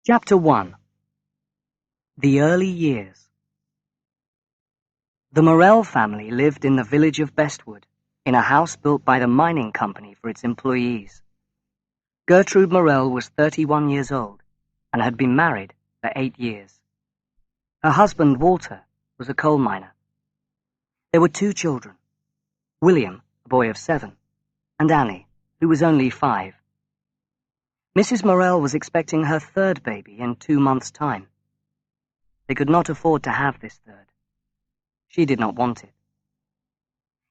Chapter 1. The Early Years. The Morel family lived in the village of Bestwood, in a house built by the mining company for its employees. Gertrude Morel was 31 years old and had been married for 8 years. Her husband, Walter, was a coal miner. There were 2 children, William, a boy of 7, and Annie, who was only 5. Mrs. Morel was expecting her 3rd baby in 2 months' time. They could not afford to have this 3rd. She did not want it.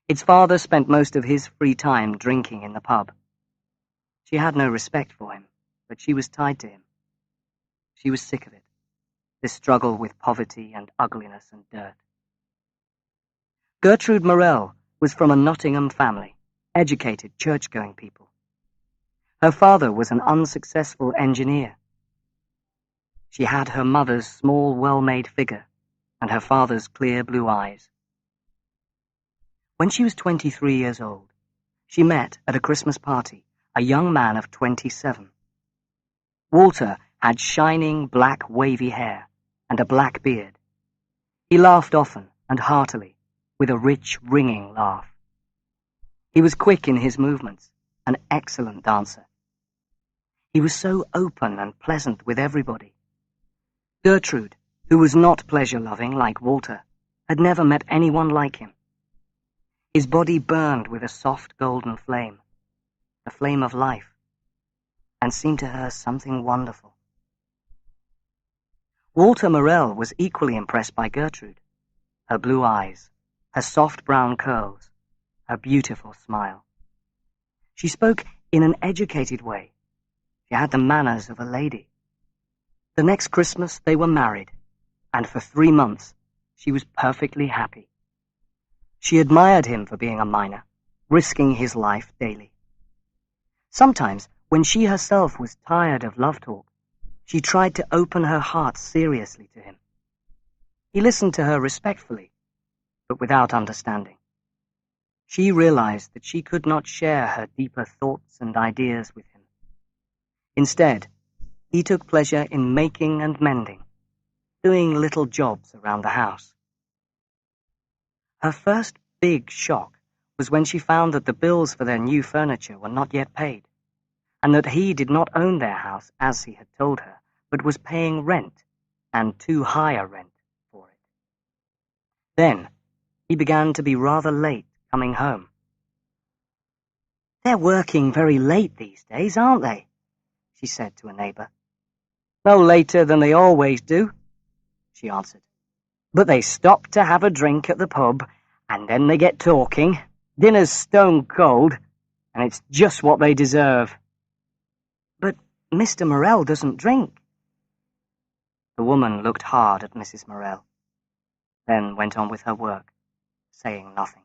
Its father spent most of his free time drinking in the pub. She had no respect for him, but she was tied to him. She was sick of it, this struggle with poverty and ugliness and dirt. Gertrude Morel was from a Nottingham family, educated, church-going people. Her father was an unsuccessful engineer. She had her mother's small, well-made figure and her father's clear blue eyes. When she was 23 years old, she met at a Christmas party a young man of 27. Walter had shining, black, wavy hair and a black beard. He laughed often and heartily, with a rich, ringing laugh. He was quick in his movements, an excellent dancer. He was so open and pleasant with everybody. Gertrude, who was not pleasure-loving like Walter, had never met anyone like him. His body burned with a soft golden flame, the flame of life, and seemed to her something wonderful. Walter Morel was equally impressed by Gertrude, her blue eyes, her soft brown curls, her beautiful smile. She spoke in an educated way. She had the manners of a lady. The next Christmas they were married, and for 3 months she was perfectly happy. She admired him for being a miner, risking his life daily. Sometimes, when she herself was tired of love talk, she tried to open her heart seriously to him. He listened to her respectfully, but without understanding. She realized that she could not share her deeper thoughts and ideas with him. Instead, he took pleasure in making and mending, doing little jobs around the house. Her first big shock was when she found that the bills for their new furniture were not yet paid, and that he did not own their house as he had told her, but was paying rent, and too high a rent, for it. Then he began to be rather late coming home. "They're working very late these days, aren't they?" she said to a neighbour. "No later than they always do," she answered. "But they stop to have a drink at the pub, and then they get talking. Dinner's stone cold, and it's just what they deserve." "But Mr. Morel doesn't drink." The woman looked hard at Mrs. Morel, then went on with her work, saying nothing.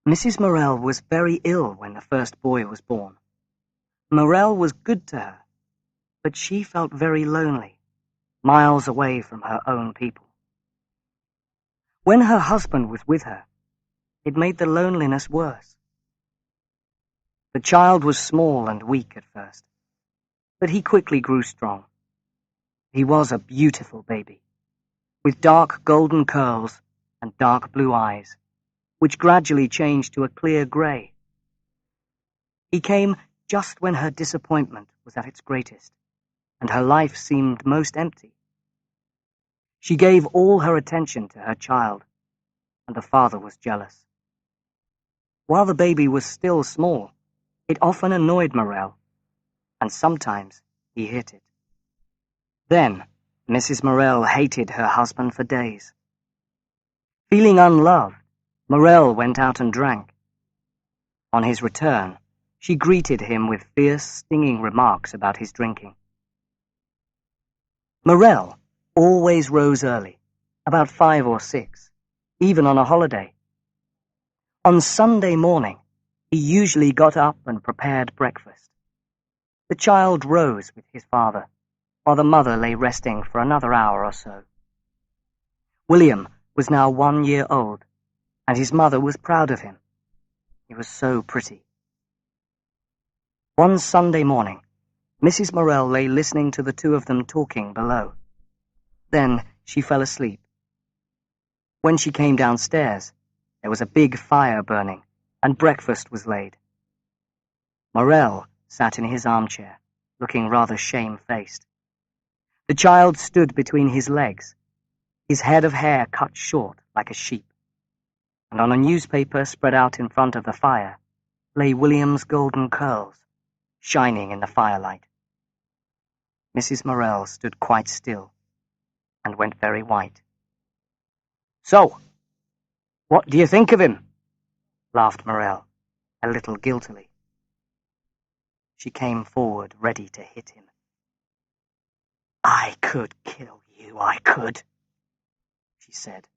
Mrs. Morel was very ill when the first boy was born. Morel was good to her, but she felt very lonely, miles away from her own people. When her husband was with her, it made the loneliness worse. The child was small and weak at first, but he quickly grew strong. He was a beautiful baby, with dark golden curls and dark blue eyes, which gradually changed to a clear grey. He came just when her disappointment was at its greatest, and her life seemed most empty. She gave all her attention to her child, and the father was jealous. While the baby was still small, it often annoyed Morel, and sometimes he hit it. Then Mrs. Morel hated her husband for days. Feeling unloved, Morel went out and drank. On his return, she greeted him with fierce, stinging remarks about his drinking. Morel always rose early, about 5 or 6, even on a holiday. On Sunday morning, he usually got up and prepared breakfast. The child rose with his father, while the mother lay resting for another hour or so. William was now 1 year old, and his mother was proud of him. He was so pretty. One Sunday morning, Mrs. Morel lay listening to the two of them talking below. Then she fell asleep. When she came downstairs, there was a big fire burning, and breakfast was laid. Morel sat in his armchair, looking rather shamefaced. The child stood between his legs, his head of hair cut short like a sheep, and on a newspaper spread out in front of the fire lay William's golden curls, shining in the firelight. Mrs. Morel stood quite still and went very white. "So, what do you think of him?" laughed Morel, a little guiltily. She came forward, ready to hit him. "I could kill you, I could," she said,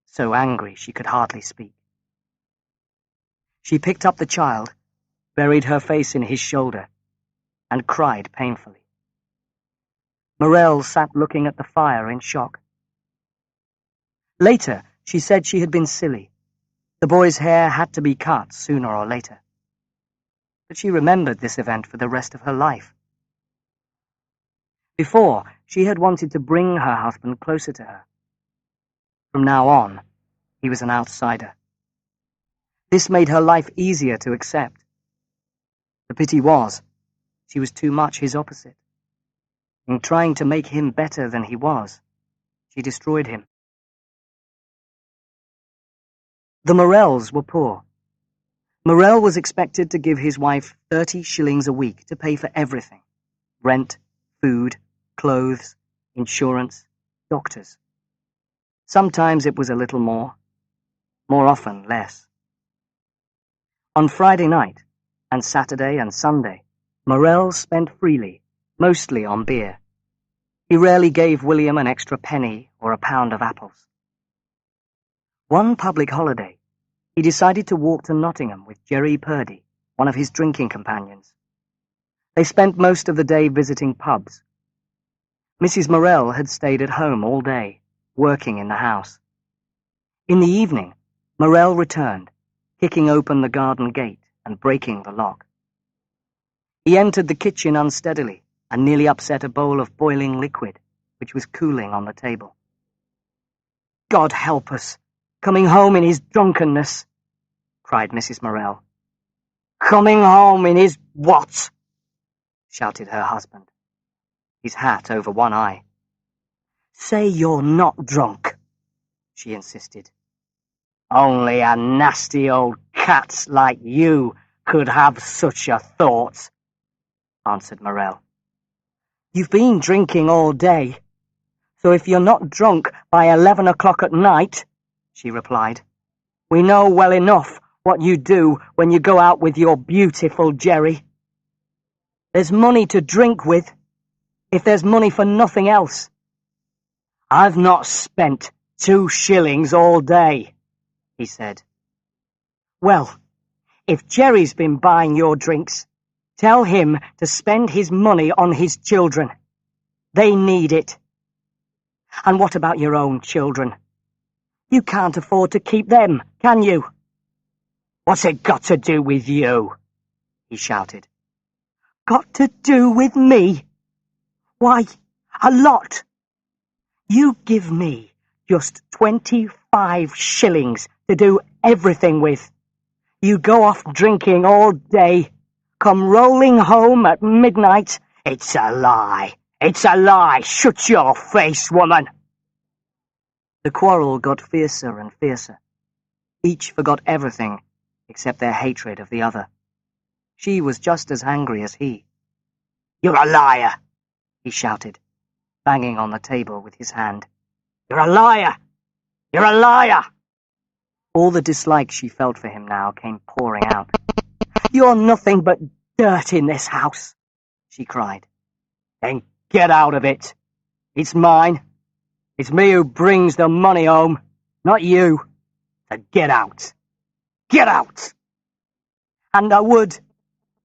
so angry she could hardly speak. She picked up the child, buried her face in his shoulder, and cried painfully. Morel sat looking at the fire in shock. Later, she said she had been silly. The boy's hair had to be cut sooner or later. But she remembered this event for the rest of her life. Before, she had wanted to bring her husband closer to her. From now on, he was an outsider. This made her life easier to accept. The pity was, she was too much his opposite. In trying to make him better than he was, she destroyed him. The Morels were poor. Morel was expected to give his wife 30 shillings a week to pay for everything: rent, food, clothes, insurance, doctors. Sometimes it was a little more often less. On Friday night, and Saturday and Sunday, Morel spent freely, mostly on beer. He rarely gave William an extra penny or a pound of apples. One public holiday, he decided to walk to Nottingham with Jerry Purdy, one of his drinking companions. They spent most of the day visiting pubs. Mrs. Morel had stayed at home all day, working in the house. In the evening, Morel returned, kicking open the garden gate and breaking the lock. He entered the kitchen unsteadily and nearly upset a bowl of boiling liquid, which was cooling on the table. "God help us! Coming home in his drunkenness!" cried Mrs. Morel. "Coming home in his what?" shouted her husband, his hat over one eye. "Say you're not drunk," she insisted. "Only a nasty old cat like you could have such a thought," answered Morel. "You've been drinking all day, so if you're not drunk by 11 o'clock at night," she replied, "we know well enough what you do when you go out with your beautiful Jerry. There's money to drink with, if there's money for nothing else. I've not spent 2 shillings all day," he said. "Well, if Jerry's been buying your drinks, tell him to spend his money on his children. They need it. And what about your own children? You can't afford to keep them, can you?" "What's it got to do with you?" he shouted. "Got to do with me? Why, a lot. You give me just 25 shillings to do everything with. You go off drinking all day, come rolling home at midnight. It's a lie. It's a lie. Shut your face, woman." The quarrel got fiercer and fiercer. Each forgot everything except their hatred of the other. She was just as angry as he. "You're a liar," he shouted, banging on the table with his hand. "You're a liar! You're a liar!" All the dislike she felt for him now came pouring out. "You're nothing but dirt in this house," she cried. "Then get out of it. It's mine. It's me who brings the money home, not you. So get out. Get out!" "And I would,"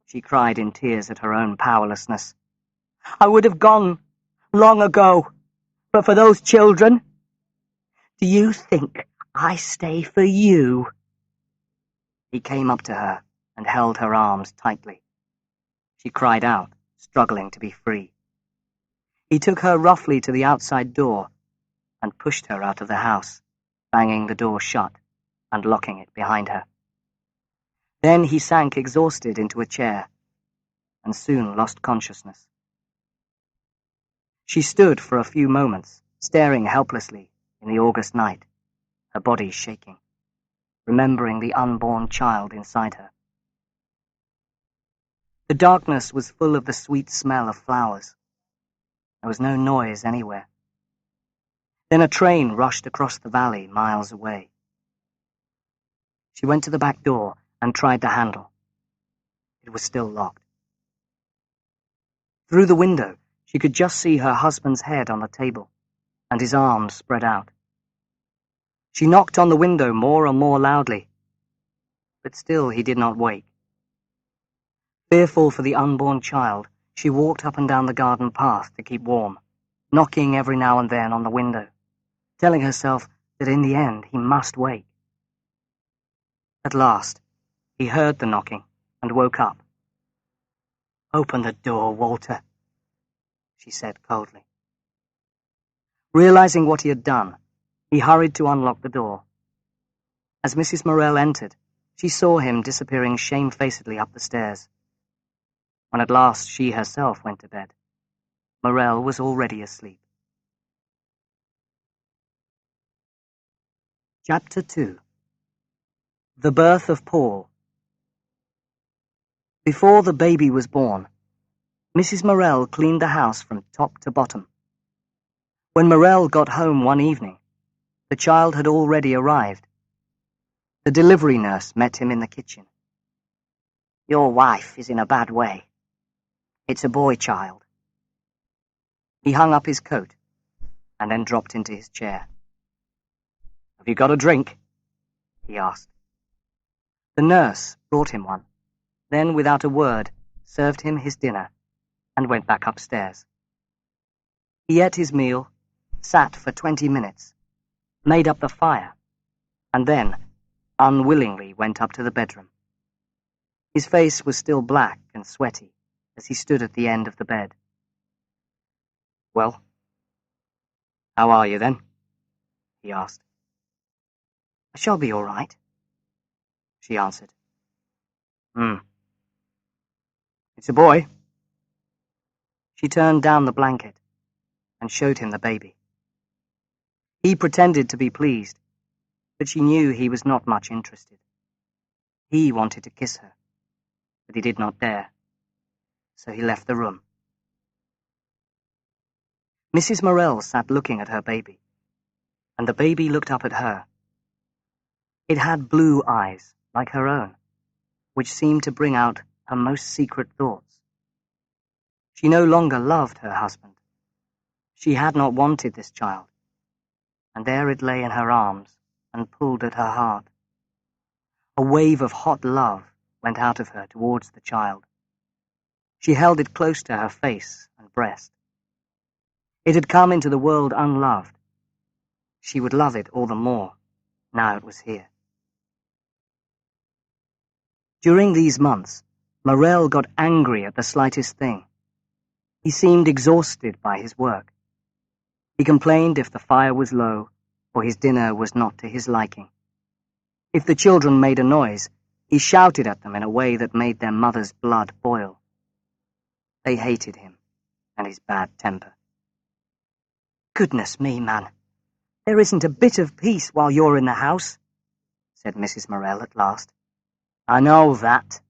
she cried in tears at her own powerlessness. "I would have gone long ago, but for those children. Do you think I stay for you?" He came up to her and held her arms tightly. She cried out, struggling to be free. He took her roughly to the outside door and pushed her out of the house, banging the door shut and locking it behind her. Then he sank exhausted into a chair and soon lost consciousness. She stood for a few moments, staring helplessly in the August night, her body shaking, remembering the unborn child inside her. The darkness was full of the sweet smell of flowers. There was no noise anywhere. Then a train rushed across the valley miles away. She went to the back door and tried the handle. It was still locked. Through the window, she could just see her husband's head on the table and his arms spread out. She knocked on the window more and more loudly, but still he did not wake. Fearful for the unborn child, she walked up and down the garden path to keep warm, knocking every now and then on the window, telling herself that in the end he must wake. At last, he heard the knocking and woke up. "Open the door, Walter," she said coldly. Realizing what he had done, he hurried to unlock the door. As Mrs. Morel entered, she saw him disappearing shamefacedly up the stairs. When at last she herself went to bed, Morel was already asleep. Chapter 2. The Birth of Paul. Before the baby was born, Mrs. Morel cleaned the house from top to bottom. When Morel got home one evening, the child had already arrived. The delivery nurse met him in the kitchen. "Your wife is in a bad way. It's a boy child." He hung up his coat and then dropped into his chair. "Have you got a drink?" he asked. The nurse brought him one, then without a word served him his dinner and went back upstairs. He ate his meal, sat for 20 minutes, made up the fire, and then unwillingly went up to the bedroom. His face was still black and sweaty as he stood at the end of the bed. "Well, how are you then?" he asked. "I shall be all right," she answered. It's a boy." She turned down the blanket and showed him the baby. He pretended to be pleased, but she knew he was not much interested. He wanted to kiss her, but he did not dare, so he left the room. Mrs. Morel sat looking at her baby, and the baby looked up at her. It had blue eyes, like her own, which seemed to bring out her most secret thoughts. She no longer loved her husband. She had not wanted this child, and there it lay in her arms and pulled at her heart. A wave of hot love went out of her towards the child. She held it close to her face and breast. It had come into the world unloved. She would love it all the more, now it was here. During these months, Morel got angry at the slightest thing. He seemed exhausted by his work. He complained if the fire was low or his dinner was not to his liking. If the children made a noise, he shouted at them in a way that made their mother's blood boil. They hated him and his bad temper. "Goodness me, man, there isn't a bit of peace while you're in the house," said Mrs. Morel at last. "I know that.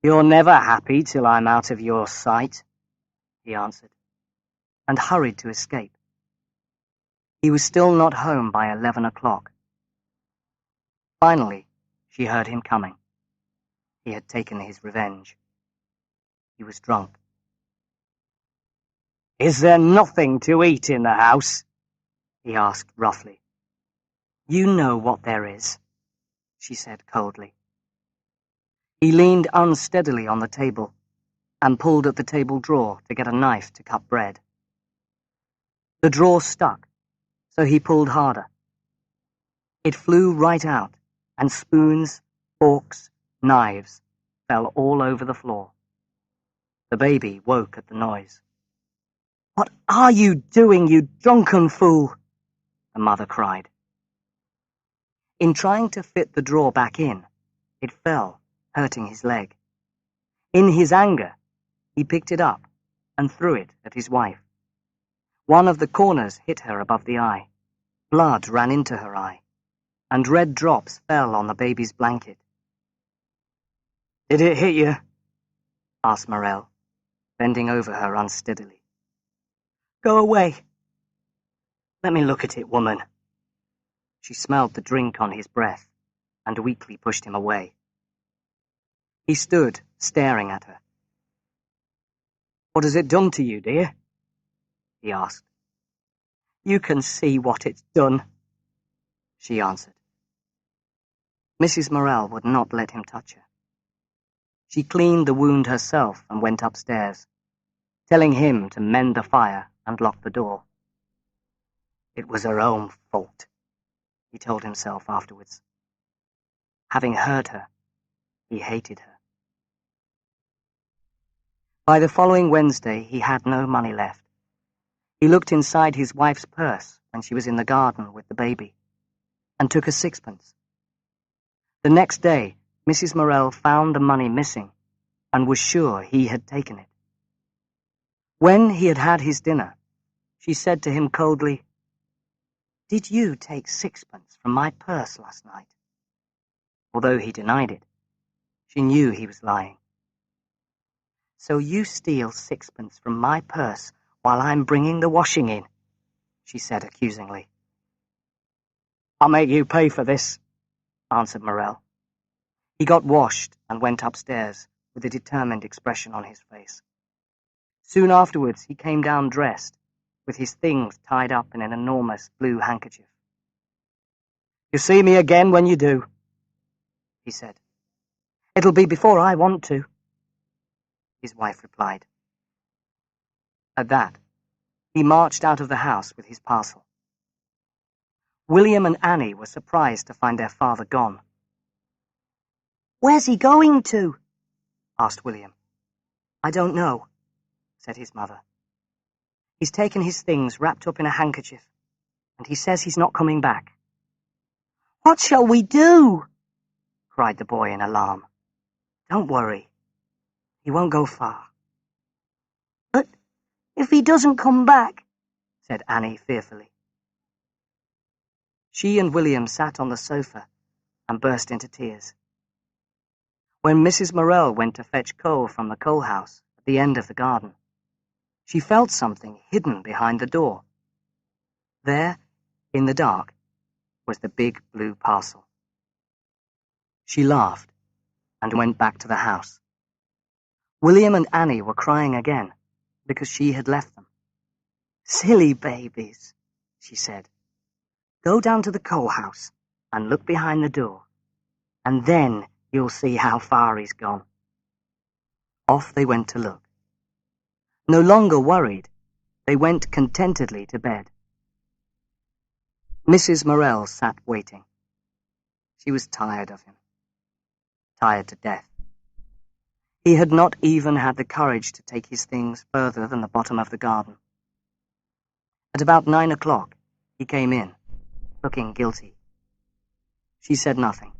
You're never happy till I'm out of your sight," he answered, and hurried to escape. He was still not home by 11 o'clock. Finally, she heard him coming. He had taken his revenge. He was drunk. "Is there nothing to eat in the house?" he asked roughly. "You know what there is," she said coldly. He leaned unsteadily on the table and pulled at the table drawer to get a knife to cut bread. The drawer stuck, so he pulled harder. It flew right out, and spoons, forks, knives fell all over the floor. The baby woke at the noise. "What are you doing, you drunken fool?" the mother cried. In trying to fit the drawer back in, it fell, hurting his leg. In his anger, he picked it up and threw it at his wife. One of the corners hit her above the eye. Blood ran into her eye, and red drops fell on the baby's blanket. "Did it hit you?" asked Morel, bending over her unsteadily. "Go away." "Let me look at it, woman." She smelled the drink on his breath and weakly pushed him away. He stood, staring at her. "What has it done to you, dear?" he asked. "You can see what it's done," she answered. Mrs. Morel would not let him touch her. She cleaned the wound herself and went upstairs, telling him to mend the fire and lock the door. It was her own fault, he told himself afterwards. Having hurt her, he hated her. By the following Wednesday, he had no money left. He looked inside his wife's purse when she was in the garden with the baby, and took a sixpence. The next day, Mrs. Morel found the money missing and was sure he had taken it. When he had had his dinner, she said to him coldly, "Did you take sixpence from my purse last night?" Although he denied it, she knew he was lying. "So you steal sixpence from my purse while I'm bringing the washing in," she said accusingly. "I'll make you pay for this," answered Morel. He got washed and went upstairs with a determined expression on his face. Soon afterwards he came down dressed, with his things tied up in an enormous blue handkerchief. "You see me again when you do," he said. "It'll be before I want to," his wife replied. At that, he marched out of the house with his parcel. William and Annie were surprised to find their father gone. "Where's he going to?" asked William. "I don't know," said his mother. "He's taken his things wrapped up in a handkerchief, and he says he's not coming back." "What shall we do?" cried the boy in alarm. "Don't worry. He won't go far." "But if he doesn't come back," said Annie fearfully. She and William sat on the sofa and burst into tears. When Mrs. Morel went to fetch coal from the coal house at the end of the garden, she felt something hidden behind the door. There, in the dark, was the big blue parcel. She laughed and went back to the house. William and Annie were crying again because she had left them. "Silly babies," she said. "Go down to the coal house and look behind the door, and then you'll see how far he's gone." Off they went to look. No longer worried, they went contentedly to bed. Mrs. Morel sat waiting. She was tired of him. Tired to death. He had not even had the courage to take his things further than the bottom of the garden. At about 9 o'clock, he came in, looking guilty. She said nothing.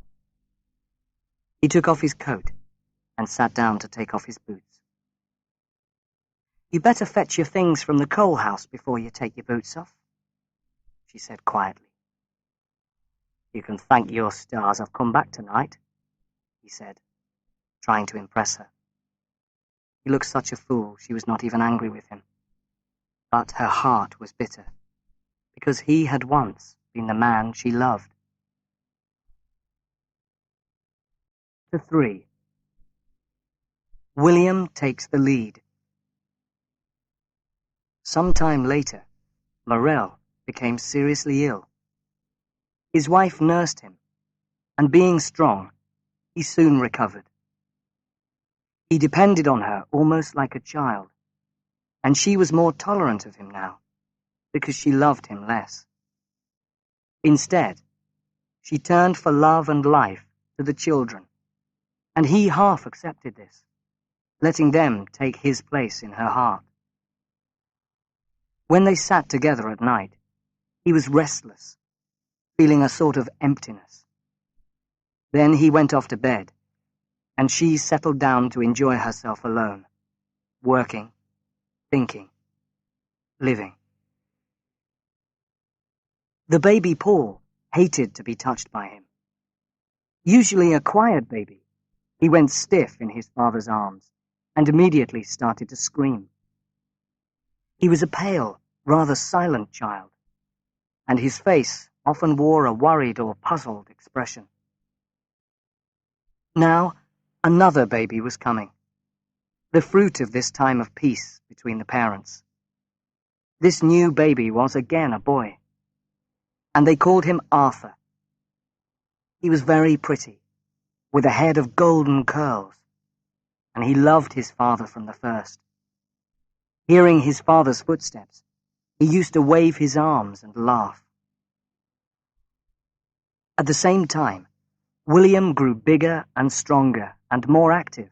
He took off his coat and sat down to take off his boots. "You better fetch your things from the coal house before you take your boots off," she said quietly. "You can thank your stars I've come back tonight," he said, trying to impress her. He looked such a fool she was not even angry with him. But her heart was bitter, because he had once been the man she loved. Chapter 3. William takes the lead. Some time later, Morel became seriously ill. His wife nursed him, and being strong, he soon recovered. He depended on her almost like a child, and she was more tolerant of him now, because she loved him less. Instead, she turned for love and life to the children, and he half accepted this. letting them take his place in her heart. When they sat together at night, he was restless, feeling a sort of emptiness. Then he went off to bed, and she settled down to enjoy herself alone, working, thinking, living. The baby Paul hated to be touched by him. Usually a quiet baby, he went stiff in his father's arms and immediately started to scream. He was a pale, rather silent child, and his face often wore a worried or puzzled expression. Now, another baby was coming, the fruit of this time of peace between the parents. This new baby was again a boy, and they called him Arthur. He was very pretty, with a head of golden curls, and he loved his father from the first. Hearing his father's footsteps, he used to wave his arms and laugh. At the same time, William grew bigger and stronger and more active,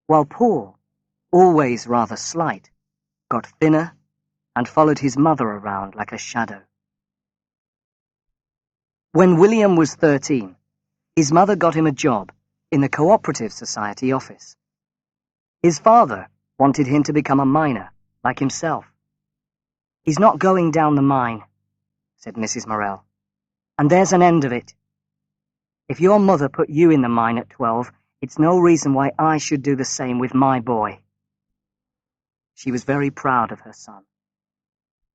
while Paul, always rather slight, got thinner and followed his mother around like a shadow. When William was 13, his mother got him a job in the Cooperative Society office. His father wanted him to become a miner, like himself. "He's not going down the mine," said Mrs. Morel, "and there's an end of it. If your mother put you in the mine at 12, it's no reason why I should do the same with my boy." She was very proud of her son.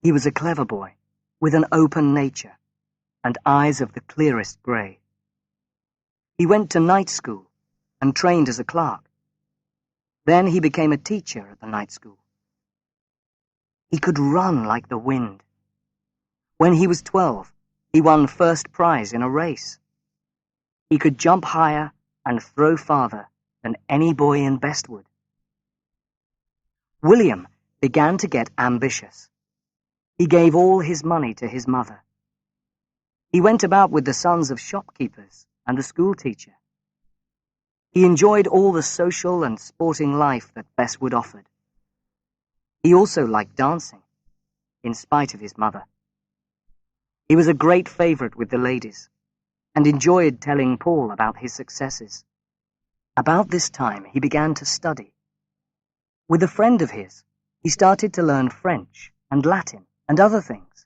He was a clever boy, with an open nature, and eyes of the clearest grey. He went to night school and trained as a clerk. Then he became a teacher at the night school. He could run like the wind. When he was 12, he won first prize in a race. He could jump higher and throw farther than any boy in Bestwood. William began to get ambitious. He gave all his money to his mother. He went about with the sons of shopkeepers and the schoolteacher. He enjoyed all the social and sporting life that Bestwood offered. He also liked dancing, in spite of his mother. He was a great favourite with the ladies, and enjoyed telling Paul about his successes. About this time, he began to study. With a friend of his, he started to learn French and Latin and other things.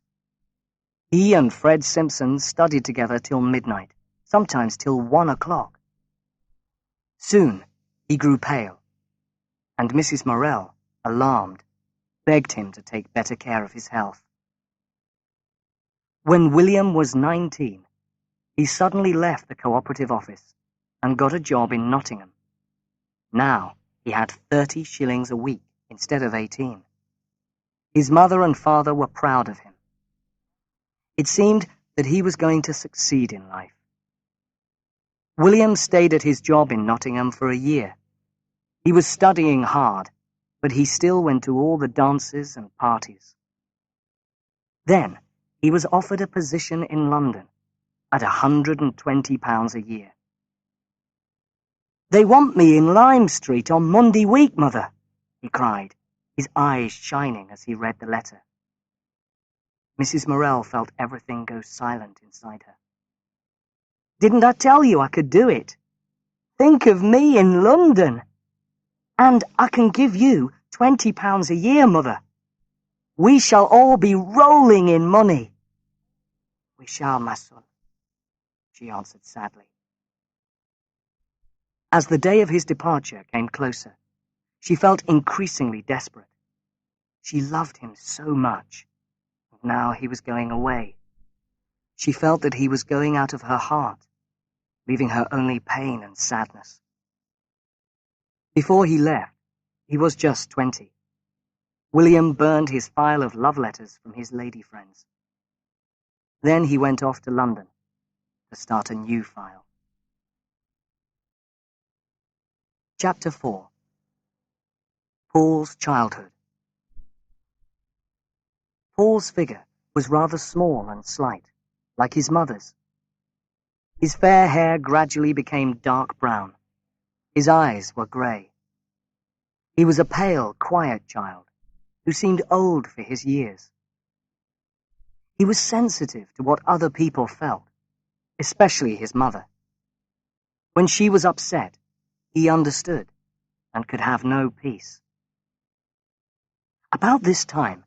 He and Fred Simpson studied together till midnight, sometimes till 1 o'clock. Soon, he grew pale, and Mrs. Morel, alarmed, begged him to take better care of his health. When William was 19, he suddenly left the cooperative office and got a job in Nottingham. Now he had 30 shillings a week instead of 18. His mother and father were proud of him. It seemed that he was going to succeed in life. William stayed at his job in Nottingham for a year. He was studying hard, but he still went to all the dances and parties. Then he was offered a position in London at £120 a year. "They want me in Lime Street on Monday week, Mother," he cried, his eyes shining as he read the letter. Mrs. Morel felt everything go silent inside her. "Didn't I tell you I could do it? Think of me in London! And I can give you £20 a year, Mother. We shall all be rolling in money." "We shall, my son," she answered sadly. As the day of his departure came closer, she felt increasingly desperate. She loved him so much, and now he was going away. She felt that he was going out of her heart, leaving her only pain and sadness. Before he left, he was just 20. William burned his file of love letters from his lady friends. Then he went off to London to start a new file. Chapter 4. Paul's Childhood. Paul's figure was rather small and slight, like his mother's. His fair hair gradually became dark brown. His eyes were grey. He was a pale, quiet child who seemed old for his years. He was sensitive to what other people felt, especially his mother. When she was upset, he understood and could have no peace. About this time,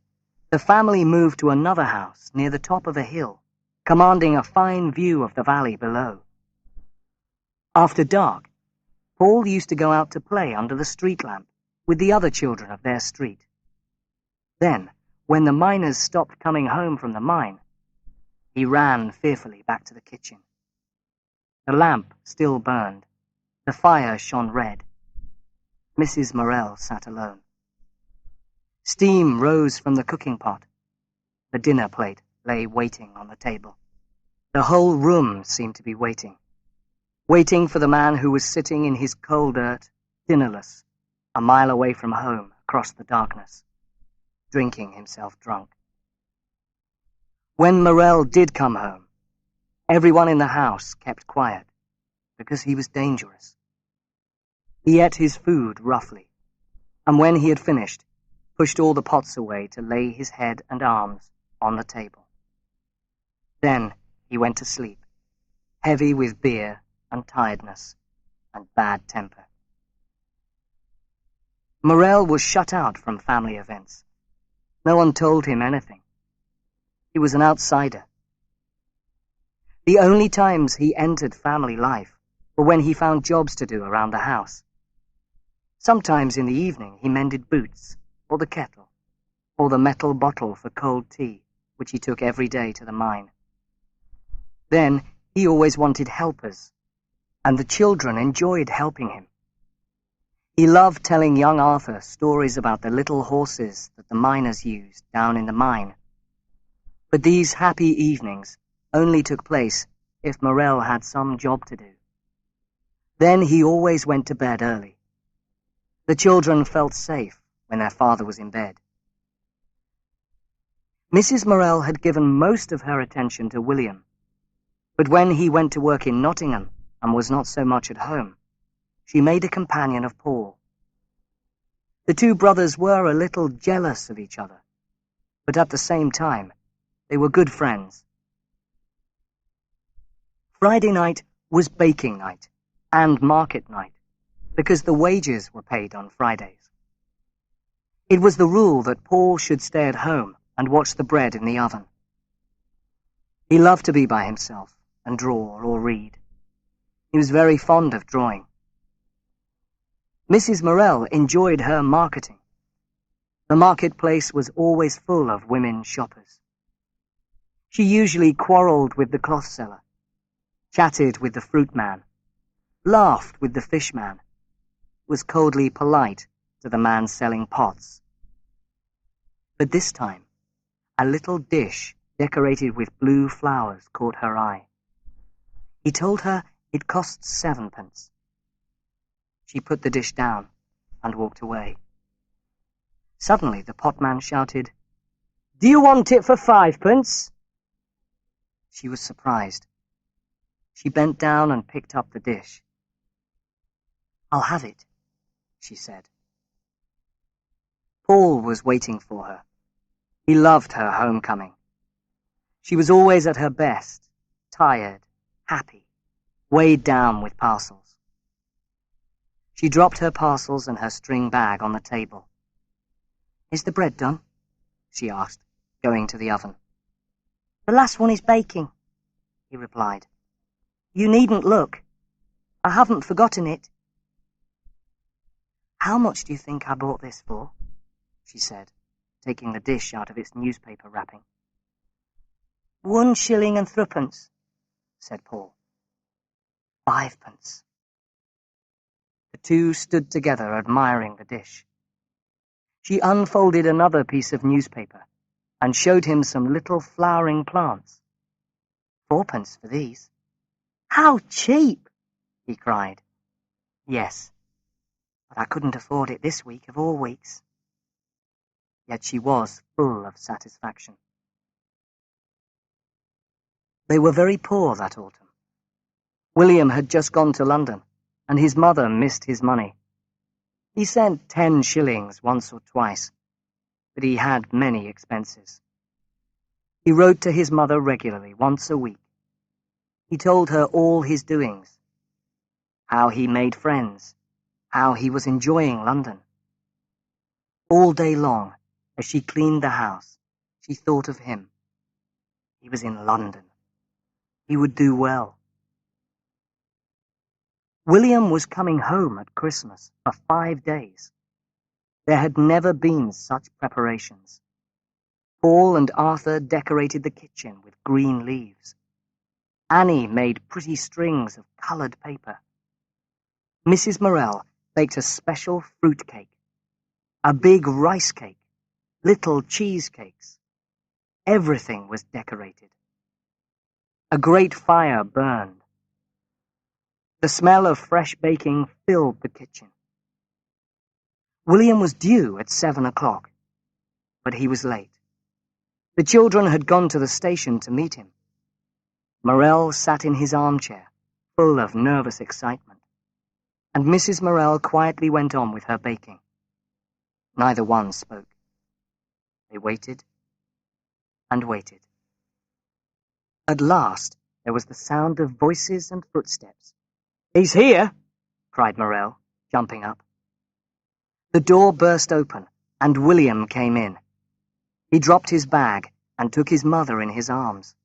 the family moved to another house near the top of a hill, commanding a fine view of the valley below. After dark, Paul used to go out to play under the street lamp with the other children of their street. Then, when the miners stopped coming home from the mine, he ran fearfully back to the kitchen. The lamp still burned. The fire shone red. Mrs. Morel sat alone. Steam rose from the cooking pot. The dinner plate lay waiting on the table. The whole room seemed to be waiting for the man who was sitting in his coal dirt, dinnerless, a mile away from home across the darkness, drinking himself drunk. When Morel did come home, everyone in the house kept quiet because he was dangerous. He ate his food roughly, and when he had finished, pushed all the pots away to lay his head and arms on the table. Then he went to sleep, heavy with beer and tiredness and bad temper. Morel was shut out from family events. No one told him anything. He was an outsider. The only times he entered family life were when he found jobs to do around the house. Sometimes in the evening he mended boots, or the kettle, or the metal bottle for cold tea, which he took every day to the mine. Then he always wanted helpers, and the children enjoyed helping him. He loved telling young Arthur stories about the little horses that the miners used down in the mine. But these happy evenings only took place if Morel had some job to do. Then he always went to bed early. The children felt safe when their father was in bed. Mrs. Morel had given most of her attention to William, but when he went to work in Nottingham and was not so much at home, she made a companion of Paul. The two brothers were a little jealous of each other, but at the same time, they were good friends. Friday night was baking night and market night, because the wages were paid on Fridays. It was the rule that Paul should stay at home and watch the bread in the oven. He loved to be by himself and draw or read. He was very fond of drawing. Mrs. Morel enjoyed her marketing. The marketplace was always full of women shoppers. She usually quarrelled with the cloth seller, chatted with the fruit man, laughed with the fish man, was coldly polite to the man selling pots. But this time, a little dish decorated with blue flowers caught her eye. He told her it cost 7p. She put the dish down and walked away. Suddenly the potman shouted, "Do you want it for 5p?" She was surprised. She bent down and picked up the dish. "I'll have it," she said. Paul was waiting for her. He loved her homecoming. She was always at her best, tired, happy, weighed down with parcels. She dropped her parcels and her string bag on the table. "Is the bread done?" she asked, going to the oven. "The last one is baking," he replied. "You needn't look. I haven't forgotten it." "How much do you think I bought this for?" she said, taking the dish out of its newspaper wrapping. 1 shilling and 3p, said Paul. 5p. The two stood together admiring the dish. She unfolded another piece of newspaper and showed him some little flowering plants. 4p for these. "How cheap!" he cried. "Yes, but I couldn't afford it this week of all weeks." Yet she was full of satisfaction. They were very poor that autumn. William had just gone to London, and his mother missed his money. He sent 10 shillings once or twice, but he had many expenses. He wrote to his mother regularly, once a week. He told her all his doings, how he made friends, how he was enjoying London. All day long, as she cleaned the house, she thought of him. He was in London. He would do well. William was coming home at Christmas for 5 days. There had never been such preparations. Paul and Arthur decorated the kitchen with green leaves. Annie made pretty strings of coloured paper. Mrs. Morel baked a special fruit cake, a big rice cake, little cheesecakes. Everything was decorated. A great fire burned. The smell of fresh baking filled the kitchen. William was due at 7 o'clock, but he was late. The children had gone to the station to meet him. Morel sat in his armchair, full of nervous excitement, and Mrs. Morel quietly went on with her baking. Neither one spoke. They waited and waited. At last, there was the sound of voices and footsteps. "He's here!" cried Morel, jumping up. The door burst open, and William came in. He dropped his bag and took his mother in his arms.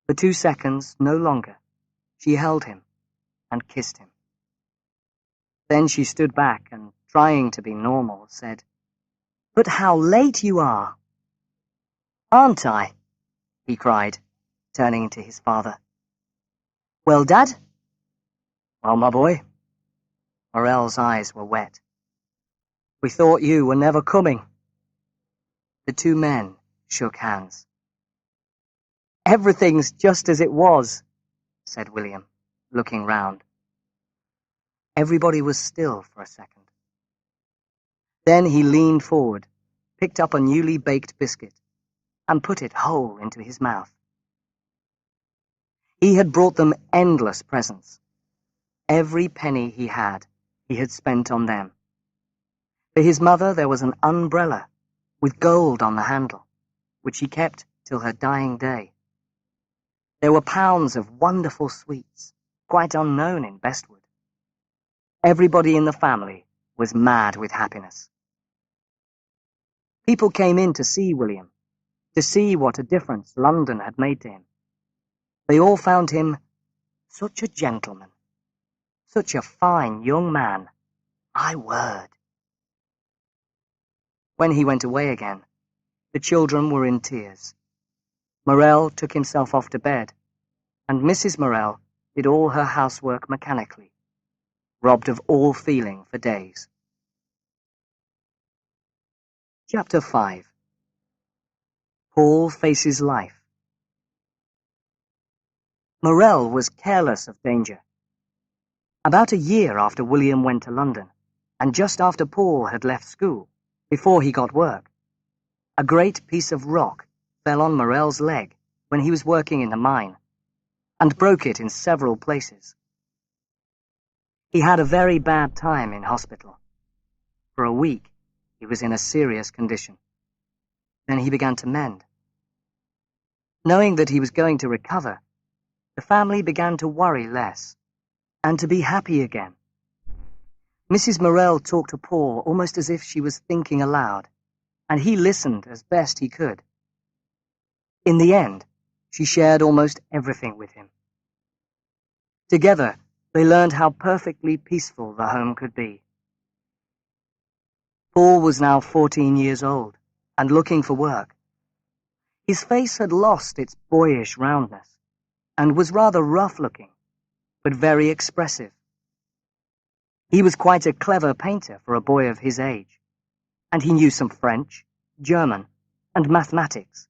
For 2 seconds, no longer, she held him and kissed him. Then she stood back and, trying to be normal, said, "But how late you are!" "Aren't I?" he cried, turning to his father. "Well, Dad?" "Well, my boy?" Morel's eyes were wet. "We thought you were never coming." The two men shook hands. "Everything's just as it was," said William, looking round. Everybody was still for a second. Then he leaned forward, picked up a newly baked biscuit, and put it whole into his mouth. He had brought them endless presents. Every penny he had spent on them. For his mother there was an umbrella with gold on the handle, which she kept till her dying day. There were pounds of wonderful sweets, quite unknown in Bestwood. Everybody in the family was mad with happiness. People came in to see William, to see what a difference London had made to him. They all found him such a gentleman, such a fine young man, my word. When he went away again, the children were in tears. Morel took himself off to bed, and Mrs. Morel did all her housework mechanically, robbed of all feeling for days. Chapter 5. Paul Faces Life. Morel was careless of danger. About a year after William went to London, and just after Paul had left school, before he got work, a great piece of rock fell on Morel's leg when he was working in the mine, and broke it in several places. He had a very bad time in hospital. For a week, he was in a serious condition. Then he began to mend. Knowing that he was going to recover, the family began to worry less, and to be happy again. Mrs. Morel talked to Paul almost as if she was thinking aloud, and he listened as best he could. In the end, she shared almost everything with him. Together, they learned how perfectly peaceful the home could be. Paul was now 14 years old, and looking for work. His face had lost its boyish roundness, and was rather rough-looking, but very expressive. He was quite a clever painter for a boy of his age, and he knew some French, German, and mathematics.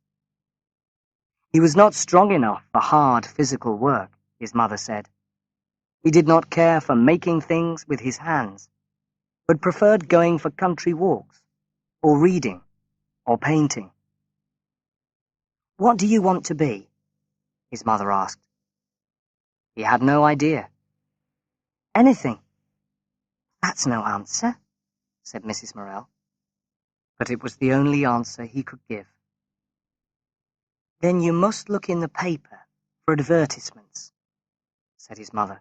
He was not strong enough for hard physical work, his mother said. He did not care for making things with his hands, but preferred going for country walks, or reading, or painting. "What do you want to be?" his mother asked. He had no idea. "Anything." "That's no answer," said Mrs. Morel. But it was the only answer he could give. Then you must look in the paper for advertisements, said his mother.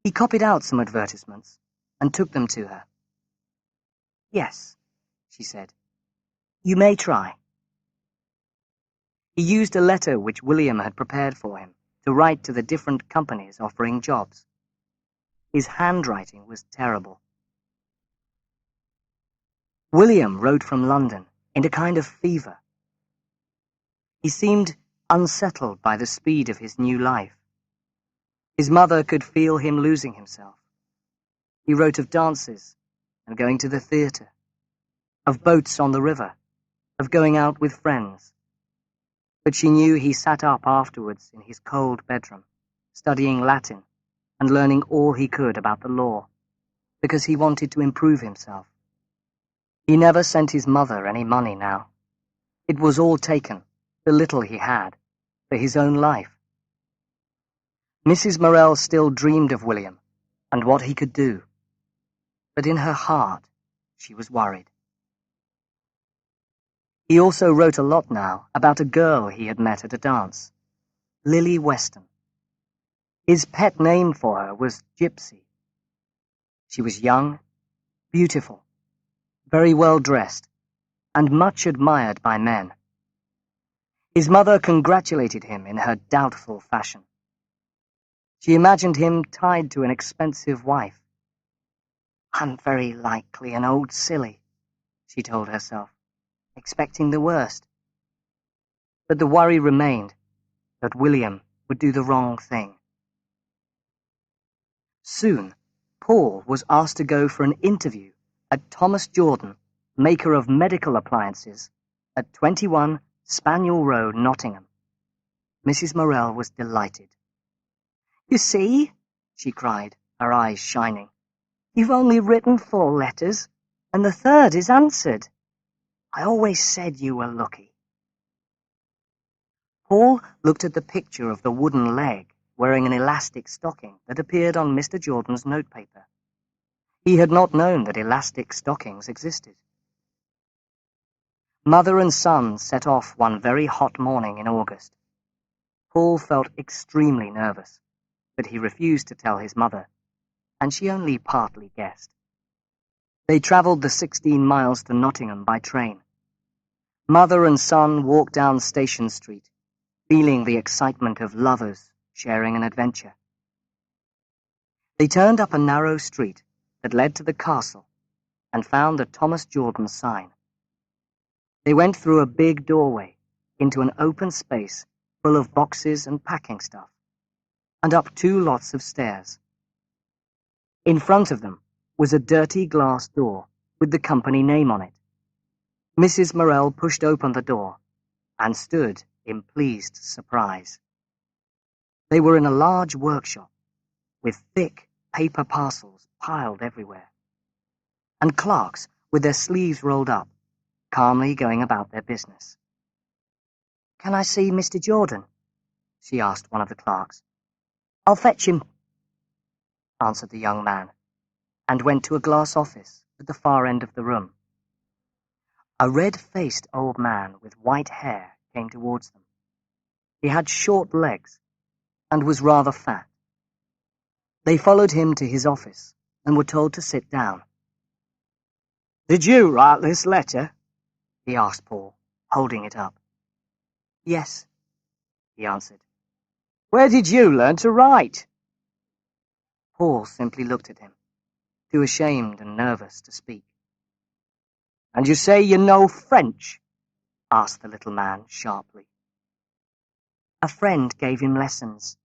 He copied out some advertisements and took them to her. Yes, she said. You may try. He used a letter which William had prepared for him to write to the different companies offering jobs. His handwriting was terrible. William wrote from London in a kind of fever. He seemed unsettled by the speed of his new life. His mother could feel him losing himself. He wrote of dances and going to the theatre, of boats on the river, of going out with friends. But she knew he sat up afterwards in his cold bedroom, studying Latin and learning all he could about the law, because he wanted to improve himself. He never sent his mother any money now. It was all taken, the little he had, for his own life. Mrs. Morel still dreamed of William and what he could do, but in her heart she was worried. He also wrote a lot now about a girl he had met at a dance, Lily Weston. His pet name for her was Gypsy. She was young, beautiful, very well dressed, and much admired by men. His mother congratulated him in her doubtful fashion. She imagined him tied to an expensive wife. I'm very likely an old silly, she told herself, expecting the worst. But the worry remained that William would do the wrong thing. Soon, Paul was asked to go for an interview at Thomas Jordan, maker of medical appliances, at 21 Spaniel Road, Nottingham. Mrs. Morel was delighted. You see, she cried, her eyes shining, you've only written 4 letters, and the 3rd is answered. I always said you were lucky. Paul looked at the picture of the wooden leg wearing an elastic stocking that appeared on Mr. Jordan's notepaper. He had not known that elastic stockings existed. Mother and son set off one very hot morning in August. Paul felt extremely nervous, but he refused to tell his mother, and she only partly guessed. They travelled the 16 miles to Nottingham by train. Mother and son walked down Station Street, feeling the excitement of lovers sharing an adventure. They turned up a narrow street that led to the castle and found the Thomas Jordan sign. They went through a big doorway into an open space full of boxes and packing stuff, and up 2 lots of stairs. In front of them was a dirty glass door with the company name on it. Mrs. Morel pushed open the door and stood in pleased surprise. They were in a large workshop with thick paper parcels piled everywhere, and clerks with their sleeves rolled up, calmly going about their business. Can I see Mr. Jordan? She asked one of the clerks. I'll fetch him, answered the young man, and went to a glass office at the far end of the room. A red-faced old man with white hair came towards them. He had short legs and was rather fat. They followed him to his office and were told to sit down. Did you write this letter? He asked Paul, holding it up. Yes, he answered. Where did you learn to write? Paul simply looked at him, too ashamed and nervous to speak. And you say you know French? Asked the little man sharply. A friend gave him lessons,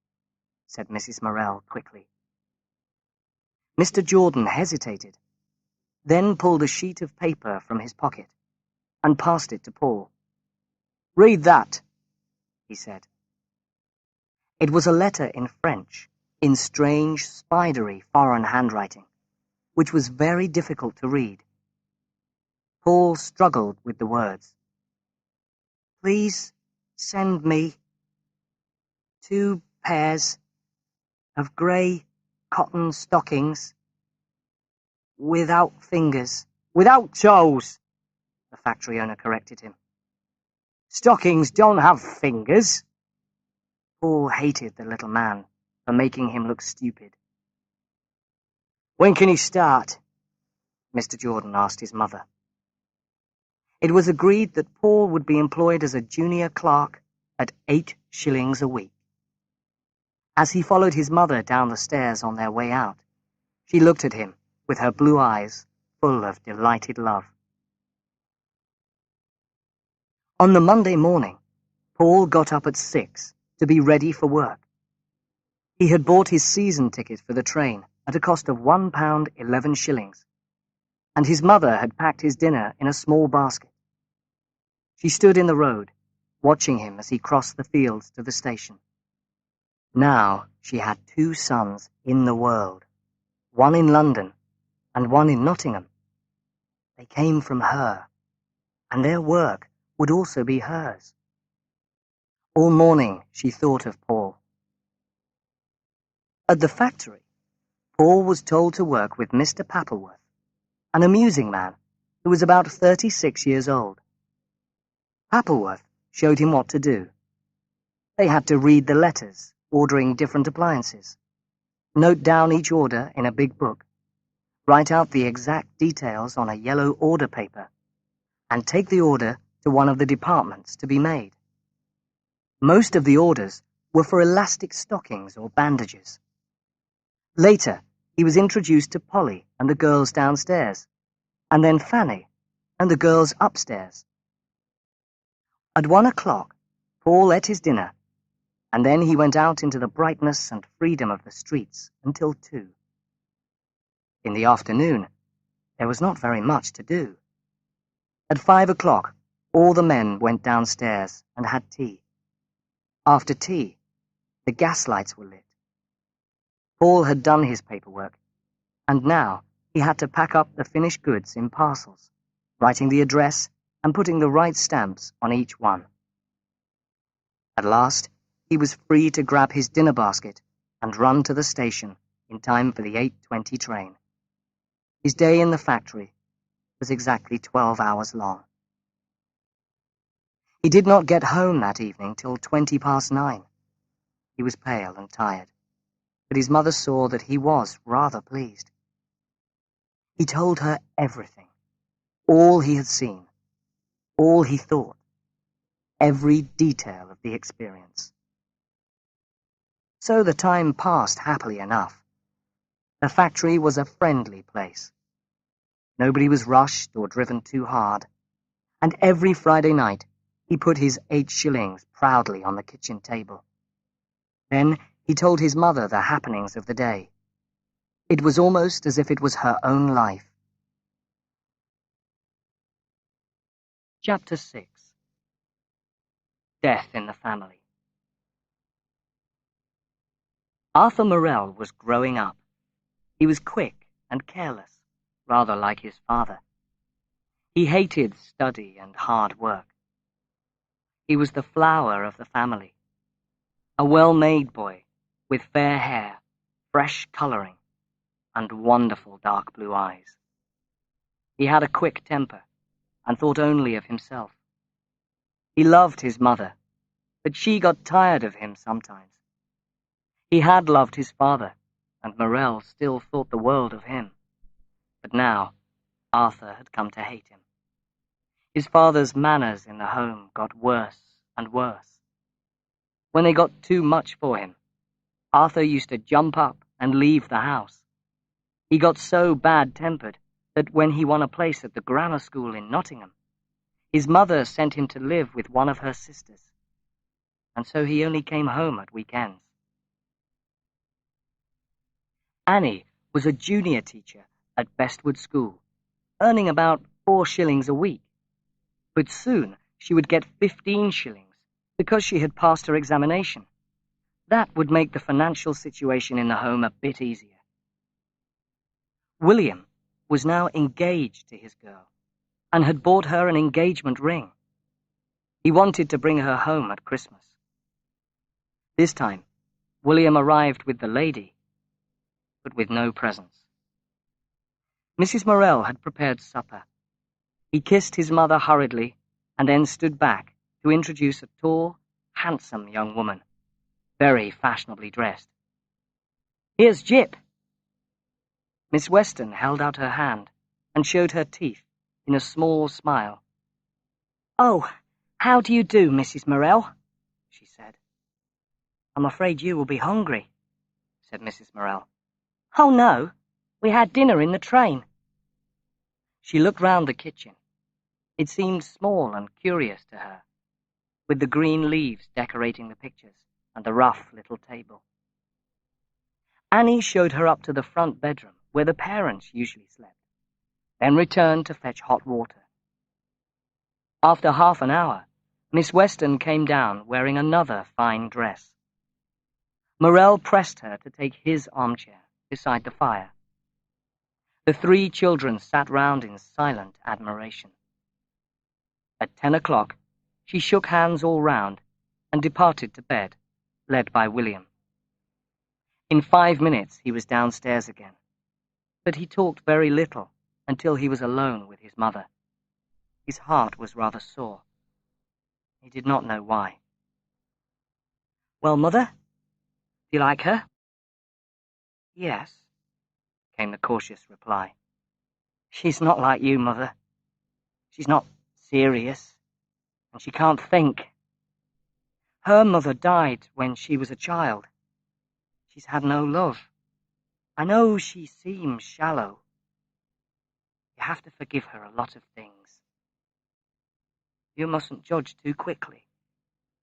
said Mrs. Morel quickly. Mr. Jordan hesitated, then pulled a sheet of paper from his pocket and passed it to Paul. Read that, he said. It was a letter in French, in strange, spidery foreign handwriting, which was very difficult to read. Paul struggled with the words. Please send me 2 pairs of grey cotton stockings, Without fingers. Without toes, the factory owner corrected him. Stockings don't have fingers. Paul hated the little man for making him look stupid. When can he start? Mr. Jordan asked his mother. It was agreed that Paul would be employed as a junior clerk at 8 shillings a week. As he followed his mother down the stairs on their way out, she looked at him with her blue eyes full of delighted love. On the Monday morning, Paul got up at 6 to be ready for work. He had bought his season ticket for the train at a cost of £1 11 shillings, and his mother had packed his dinner in a small basket. She stood in the road, watching him as he crossed the fields to the station. Now she had 2 sons in the world, one in London and one in Nottingham. They came from her, and their work would also be hers. All morning she thought of Paul. At the factory, Paul was told to work with Mr. Pappleworth, an amusing man who was about 36 years old. Pappleworth showed him what to do. They had to read the letters, ordering different appliances, note down each order in a big book, write out the exact details on a yellow order paper, and take the order to one of the departments to be made. Most of the orders were for elastic stockings or bandages. Later, he was introduced to Polly and the girls downstairs, and then Fanny and the girls upstairs. At 1 o'clock, Paul ate his dinner, and then he went out into the brightness and freedom of the streets until 2. In the afternoon, there was not very much to do. At 5 o'clock, all the men went downstairs and had tea. After tea, the gas lights were lit. Paul had done his paperwork, and now he had to pack up the finished goods in parcels, writing the address and putting the right stamps on each one. At last, he was free to grab his dinner basket and run to the station in time for the 8:20 train. His day in the factory was exactly 12 hours long. He did not get home that evening till 9:20. He was pale and tired, but his mother saw that he was rather pleased. He told her everything, all he had seen, all he thought, every detail of the experience. So the time passed happily enough. The factory was a friendly place. Nobody was rushed or driven too hard, and every Friday night he put his 8 shillings proudly on the kitchen table. Then he told his mother the happenings of the day. It was almost as if it was her own life. Chapter 6. Death in the Family. Arthur Morel was growing up. He was quick and careless, rather like his father. He hated study and hard work. He was the flower of the family, a well-made boy with fair hair, fresh colouring, and wonderful dark blue eyes. He had a quick temper and thought only of himself. He loved his mother, but she got tired of him sometimes. He had loved his father, and Morel still thought the world of him. But now Arthur had come to hate him. His father's manners in the home got worse and worse. When they got too much for him, Arthur used to jump up and leave the house. He got so bad-tempered that when he won a place at the grammar school in Nottingham, his mother sent him to live with one of her sisters, and so he only came home at weekends. Annie was a junior teacher at Bestwood School, earning about 4 shillings a week. But soon she would get 15 shillings because she had passed her examination. That would make the financial situation in the home a bit easier. William was now engaged to his girl and had bought her an engagement ring. He wanted to bring her home at Christmas. This time, William arrived with the lady, but with no presents. Mrs. Morel had prepared supper. He kissed his mother hurriedly and then stood back to introduce a tall, handsome young woman, very fashionably dressed. "Here's Jip." Miss Weston held out her hand and showed her teeth in a small smile. "Oh, how do you do, Mrs. Morel?" she said. "I'm afraid you will be hungry," said Mrs. Morel. "Oh, no. We had dinner in the train." She looked round the kitchen. It seemed small and curious to her, with the green leaves decorating the pictures and the rough little table. Annie showed her up to the front bedroom, where the parents usually slept, then returned to fetch hot water. After half an hour, Miss Weston came down wearing another fine dress. Morel pressed her to take his armchair beside the fire. The 3 children sat round in silent admiration. At 10 o'clock, she shook hands all round and departed to bed, led by William. In 5 minutes he was downstairs again, but he talked very little until he was alone with his mother. His heart was rather sore. He did not know why. "Well, Mother, do you like her?" "Yes," came the cautious reply. "She's not like you, Mother. She's not serious, and she can't think. Her mother died when she was a child. She's had no love. I know she seems shallow. You have to forgive her a lot of things." "You mustn't judge too quickly,"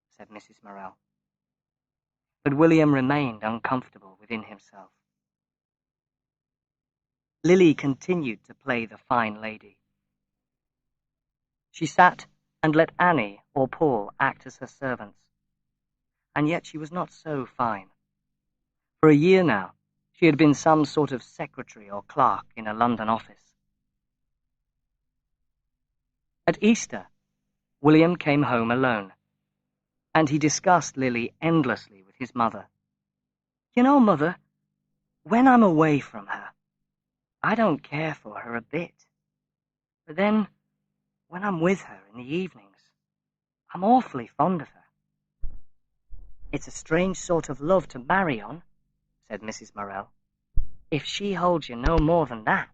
said Mrs. Morel. But William remained uncomfortable within himself. Lily continued to play the fine lady. She sat and let Annie or Paul act as her servants, and yet she was not so fine. For a year now, she had been some sort of secretary or clerk in a London office. At Easter, William came home alone, and he discussed Lily endlessly with his mother. "You know, Mother, when I'm away from her, I don't care for her a bit. But then, when I'm with her in the evenings, I'm awfully fond of her." "It's a strange sort of love to marry on," said Mrs. Morel, "if she holds you no more than that."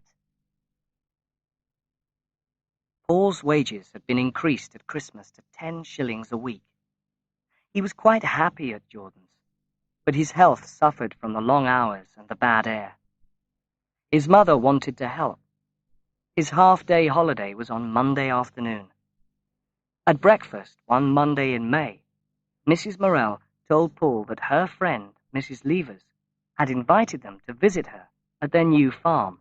Paul's wages had been increased at Christmas to 10 shillings a week. He was quite happy at Jordan's, but his health suffered from the long hours and the bad air. His mother wanted to help. His half-day holiday was on Monday afternoon. At breakfast one Monday in May, Mrs. Morel told Paul that her friend, Mrs. Levers, had invited them to visit her at their new farm.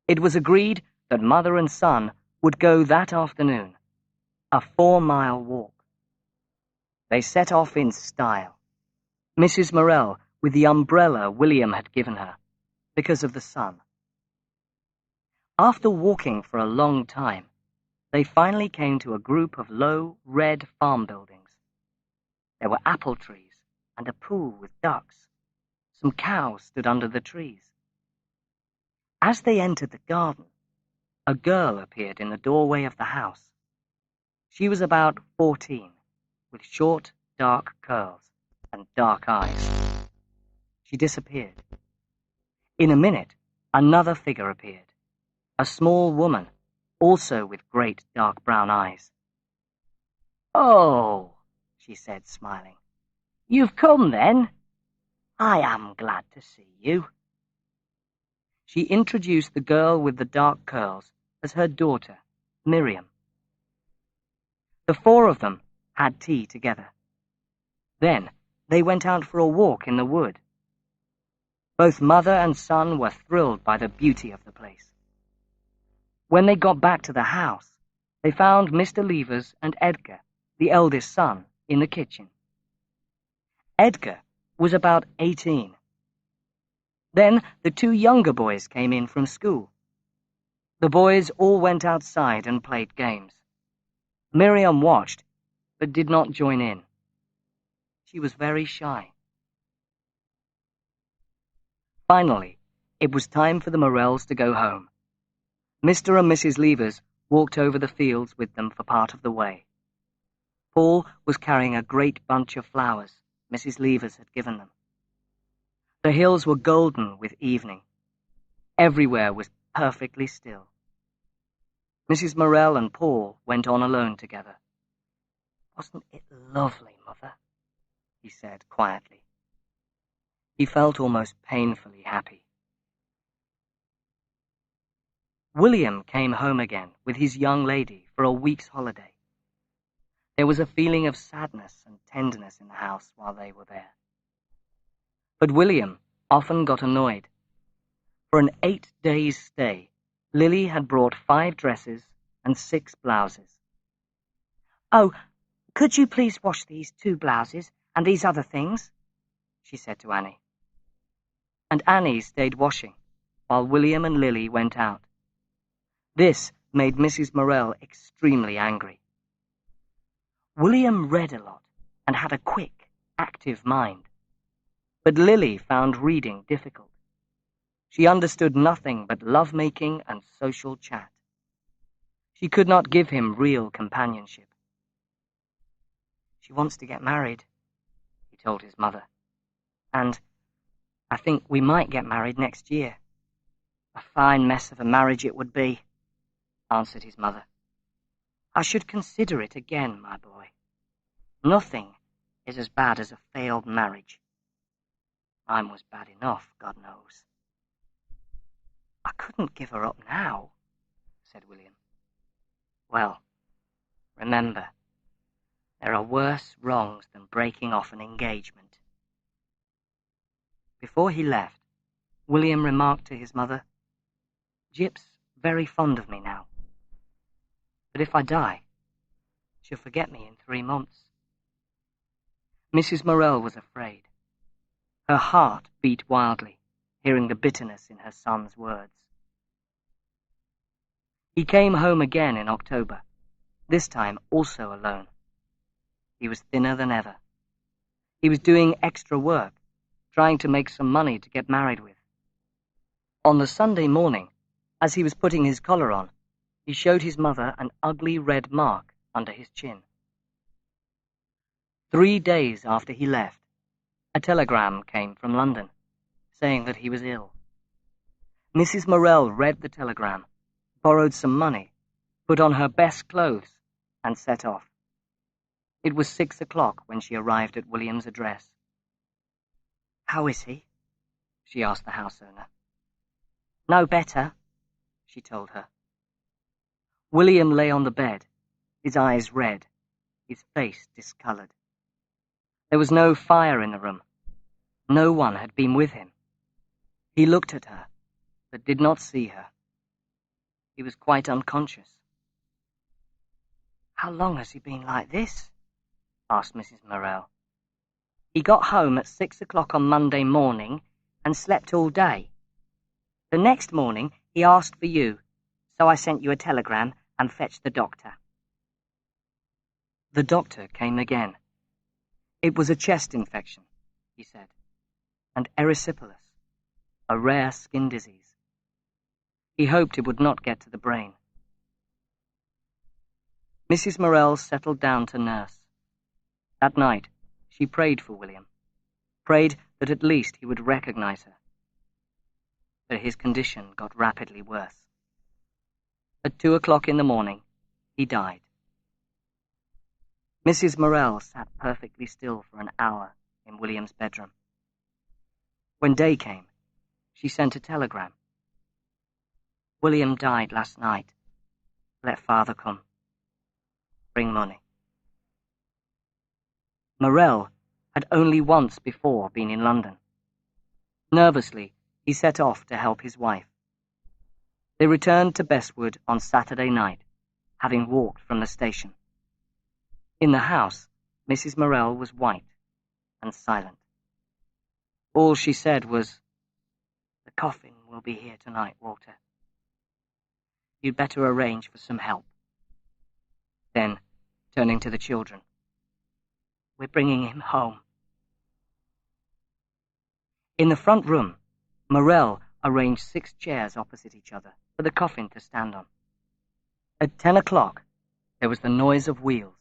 It was agreed that mother and son would go that afternoon, a 4-mile walk. They set off in style, Mrs. Morel with the umbrella William had given her, because of the sun. After walking for a long time, they finally came to a group of low, red farm buildings. There were apple trees and a pool with ducks. Some cows stood under the trees. As they entered the garden, a girl appeared in the doorway of the house. She was about 14, with short, dark curls and dark eyes. She disappeared. In a minute, another figure appeared, a small woman, also with great dark brown eyes. "Oh," she said, smiling, "you've come then? I am glad to see you." She introduced the girl with the dark curls as her daughter, Miriam. The 4 of them had tea together. Then they went out for a walk in the wood. Both mother and son were thrilled by the beauty of the place. When they got back to the house, they found Mr. Levers and Edgar, the eldest son, in the kitchen. Edgar was about 18. Then the 2 younger boys came in from school. The boys all went outside and played games. Miriam watched, but did not join in. She was very shy. Finally, It was time for the Morels to go home. Mr. and Mrs. Levers walked over the fields with them for part of the way. Paul was carrying a great bunch of flowers Mrs. Levers had given them. The hills were golden with evening. Everywhere was perfectly still. Mrs. Morel and Paul went on alone together. "Wasn't it lovely, Mother?" he said quietly. He felt almost painfully happy. William came home again with his young lady for a week's holiday. There was a feeling of sadness and tenderness in the house while they were there. But William often got annoyed. For an 8 days' stay, Lily had brought 5 dresses and 6 blouses. "Oh, could you please wash these 2 blouses and these other things?" she said to Annie. And Annie stayed washing, while William and Lily went out. This made Mrs. Morel extremely angry. William read a lot and had a quick, active mind. But Lily found reading difficult. She understood nothing but love-making and social chat. She could not give him real companionship. "She wants to get married," he told his mother. "And I think we might get married next year." "A fine mess of a marriage it would be," answered his mother. "I should consider it again, my boy. Nothing is as bad as a failed marriage. Mine was bad enough, God knows." "I couldn't give her up now," said William. "Well, remember, there are worse wrongs than breaking off an engagement." Before he left, William remarked to his mother, "Jip's very fond of me now. But if I die, she'll forget me in 3 months." Mrs. Morel was afraid. Her heart beat wildly, hearing the bitterness in her son's words. He came home again in October, this time also alone. He was thinner than ever. He was doing extra work, trying to make some money to get married with. On the Sunday morning, as he was putting his collar on, he showed his mother an ugly red mark under his chin. 3 days after he left, a telegram came from London, saying that he was ill. Mrs. Morel read the telegram, borrowed some money, put on her best clothes, and set off. It was 6 o'clock when she arrived at William's address. "How is he?" she asked the house owner. "No better," she told her. William lay on the bed, his eyes red, his face discolored. There was no fire in the room. No one had been with him. He looked at her, but did not see her. He was quite unconscious. "How long has he been like this?" asked Mrs. Morel. "He got home at 6 o'clock on Monday morning and slept all day. The next morning he asked for you, so I sent you a telegram and fetched the doctor." The doctor came again. It was a chest infection, he said, and erysipelas, a rare skin disease. He hoped it would not get to the brain. Mrs. Morel settled down to nurse. That night, she prayed for William, prayed that at least he would recognize her. But his condition got rapidly worse. At 2 o'clock in the morning, he died. Mrs. Morel sat perfectly still for an hour in William's bedroom. When day came, she sent a telegram. "William died last night. Let father come. Bring money." Morel had only once before been in London. Nervously, he set off to help his wife. They returned to Bestwood on Saturday night, having walked from the station. In the house, Mrs. Morel was white and silent. All she said was, "The coffin will be here tonight, Walter. You'd better arrange for some help." Then, turning to the children, "We're bringing him home." In the front room, Morel arranged 6 chairs opposite each other for the coffin to stand on. At 10 o'clock, there was the noise of wheels.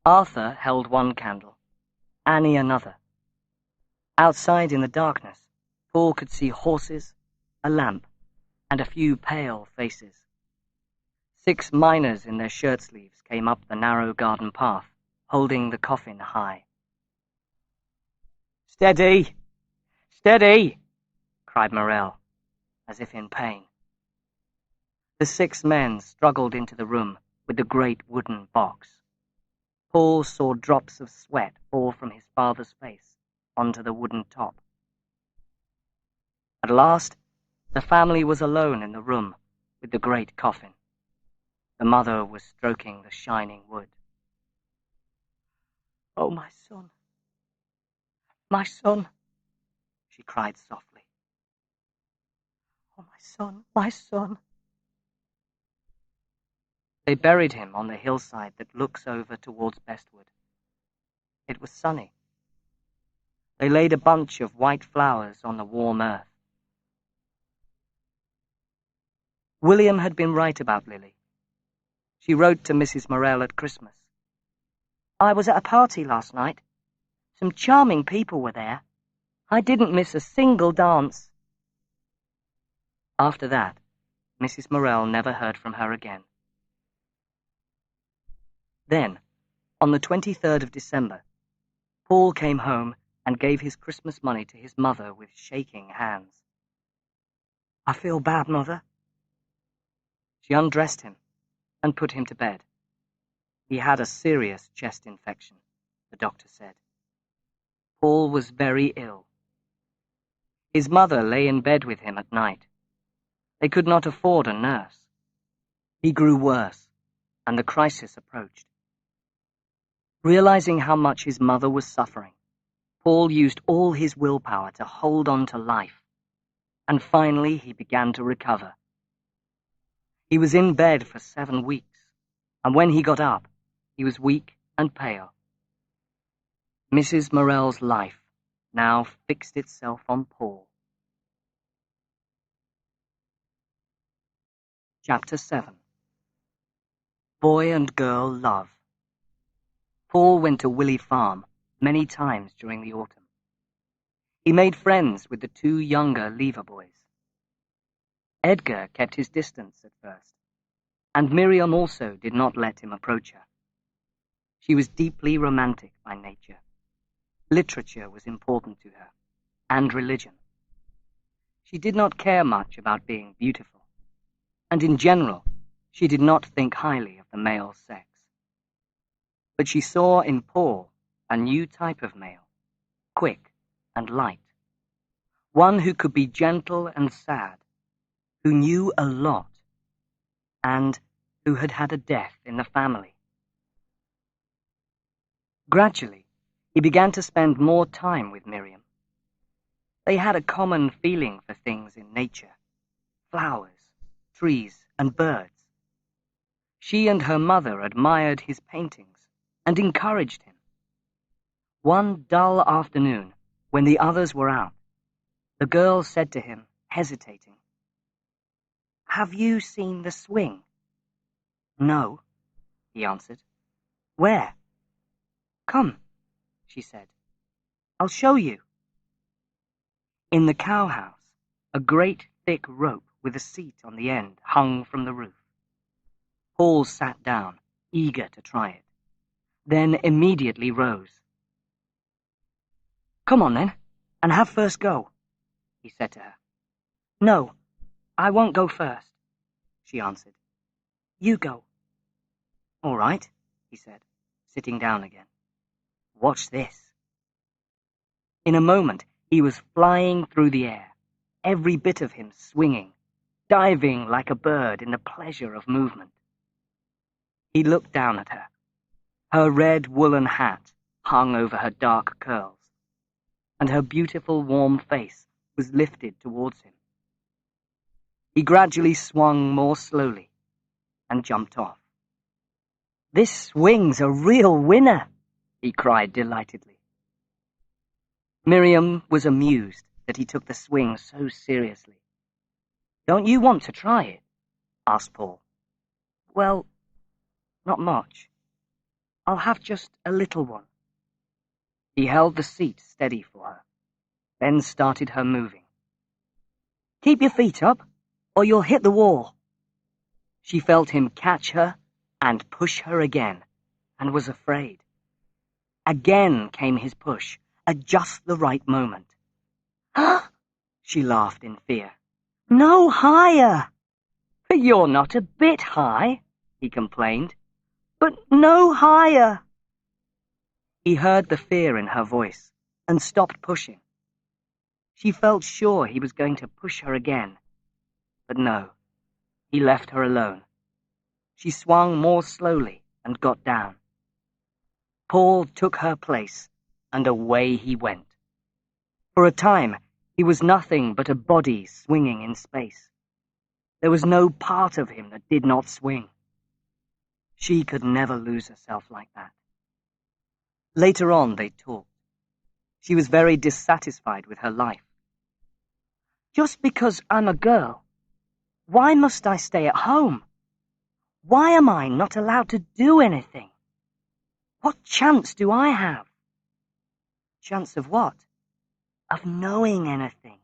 Arthur held one candle, Annie another. Outside in the darkness, Paul could see horses, a lamp, and a few pale faces. 6 miners in their shirt sleeves came up the narrow garden path, holding the coffin high. "Steady! Steady!" cried Morel, as if in pain. The 6 men struggled into the room with the great wooden box. Paul saw drops of sweat fall from his father's face onto the wooden top. At last, the family was alone in the room with the great coffin. The mother was stroking the shining wood. "Oh, my son, she cried softly. "Oh, my son, my son." They buried him on the hillside that looks over towards Bestwood. It was sunny. They laid a bunch of white flowers on the warm earth. William had been right about Lily. She wrote to Mrs. Morel at Christmas. "I was at a party last night. Some charming people were there. I didn't miss a single dance." After that, Mrs. Morel never heard from her again. Then, on the 23rd of December, Paul came home and gave his Christmas money to his mother with shaking hands. "I feel bad, Mother." She undressed him and put him to bed. He had a serious chest infection, the doctor said. Paul was very ill. His mother lay in bed with him at night. They could not afford a nurse. He grew worse, and the crisis approached. Realizing how much his mother was suffering, Paul used all his willpower to hold on to life, and finally he began to recover. He was in bed for 7 weeks, and when he got up, he was weak and pale. Mrs. Morel's life now fixed itself on Paul. Chapter 7. Boy and Girl Love. Paul went to Willey Farm many times during the autumn. He made friends with the 2 younger Lever boys. Edgar kept his distance at first, and Miriam also did not let him approach her. She was deeply romantic by nature. Literature was important to her, and religion. She did not care much about being beautiful, and in general, she did not think highly of the male sex. But she saw in Paul a new type of male, quick and light, one who could be gentle and sad, who knew a lot, and who had had a death in the family. Gradually, he began to spend more time with Miriam. They had a common feeling for things in nature, flowers, trees, and birds. She and her mother admired his paintings and encouraged him. One dull afternoon, when the others were out, the girl said to him, hesitating, "Have you seen the swing?" "No," he answered. "Where?" "Come," she said. "I'll show you." In the cowhouse, a great thick rope with a seat on the end hung from the roof. Paul sat down, eager to try it, then immediately rose. "Come on, then, and have first go," he said to her. "No, I won't go first," she answered. "You go." "All right," he said, sitting down again. "Watch this." In a moment, he was flying through the air, every bit of him swinging, diving like a bird in the pleasure of movement. He looked down at her. Her red woolen hat hung over her dark curls, and her beautiful warm face was lifted towards him. He gradually swung more slowly and jumped off. "This swing's a real winner," he cried delightedly. Miriam was amused that he took the swing so seriously. "Don't you want to try it?" asked Paul. "Well, not much. I'll have just a little one." He held the seat steady for her, then started her moving. "Keep your feet up, or you'll hit the wall." She felt him catch her and push her again, and was afraid. Again came his push, at just the right moment. "Ah!" she laughed in fear. "No higher!" "But you're not a bit high," he complained. "But no higher!" He heard the fear in her voice and stopped pushing. She felt sure he was going to push her again, but no, he left her alone. She swung more slowly and got down. Paul took her place, and away he went. For a time, he was nothing but a body swinging in space. There was no part of him that did not swing. She could never lose herself like that. Later on, they talked. She was very dissatisfied with her life. "Just because I'm a girl, why must I stay at home? Why am I not allowed to do anything? What chance do I have?" "Chance of what?" "Of knowing anything,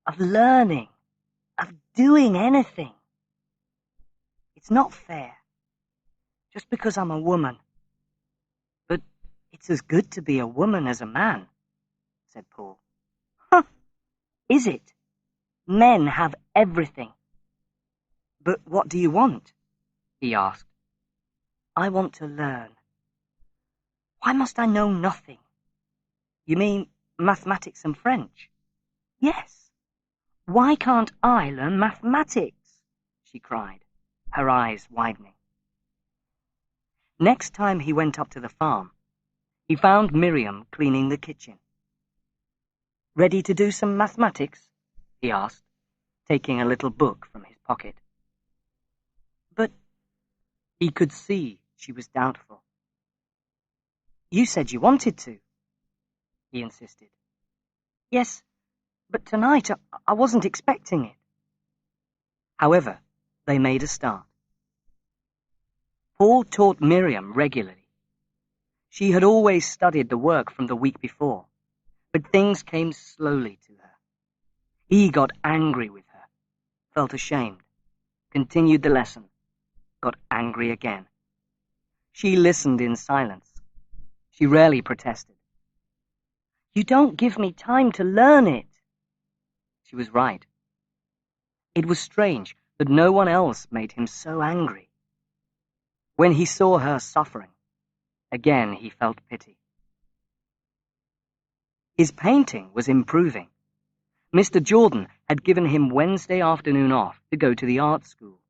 of learning, of doing anything. It's not fair, just because I'm a woman." "But it's as good to be a woman as a man," said Paul. "Huh, is it? Men have everything." "But what do you want?" he asked. "I want to learn." "Why must I know nothing?" "You mean mathematics and French?" "Yes. Why can't I learn mathematics?" she cried, her eyes widening. Next time he went up to the farm, he found Miriam cleaning the kitchen. "Ready to do some mathematics?" he asked, taking a little book from his pocket. But he could see she was doubtful. "You said you wanted to," he insisted. "Yes, but tonight I wasn't expecting it." However, they made a start. Paul taught Miriam regularly. She had always studied the work from the week before, but things came slowly to her. He got angry with her, felt ashamed, continued the lesson, got angry again. She listened in silence. She rarely protested. "You don't give me time to learn it." She was right. It was strange that no one else made him so angry. When he saw her suffering, again he felt pity. His painting was improving. Mr. Jordan had given him Wednesday afternoon off to go to the art school.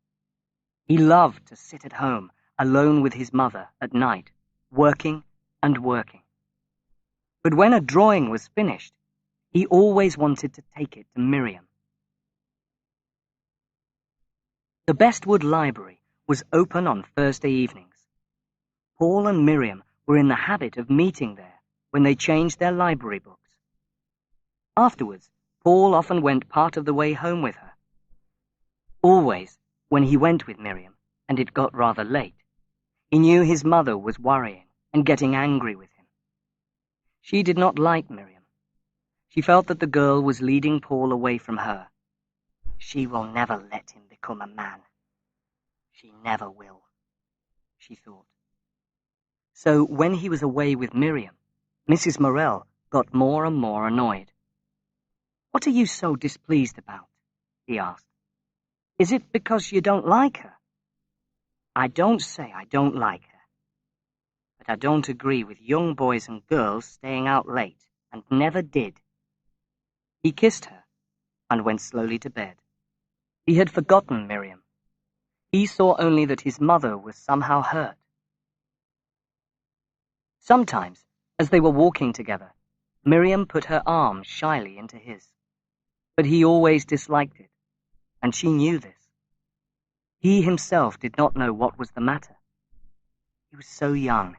He loved to sit at home, alone with his mother at night, working and working. But when a drawing was finished, he always wanted to take it to Miriam. The Bestwood Library was open on Thursday evenings. Paul and Miriam were in the habit of meeting there when they changed their library books. Afterwards, Paul often went part of the way home with her. Always, when he went with Miriam, and it got rather late, he knew his mother was worrying and getting angry with him. She did not like Miriam. She felt that the girl was leading Paul away from her. "She will never let him become a man. She never will," she thought. So when he was away with Miriam, Mrs. Morel got more and more annoyed. "What are you so displeased about?" he asked. "Is it because you don't like her?" "I don't say I don't like her, but I don't agree with young boys and girls staying out late, and never did." He kissed her and went slowly to bed. He had forgotten Miriam. He saw only that his mother was somehow hurt. Sometimes, as they were walking together, Miriam put her arm shyly into his. But he always disliked it, and she knew this. He himself did not know what was the matter. He was so young,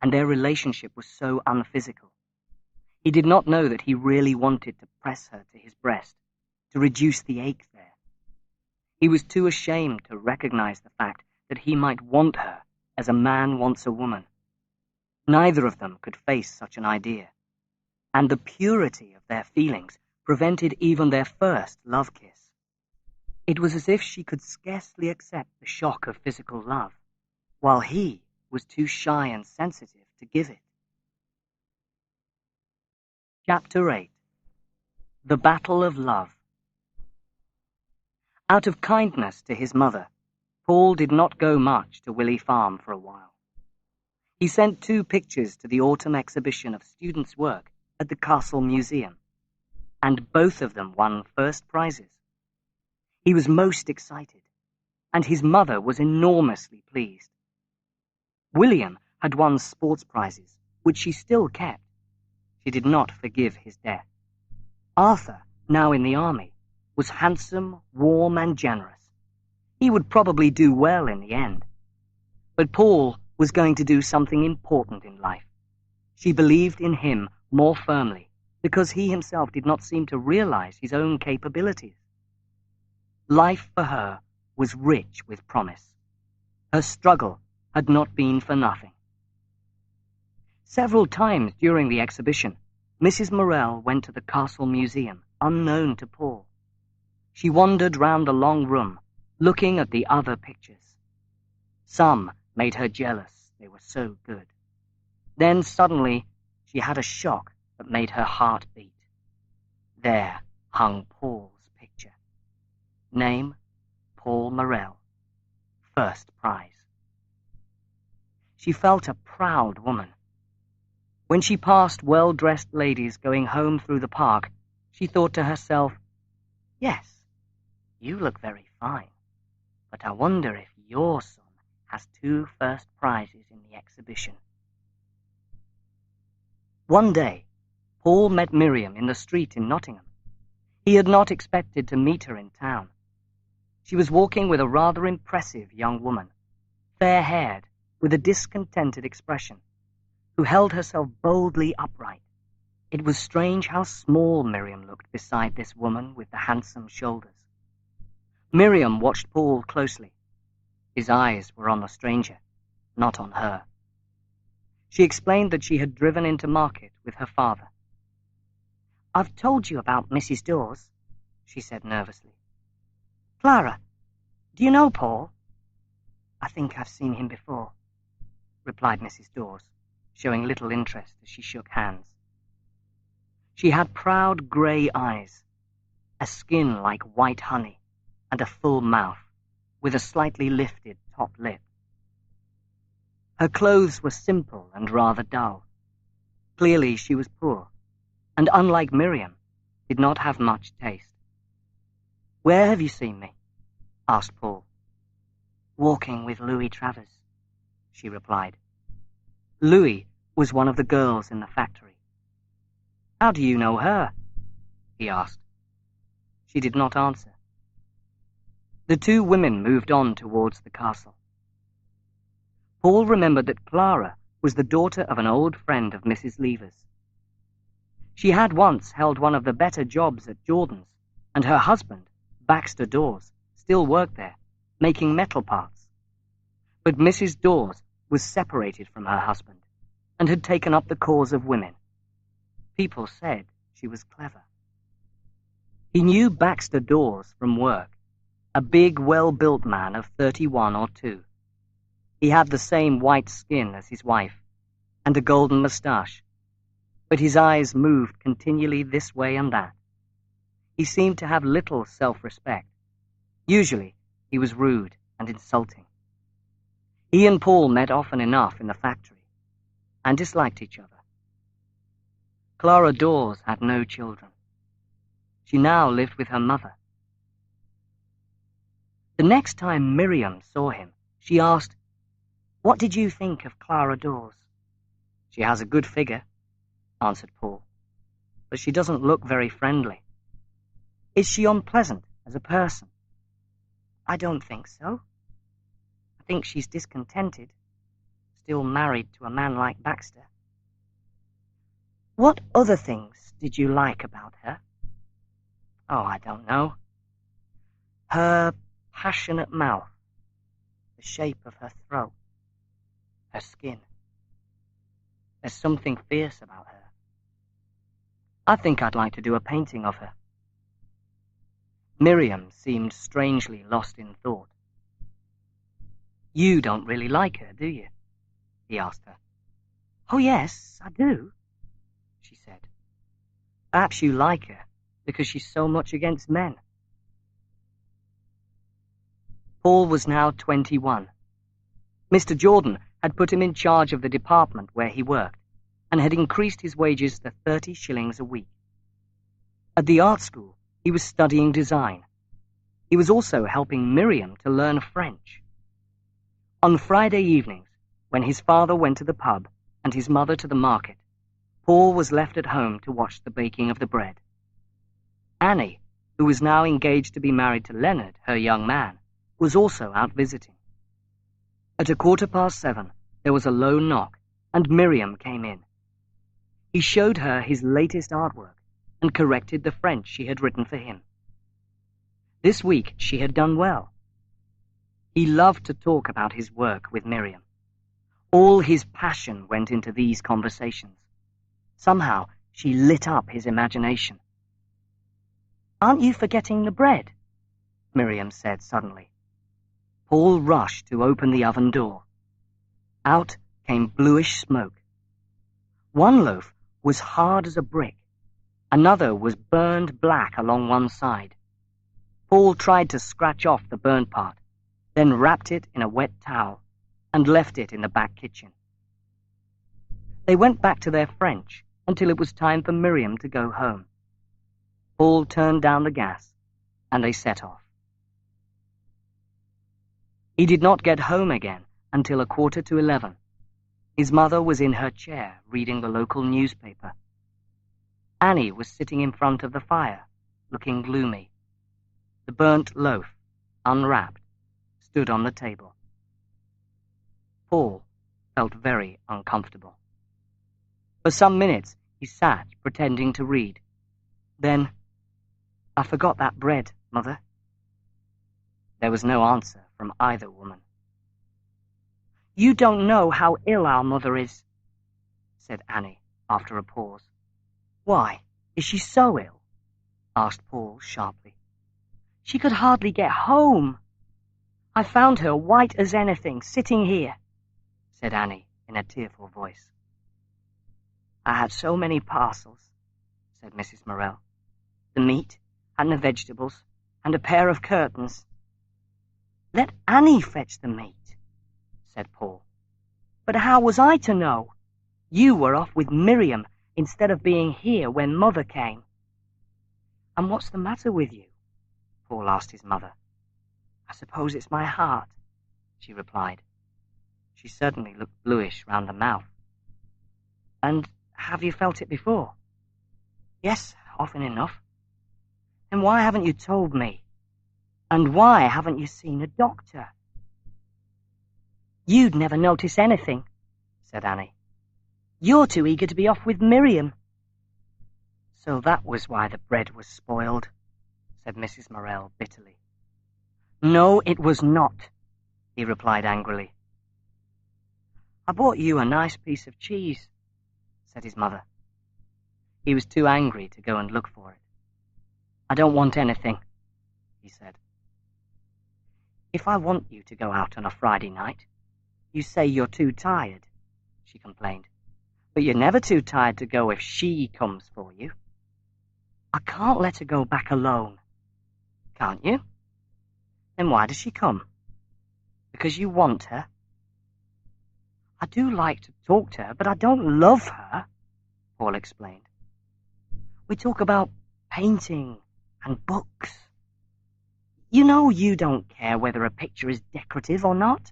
and their relationship was so unphysical. He did not know that he really wanted to press her to his breast, to reduce the ache there. He was too ashamed to recognize the fact that he might want her as a man wants a woman. Neither of them could face such an idea, and the purity of their feelings prevented even their first love kiss. It was as if she could scarcely accept the shock of physical love, while he was too shy and sensitive to give it. Chapter 8. The Battle of Love. Out of kindness to his mother, Paul did not go much to Willey Farm for a while. He sent 2 pictures to the autumn exhibition of students' work at the Castle Museum, and both of them won first prizes. He was most excited, and his mother was enormously pleased. William had won sports prizes, which she still kept. She did not forgive his death. Arthur, now in the army, was handsome, warm, and generous. He would probably do well in the end. But Paul was going to do something important in life. She believed in him more firmly, because he himself did not seem to realize his own capabilities. Life for her was rich with promise. Her struggle had not been for nothing. Several times during the exhibition, Mrs. Morel went to the Castle Museum, unknown to Paul. She wandered round the long room, looking at the other pictures. Some made her jealous, they were so good. Then suddenly she had a shock that made her heart beat. There hung Paul's picture. Name, Paul Morel. First prize. She felt a proud woman. When she passed well-dressed ladies going home through the park, she thought to herself, "Yes, you look very fine, but I wonder if your son has 2 first prizes in the exhibition." One day, Paul met Miriam in the street in Nottingham. He had not expected to meet her in town. She was walking with a rather impressive young woman, fair-haired, with a discontented expression, who held herself boldly upright. It was strange how small Miriam looked beside this woman with the handsome shoulders. Miriam watched Paul closely. His eyes were on the stranger, not on her. She explained that she had driven into market with her father. "I've told you about Mrs. Dawes," she said nervously. "Clara, do you know Paul?" "I think I've seen him before," replied Mrs. Dawes, showing little interest as she shook hands. She had proud grey eyes, a skin like white honey, and a full mouth, with a slightly lifted top lip. Her clothes were simple and rather dull. Clearly she was poor, and unlike Miriam, did not have much taste. "Where have you seen me?" asked Paul. "Walking with Louis Travers," she replied. Louis was one of the girls in the factory. "How do you know her?" he asked. She did not answer. The 2 women moved on towards the castle. Paul remembered that Clara was the daughter of an old friend of Mrs. Lever's. She had once held one of the better jobs at Jordan's, and her husband, Baxter Dawes, still worked there, making metal parts. But Mrs. Dawes was separated from her husband, and had taken up the cause of women. People said she was clever. He knew Baxter Dawes from work, a big, well-built man of 31 or 2. He had the same white skin as his wife, and a golden moustache, but his eyes moved continually this way and that. He seemed to have little self-respect. Usually he was rude and insulting. He and Paul met often enough in the factory, and disliked each other. Clara Dawes had no children. She now lived with her mother. The next time Miriam saw him, she asked, "What did you think of Clara Dawes?" "She has a good figure," answered Paul, "but she doesn't look very friendly." "Is she unpleasant as a person?" "I don't think so. I think she's discontented, still married to a man like Baxter." What other things did you like about her? Oh, I don't know. Her passionate mouth, the shape of her throat, her skin. There's something fierce about her. I think I'd like to do a painting of her. Miriam seemed strangely lost in thought. You don't really like her, do you? He asked her. Oh, yes, I do, she said. Perhaps you like her because she's so much against men. Paul was now 21. Mr. Jordan had put him in charge of the department where he worked and had increased his wages to 30 shillings a week. At the art school, he was studying design. He was also helping Miriam to learn French. On Friday evenings, when his father went to the pub and his mother to the market, Paul was left at home to watch the baking of the bread. Annie, who was now engaged to be married to Leonard, her young man, was also out visiting. At 7:15, there was a low knock, and Miriam came in. He showed her his latest artwork and corrected the French she had written for him. This week she had done well. He loved to talk about his work with Miriam. All his passion went into these conversations. Somehow she lit up his imagination. "Aren't you forgetting the bread?" Miriam said suddenly. Paul rushed to open the oven door. Out came bluish smoke. One loaf was hard as a brick. Another was burned black along one side. Paul tried to scratch off the burned part, then wrapped it in a wet towel and left it in the back kitchen. They went back to their French until it was time for Miriam to go home. Paul turned down the gas, and they set off. He did not get home again until 11:15. His mother was in her chair reading the local newspaper. Annie was sitting in front of the fire, looking gloomy. The burnt loaf, unwrapped, stood on the table. Paul felt very uncomfortable. For some minutes he sat pretending to read. Then, "I forgot that bread, Mother." There was no answer from either woman. "You don't know how ill our mother is," said Annie after a pause. "Why, is she so ill?" asked Paul sharply. "She could hardly get home. I found her white as anything, sitting here," said Annie in a tearful voice. "I had so many parcels," said Mrs. Morel. "The meat and the vegetables and a pair of curtains." "Let Annie fetch the meat," said Paul. "But how was I to know? You were off with Miriam instead of being here when Mother came." "And what's the matter with you?" Paul asked his mother. "I suppose it's my heart," she replied. She certainly looked bluish round the mouth. "And have you felt it before?" "Yes, often enough." "Then why haven't you told me? And why haven't you seen a doctor?" "You'd never notice anything," said Annie. "You're too eager to be off with Miriam." "So that was why the bread was spoiled," said Mrs. Morel bitterly. "No, it was not," he replied angrily. "I bought you a nice piece of cheese," said his mother. He was too angry to go and look for it. "I don't want anything," he said. "If I want you to go out on a Friday night, you say you're too tired," she complained. "But you're never too tired to go if she comes for you." "I can't let her go back alone." "Can't you? Then why does she come? Because you want her?" "I do like to talk to her, but I don't love her," Paul explained. "We talk about painting and books. You know you don't care whether a picture is decorative or not."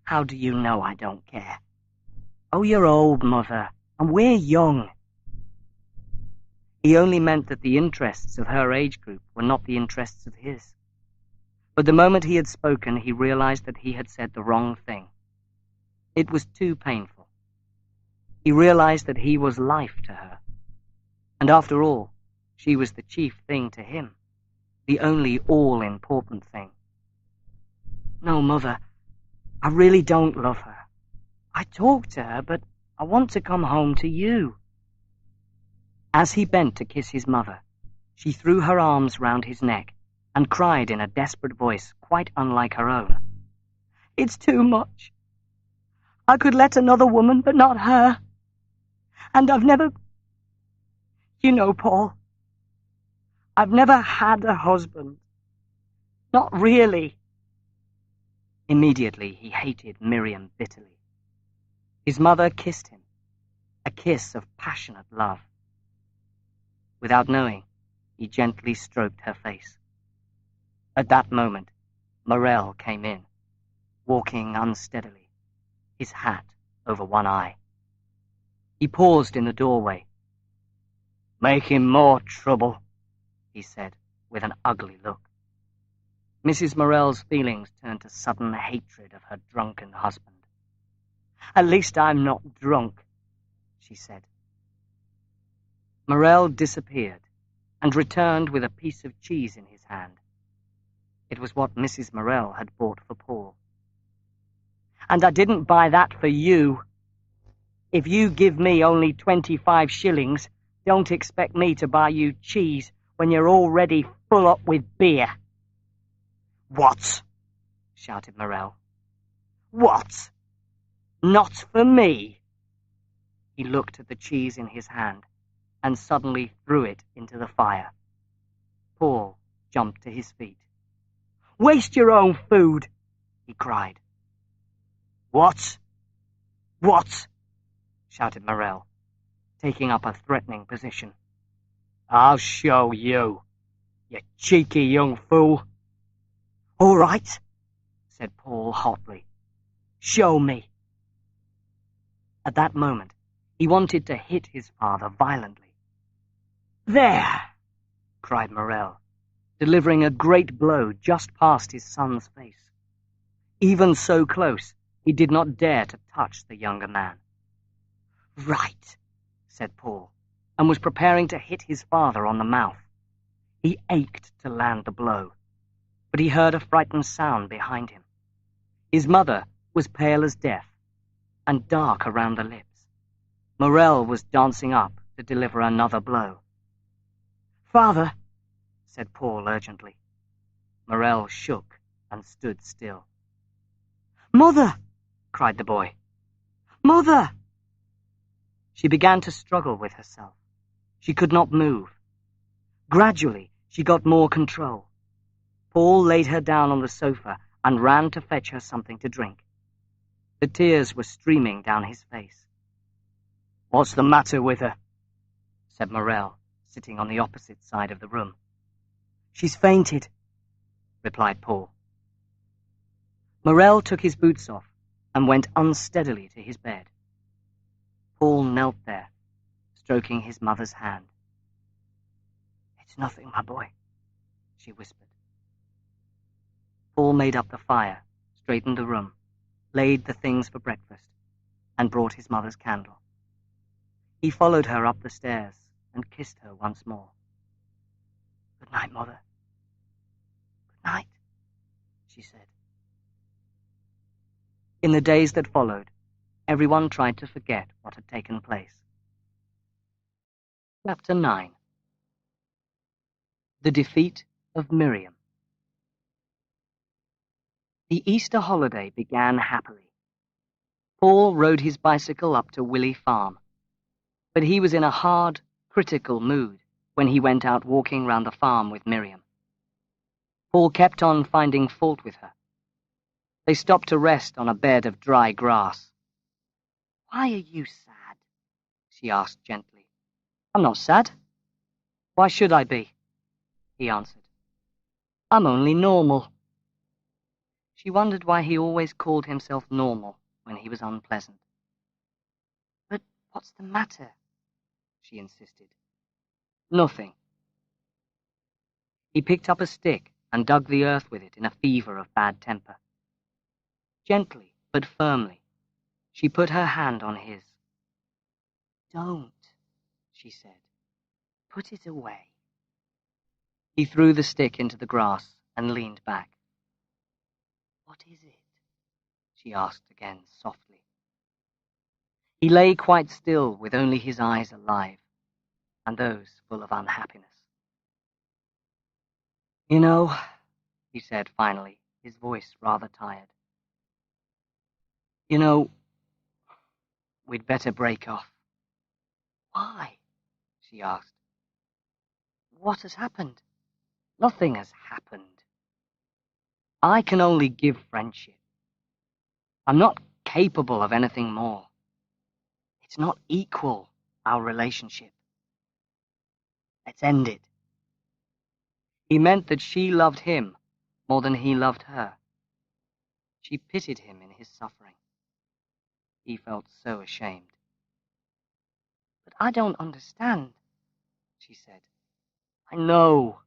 "How do you know I don't care?" "Oh, you're old, Mother, and we're young." He only meant that the interests of her age group were not the interests of his. But the moment he had spoken, he realized that he had said the wrong thing. It was too painful. He realized that he was life to her. And after all, she was the chief thing to him, the only all-important thing. No, Mother, I really don't love her. I talk to her, but I want to come home to you. As he bent to kiss his mother, she threw her arms round his neck and cried in a desperate voice quite unlike her own. It's too much. I could let another woman, but not her. And I've never... You know, Paul, I've never had a husband. Not really. Immediately he hated Miriam bitterly. His mother kissed him, a kiss of passionate love. Without knowing, he gently stroked her face. At that moment, Morel came in, walking unsteadily, his hat over one eye. He paused in the doorway. "Making more trouble," he said, with an ugly look. Mrs. Morel's feelings turned to sudden hatred of her drunken husband. "At least I'm not drunk," she said. Morel disappeared and returned with a piece of cheese in his hand. It was what Mrs. Morel had bought for Paul. "And I didn't buy that for you. If you give me only 25 shillings, don't expect me to buy you cheese when you're already full up with beer." "What?" shouted Morel. "What? Not for me?" He looked at the cheese in his hand and suddenly threw it into the fire. Paul jumped to his feet. "Waste your own food," he cried. "What? What?" shouted Morel, taking up a threatening position. "I'll show you, you cheeky young fool." "All right," said Paul hotly. "Show me." At that moment, he wanted to hit his father violently. "There!" cried Morel, delivering a great blow just past his son's face. Even so close, he did not dare to touch the younger man. "Right," said Paul, and was preparing to hit his father on the mouth. He ached to land the blow, but he heard a frightened sound behind him. His mother was pale as death, and dark around the lips. Morel was dancing up to deliver another blow. "Father," said Paul urgently. Morel shook and stood still. "Mother!" cried the boy. "Mother!" She began to struggle with herself. She could not move. Gradually, she got more control. Paul laid her down on the sofa and ran to fetch her something to drink. The tears were streaming down his face. "What's the matter with her?" said Morel, sitting on the opposite side of the room. "She's fainted," replied Paul. Morel took his boots off and went unsteadily to his bed. Paul knelt there, stroking his mother's hand. "It's nothing, my boy," she whispered. Paul made up the fire, straightened the room, laid the things for breakfast, and brought his mother's candle. He followed her up the stairs and kissed her once more. "Good night, Mother." "Good night," she said. In the days that followed, everyone tried to forget what had taken place. Chapter 9. The Defeat of Miriam. The Easter holiday began happily. Paul rode his bicycle up to Willey Farm, but he was in a hard, critical mood when he went out walking round the farm with Miriam. Paul kept on finding fault with her. They stopped to rest on a bed of dry grass. "Why are you sad?" she asked gently. "I'm not sad. Why should I be?" he answered. "I'm only normal." She wondered why he always called himself normal when he was unpleasant. "But what's the matter?" she insisted. "Nothing." He picked up a stick and dug the earth with it in a fever of bad temper. Gently but firmly, she put her hand on his. Don't, she said. Put it away. He threw the stick into the grass and leaned back. What is it? She asked again softly. He lay quite still with only his eyes alive, and those full of unhappiness. You know, he said finally, his voice rather tired. You know, we'd better break off. Why? She asked. What has happened? Nothing has happened. I can only give friendship. I'm not capable of anything more. It's not equal, our relationship. Let's end it. He meant that she loved him more than he loved her. She pitied him in his suffering. He felt so ashamed. But I don't understand, she said. I know,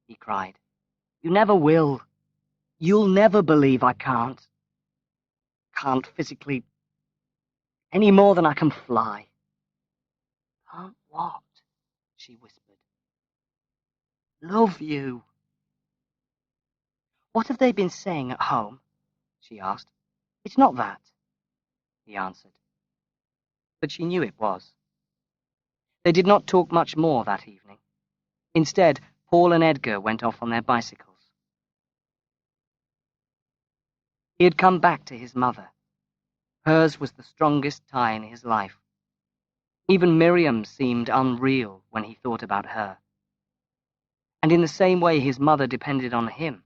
he cried. You never will. You'll never believe I can't. Can't physically, any more than I can fly. Can't what? She whispered. Love you. What have they been saying at home? She asked. It's not that, he answered. But she knew it was. They did not talk much more that evening. Instead, Paul and Edgar went off on their bicycles. He had come back to his mother. Hers was the strongest tie in his life. Even Miriam seemed unreal when he thought about her. And in the same way his mother depended on him,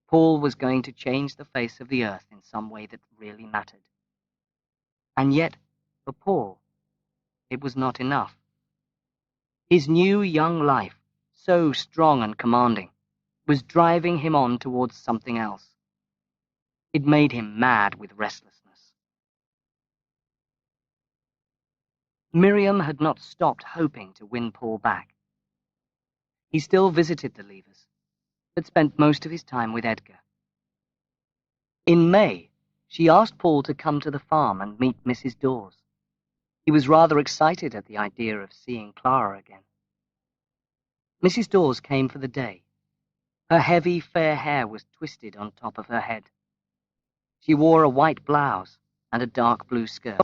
Paul was going to change the face of the earth in some way that really mattered. And yet, for Paul, it was not enough. His new young life, so strong and commanding, was driving him on towards something else. It made him mad with restlessness. Miriam had not stopped hoping to win Paul back. He still visited the Levers, but spent most of his time with Edgar. In May, she asked Paul to come to the farm and meet Mrs. Dawes. He was rather excited at the idea of seeing Clara again. Mrs. Dawes came for the day. Her heavy, fair hair was twisted on top of her head. She wore a white blouse and a dark blue skirt.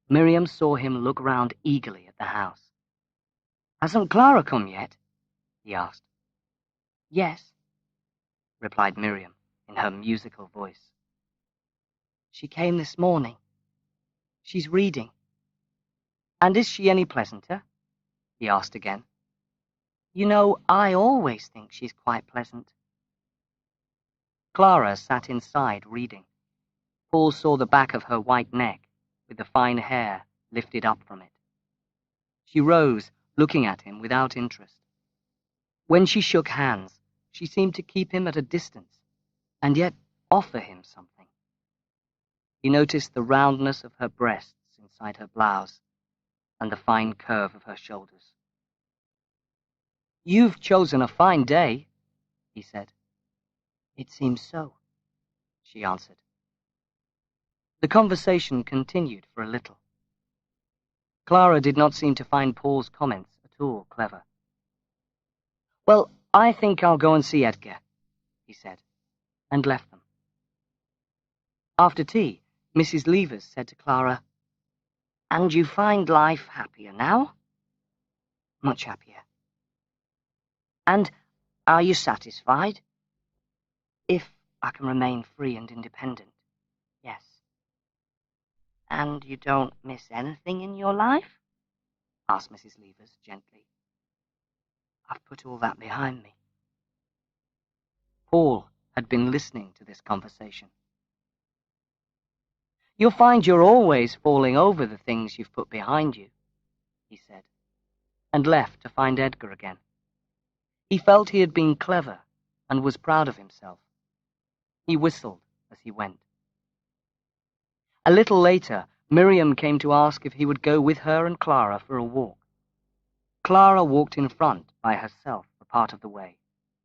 Miriam saw him look round eagerly at the house. Hasn't Clara come yet? He asked. Yes, replied Miriam in her musical voice. She came this morning. She's reading. And is she any pleasanter? He asked again. You know, I always think she's quite pleasant. Clara sat inside reading. Paul saw the back of her white neck, with the fine hair lifted up from it. She rose, looking at him without interest. When she shook hands, she seemed to keep him at a distance, and yet offer him something. He noticed the roundness of her breasts inside her blouse, and the fine curve of her shoulders. You've chosen a fine day, he said. It seems so, she answered. The conversation continued for a little. Clara did not seem to find Paul's comments at all clever. Well, I think I'll go and see Edgar, he said, and left them. After tea, Mrs. Levers said to Clara, And you find life happier now? Much happier. And are you satisfied? If I can remain free and independent, yes. And you don't miss anything in your life? Asked Mrs. Levers gently. I've put all that behind me. Paul had been listening to this conversation. You'll find you're always falling over the things you've put behind you, he said, and left to find Edgar again. He felt he had been clever and was proud of himself. He whistled as he went. A little later, Miriam came to ask if he would go with her and Clara for a walk. Clara walked in front by herself for part of the way,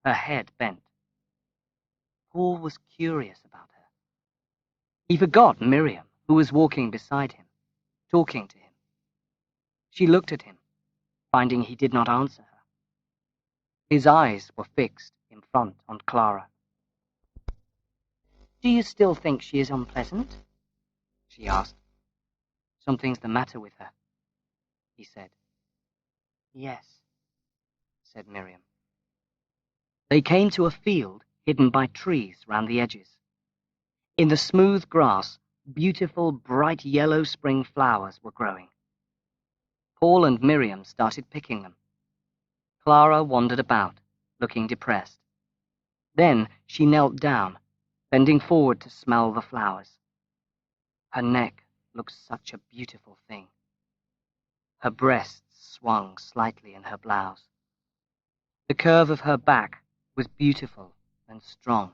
her head bent. Paul was curious about her. He forgot Miriam, who was walking beside him, talking to him. She looked at him, finding he did not answer her. His eyes were fixed in front on Clara. "Do you still think she is unpleasant?" she asked. "Something's the matter with her," he said. "Yes," said Miriam. They came to a field hidden by trees round the edges. In the smooth grass, beautiful, bright yellow spring flowers were growing. Paul and Miriam started picking them. Clara wandered about, looking depressed. Then she knelt down, bending forward to smell the flowers. Her neck looked such a beautiful thing. Her breasts swung slightly in her blouse. The curve of her back was beautiful and strong.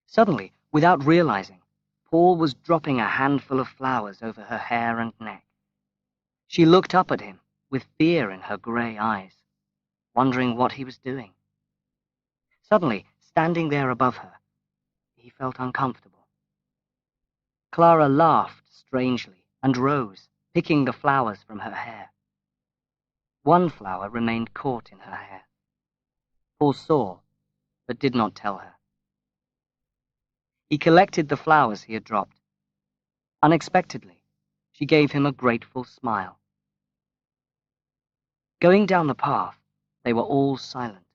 Suddenly, without realizing, Paul was dropping a handful of flowers over her hair and neck. She looked up at him with fear in her grey eyes, wondering what he was doing. Suddenly, standing there above her, he felt uncomfortable. Clara laughed strangely and rose, picking the flowers from her hair. One flower remained caught in her hair. Paul saw, but did not tell her. He collected the flowers he had dropped. Unexpectedly, she gave him a grateful smile. Going down the path, they were all silent.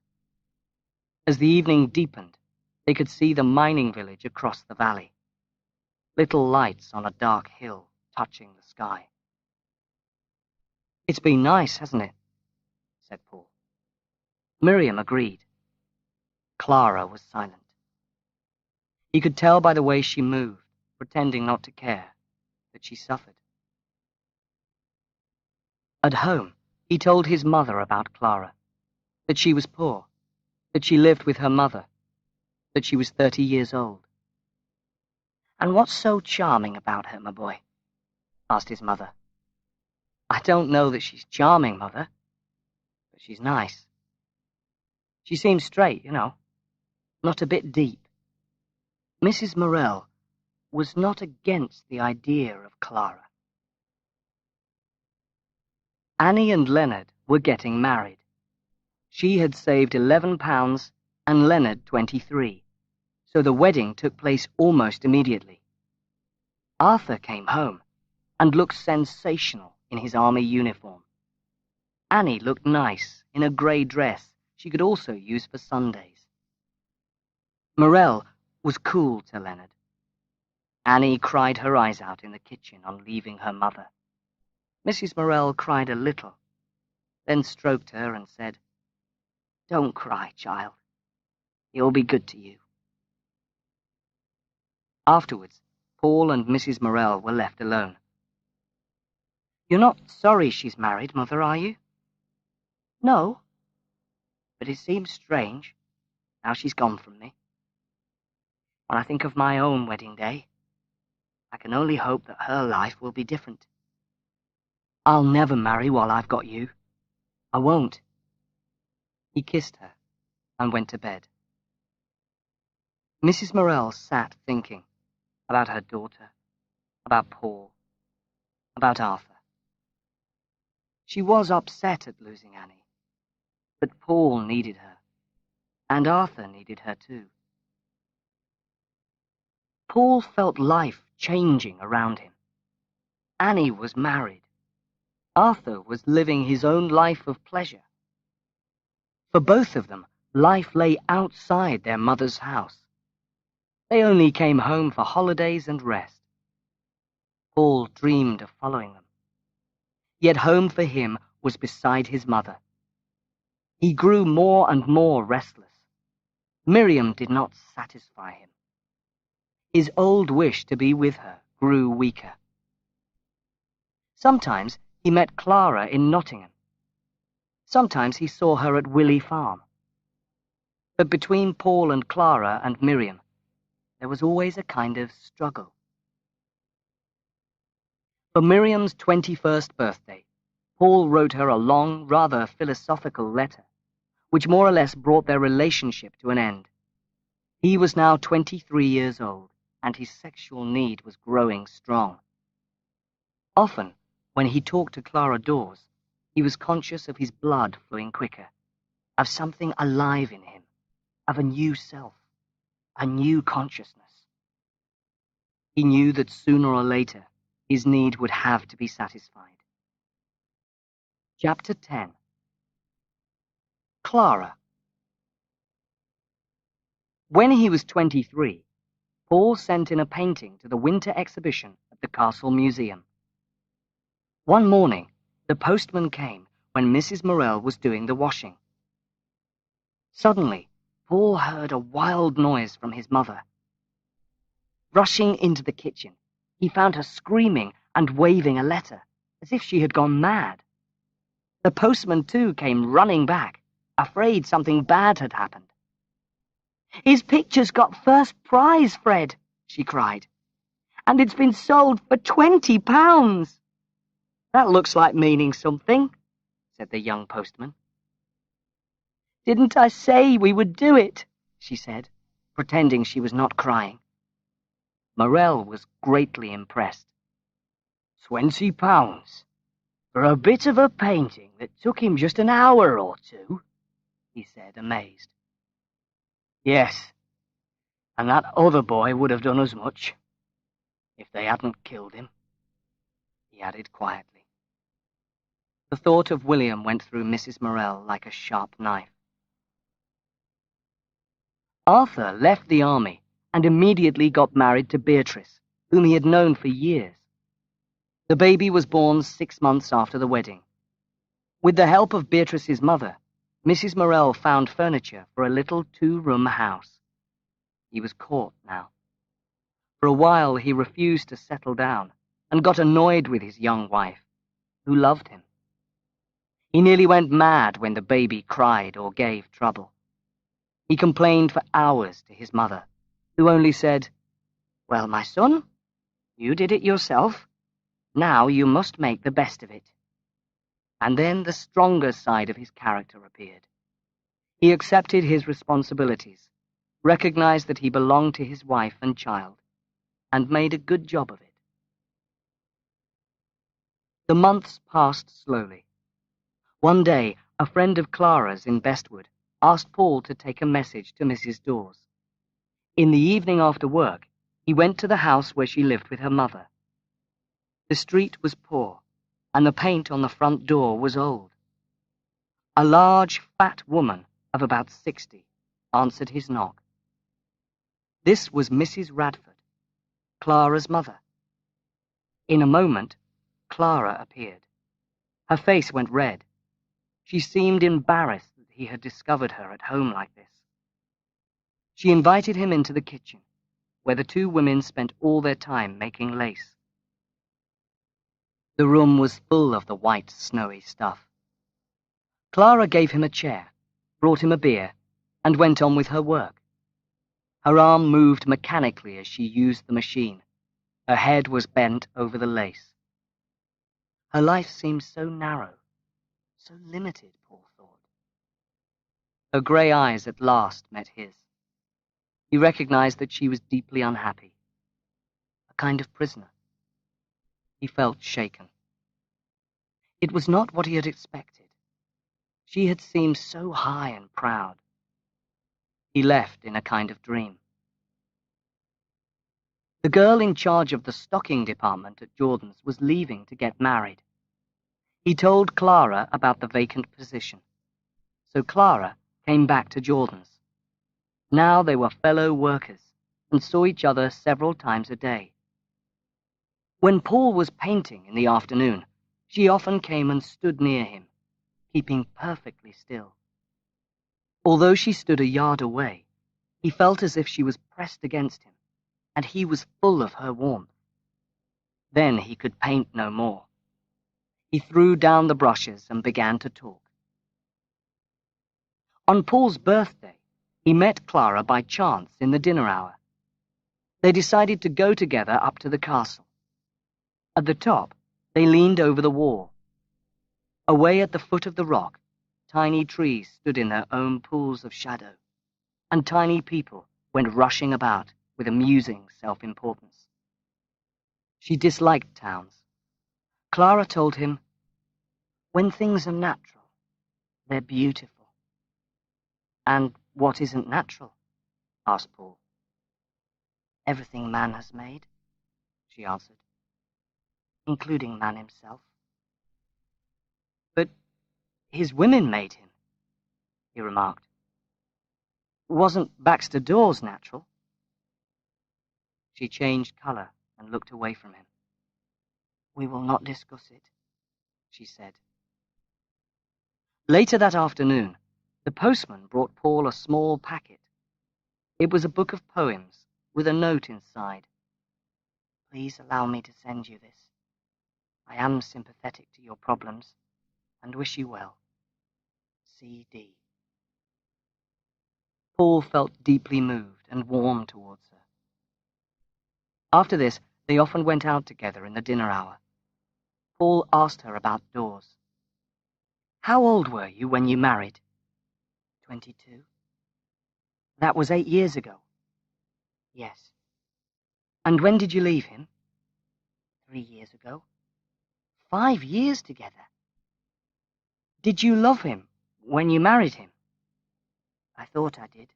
As the evening deepened, they could see the mining village across the valley. Little lights on a dark hill touching the sky. "It's been nice, hasn't it?" said Paul. Miriam agreed. Clara was silent. He could tell by the way she moved, pretending not to care, that she suffered. At home, he told his mother about Clara, that she was poor, that she lived with her mother, that she was 30 years old. "And what's so charming about her, my boy?" asked his mother. "I don't know that she's charming, Mother, but she's nice. She seems straight, not a bit deep." Mrs. Morel was not against the idea of Clara. Annie and Leonard were getting married. She had saved £11 and Leonard 23, so the wedding took place almost immediately. Arthur came home and looked sensational in his army uniform. Annie looked nice in a grey dress she could also use for Sundays. Morel was cool to Leonard. Annie cried her eyes out in the kitchen on leaving her mother. Mrs. Morel cried a little, then stroked her and said, "Don't cry, child. He'll be good to you." Afterwards, Paul and Mrs. Morel were left alone. "You're not sorry she's married, Mother, are you?" "No. But it seems strange, now she's gone from me. When I think of my own wedding day, I can only hope that her life will be different. I'll never marry while I've got you. I won't." He kissed her and went to bed. Mrs. Morel sat thinking about her daughter, about Paul, about Arthur. She was upset at losing Annie, but Paul needed her, and Arthur needed her too. Paul felt life changing around him. Annie was married. Arthur was living his own life of pleasure. For both of them, life lay outside their mother's house. They only came home for holidays and rest. Paul dreamed of following them. Yet home for him was beside his mother. He grew more and more restless. Miriam did not satisfy him. His old wish to be with her grew weaker. Sometimes he met Clara in Nottingham. Sometimes he saw her at Willey Farm. But between Paul and Clara and Miriam, there was always a kind of struggle. For Miriam's 21st birthday, Paul wrote her a long, rather philosophical letter, which more or less brought their relationship to an end. He was now 23 years old, and his sexual need was growing strong. Often, When he talked to Clara Dawes, he was conscious of his blood flowing quicker, of something alive in him, of a new self, a new consciousness. He knew that sooner or later his need would have to be satisfied. Chapter 10. Clara. When he was 23, Paul sent in a painting to the winter exhibition at the Castle Museum. One morning, the postman came when Mrs. Morel was doing the washing. Suddenly, Paul heard a wild noise from his mother. Rushing into the kitchen, he found her screaming and waving a letter, as if she had gone mad. The postman, too, came running back, afraid something bad had happened. "His picture's got first prize, Fred," she cried, "and it's been sold for £20. "That looks like meaning something," said the young postman. "Didn't I say we would do it?" she said, pretending she was not crying. Morel was greatly impressed. £20 for a bit of a painting that took him just an hour or two, he said, amazed. "Yes, and that other boy would have done as much, if they hadn't killed him," he added quietly. The thought of William went through Mrs. Morel like a sharp knife. Arthur left the army and immediately got married to Beatrice, whom he had known for years. The baby was born 6 months after the wedding. With the help of Beatrice's mother, Mrs. Morel found furniture for a little 2-room house. He was caught now. For a while he refused to settle down and got annoyed with his young wife, who loved him. He nearly went mad when the baby cried or gave trouble. He complained for hours to his mother, who only said, "Well, my son, you did it yourself. Now you must make the best of it." And then the stronger side of his character appeared. He accepted his responsibilities, recognized that he belonged to his wife and child, and made a good job of it. The months passed slowly. One day, a friend of Clara's in Bestwood asked Paul to take a message to Mrs. Dawes. In the evening after work, he went to the house where she lived with her mother. The street was poor, and the paint on the front door was old. A large, fat woman of about 60 answered his knock. This was Mrs. Radford, Clara's mother. In a moment, Clara appeared. Her face went red. She seemed embarrassed that he had discovered her at home like this. She invited him into the kitchen, where the two women spent all their time making lace. The room was full of the white, snowy stuff. Clara gave him a chair, brought him a beer, and went on with her work. Her arm moved mechanically as she used the machine. Her head was bent over the lace. Her life seemed so narrow, so limited, Paul thought. Her grey eyes at last met his. He recognized that she was deeply unhappy, a kind of prisoner. He felt shaken. It was not what he had expected. She had seemed so high and proud. He left in a kind of dream. The girl in charge of the stocking department at Jordan's was leaving to get married. He told Clara about the vacant position. So Clara came back to Jordan's. Now they were fellow workers and saw each other several times a day. When Paul was painting in the afternoon, she often came and stood near him, keeping perfectly still. Although she stood a yard away, he felt as if she was pressed against him, and he was full of her warmth. Then he could paint no more. He threw down the brushes and began to talk. On Paul's birthday, he met Clara by chance in the dinner hour. They decided to go together up to the castle. At the top, they leaned over the wall. Away at the foot of the rock, tiny trees stood in their own pools of shadow, and tiny people went rushing about with amusing self-importance. She disliked towns. Clara told him, "When things are natural, they're beautiful." "And what isn't natural?" asked Paul. "Everything man has made," she answered, "including man himself." "But his women made him," he remarked. "Wasn't Baxter Dawes natural?" She changed colour and looked away from him. "We will not discuss it," she said. Later that afternoon, the postman brought Paul a small packet. It was a book of poems with a note inside. "Please allow me to send you this. I am sympathetic to your problems and wish you well. C.D." Paul felt deeply moved and warm towards her. After this, they often went out together in the dinner hour. Paul asked her about Dawes. "How old were you when you married?" 22. "That was 8 years ago." "Yes." "And when did you leave him?" 3 years ago. 5 years together. "Did you love him when you married him?" "I thought I did.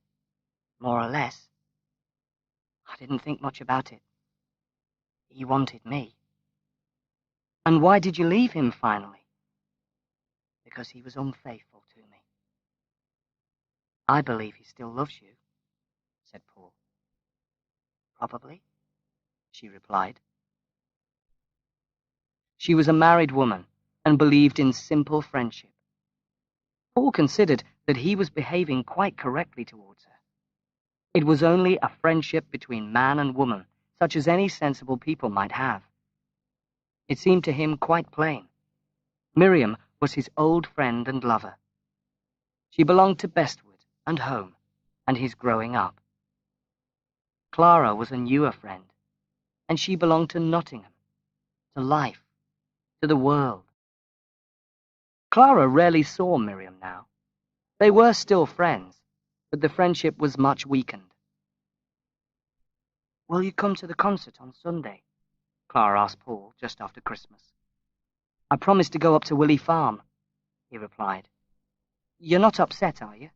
More or less. I didn't think much about it. He wanted me." "And why did you leave him finally?" "Because he was unfaithful to me." "I believe he still loves you," said Paul. "Probably," she replied. She was a married woman and believed in simple friendship. Paul considered that he was behaving quite correctly towards her. It was only a friendship between man and woman, such as any sensible people might have. It seemed to him quite plain. Miriam was his old friend and lover. She belonged to Bestwood and home, and his growing up. Clara was a newer friend, and she belonged to Nottingham, to life, to the world. Clara rarely saw Miriam now. They were still friends, but the friendship was much weakened. "Will you come to the concert on Sunday?" Clara asked Paul just after Christmas. "I promised to go up to Willey Farm," he replied. "You're not upset, are you?"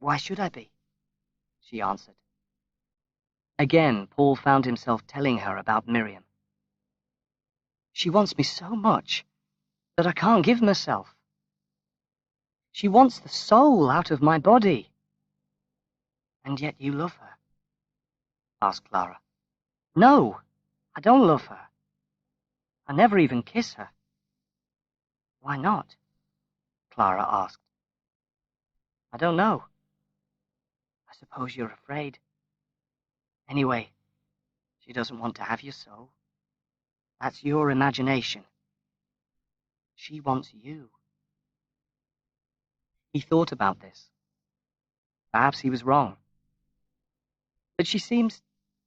"Why should I be?" she answered. Again, Paul found himself telling her about Miriam. "She wants me so much that I can't give myself. She wants the soul out of my body." "And yet you love her?" asked Clara. "No, I don't love her. I never even kiss her." "Why not?" Clara asked. "I don't know. I suppose you're afraid. Anyway, she doesn't want to have your soul. That's your imagination. She wants you." He thought about this. Perhaps he was wrong. "But she seems—"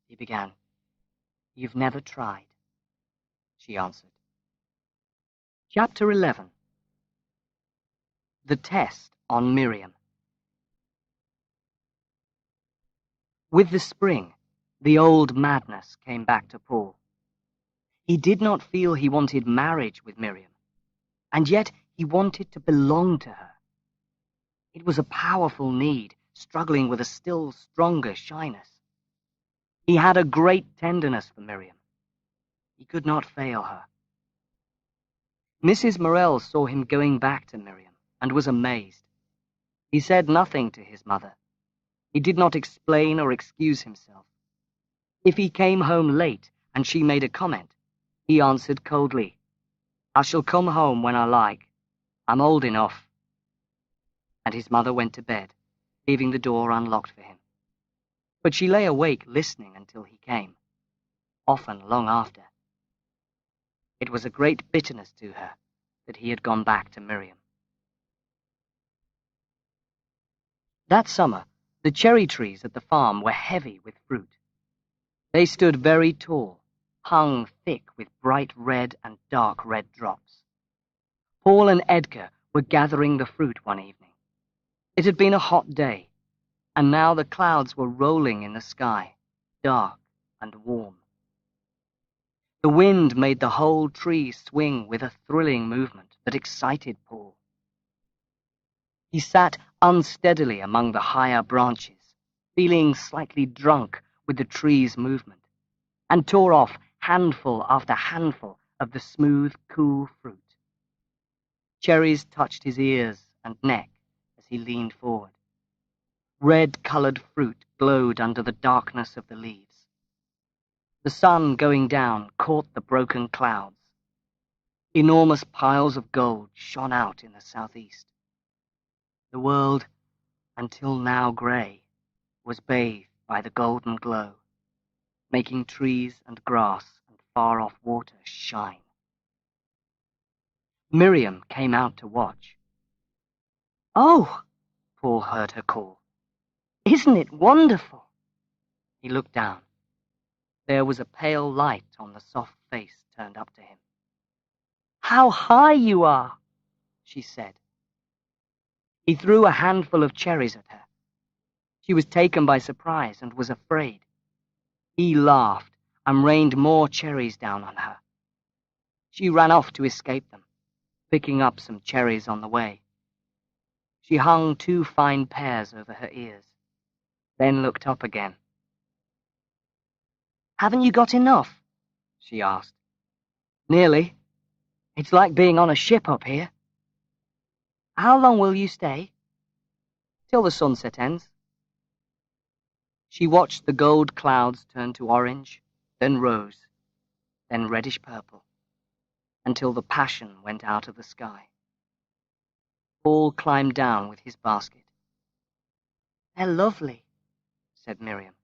he began. "You've never tried," she answered. Chapter 11. The Test on Miriam. With the spring, the old madness came back to Paul. He did not feel he wanted marriage with Miriam, and yet he wanted to belong to her. It was a powerful need, struggling with a still stronger shyness. He had a great tenderness for Miriam. He could not fail her. Mrs. Morel saw him going back to Miriam, and was amazed. He said nothing to his mother. He did not explain or excuse himself. If he came home late and she made a comment, he answered coldly, "I shall come home when I like. I'm old enough." And his mother went to bed, leaving the door unlocked for him. But she lay awake listening until he came, often long after. It was a great bitterness to her that he had gone back to Miriam. That summer, the cherry trees at the farm were heavy with fruit. They stood very tall, hung thick with bright red and dark red drops. Paul and Edgar were gathering the fruit one evening. It had been a hot day, and now the clouds were rolling in the sky, dark and warm. The wind made the whole tree swing with a thrilling movement that excited Paul. He sat unsteadily among the higher branches, feeling slightly drunk with the tree's movement, and tore off handful after handful of the smooth, cool fruit. Cherries touched his ears and neck as he leaned forward. Red-colored fruit glowed under the darkness of the leaves. The sun going down caught the broken clouds. Enormous piles of gold shone out in the southeast. The world, until now grey, was bathed by the golden glow, making trees and grass and far-off water shine. Miriam came out to watch. "Oh," Paul heard her call. "Isn't it wonderful?" He looked down. There was a pale light on the soft face turned up to him. "How high you are," she said. He threw a handful of cherries at her. She was taken by surprise and was afraid. He laughed and rained more cherries down on her. She ran off to escape them, picking up some cherries on the way. She hung 2 fine pears over her ears, then looked up again. "Haven't you got enough?" she asked. "Nearly. It's like being on a ship up here." "How long will you stay?" "Till the sunset ends." She watched the gold clouds turn to orange, then rose, then reddish-purple, until the passion went out of the sky. Paul climbed down with his basket. "They're lovely," said Miriam,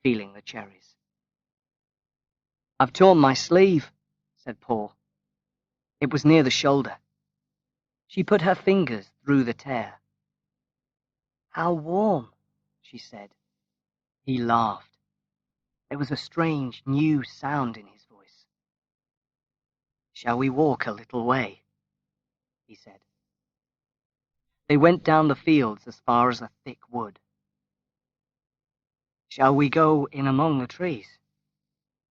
feeling the cherries. "I've torn my sleeve," said Paul. It was near the shoulder. She put her fingers through the tear. "How warm," she said. He laughed. There was a strange, new sound in his voice. "Shall we walk a little way?" he said. They went down the fields as far as a thick wood. "Shall we go in among the trees?"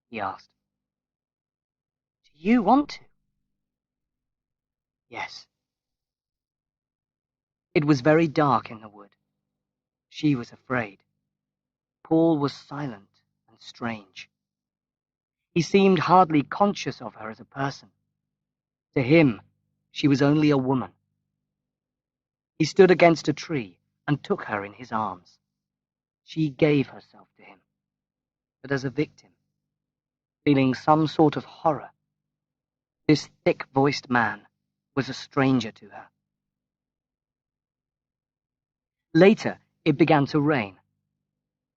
he asked. "Do you want to?" "Yes." It was very dark in the wood. She was afraid. Paul was silent and strange. He seemed hardly conscious of her as a person. To him, she was only a woman. He stood against a tree and took her in his arms. She gave herself to him, but as a victim, feeling some sort of horror. This thick-voiced man was a stranger to her. Later, it began to rain.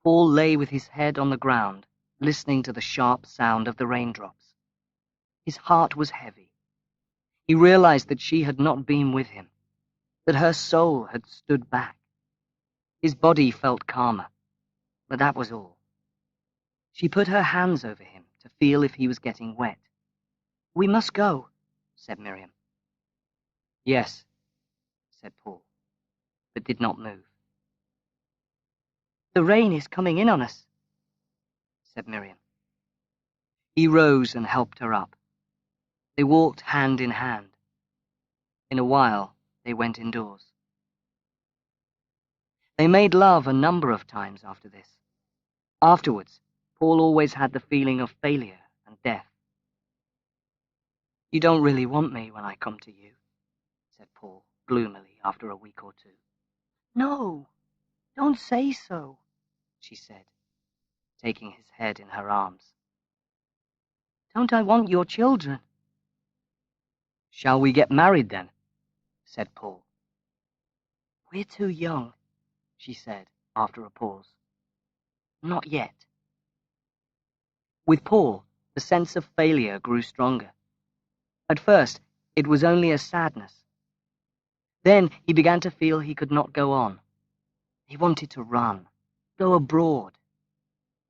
Paul lay with his head on the ground, listening to the sharp sound of the raindrops. His heart was heavy. He realized that she had not been with him, that her soul had stood back. His body felt calmer, but that was all. She put her hands over him to feel if he was getting wet. "We must go," said Miriam. "Yes," said Paul, but did not move. "The rain is coming in on us," said Miriam. He rose and helped her up. They walked hand in hand. In a while, they went indoors. They made love a number of times after this. Afterwards, Paul always had the feeling of failure and death. "You don't really want me when I come to you," said Paul, gloomily, after a week or 2. "No, don't say so," she said, taking his head in her arms. "Don't I want your children?" "Shall we get married then?" said Paul. "We're too young," she said, after a pause. "Not yet." With Paul, the sense of failure grew stronger. At first, it was only a sadness. Then he began to feel he could not go on. He wanted to run, go abroad,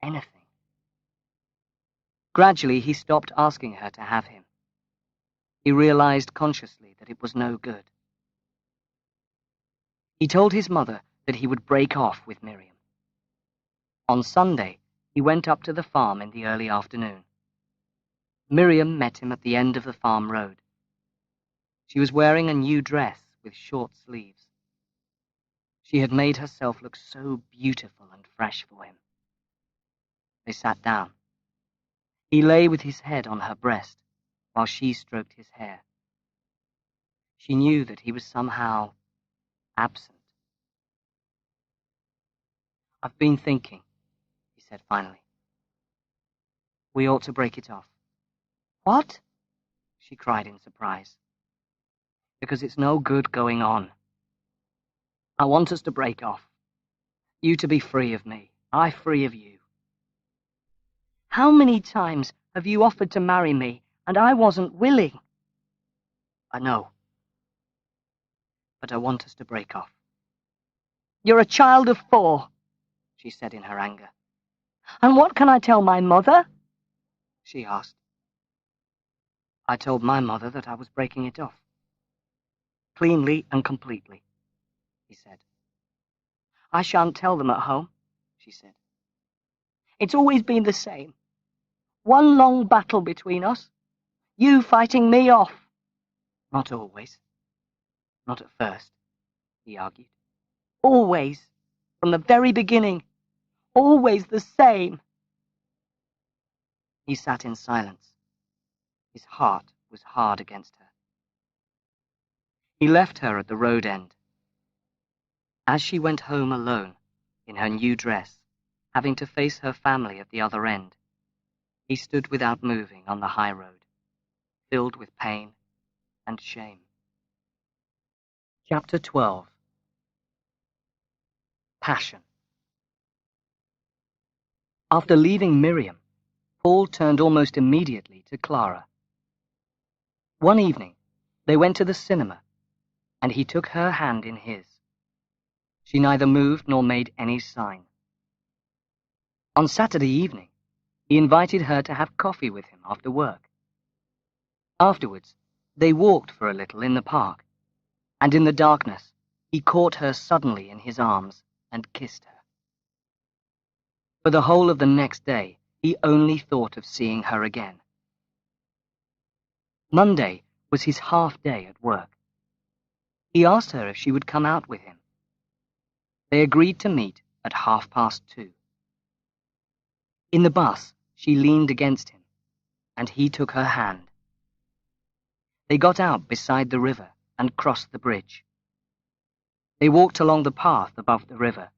anything. Gradually, he stopped asking her to have him. He realized consciously that it was no good. He told his mother that he would break off with Miriam. On Sunday, he went up to the farm in the early afternoon. Miriam met him at the end of the farm road. She was wearing a new dress with short sleeves. She had made herself look so beautiful and fresh for him. They sat down. He lay with his head on her breast, while she stroked his hair. She knew that he was somehow absent. "I've been thinking," he said finally. "We ought to break it off." "What?" she cried in surprise. "Because it's no good going on. I want us to break off. You to be free of me, I free of you. How many times have you offered to marry me, and I wasn't willing?" "I know. But I want us to break off." "You're a child of 4, she said in her anger. "And what can I tell my mother?" she asked. "I told my mother that I was breaking it off. Cleanly and completely," he said. "I shan't tell them at home," she said. "It's always been the same. One long battle between us. You fighting me off." "Not always. Not at first," he argued. "Always. From the very beginning. Always the same." He sat in silence. His heart was hard against her. He left her at the road end. As she went home alone, in her new dress, having to face her family at the other end, he stood without moving on the high road, filled with pain and shame. Chapter 12. Passion. After leaving Miriam, Paul turned almost immediately to Clara. One evening, they went to the cinema, and he took her hand in his. She neither moved nor made any sign. On Saturday evening, he invited her to have coffee with him after work. Afterwards, they walked for a little in the park, and in the darkness, he caught her suddenly in his arms and kissed her. For the whole of the next day, he only thought of seeing her again. Monday was his half day at work. He asked her if she would come out with him. They agreed to meet at 2:30. In the bus, she leaned against him, and he took her hand. They got out beside the river and crossed the bridge. They walked along the path above the river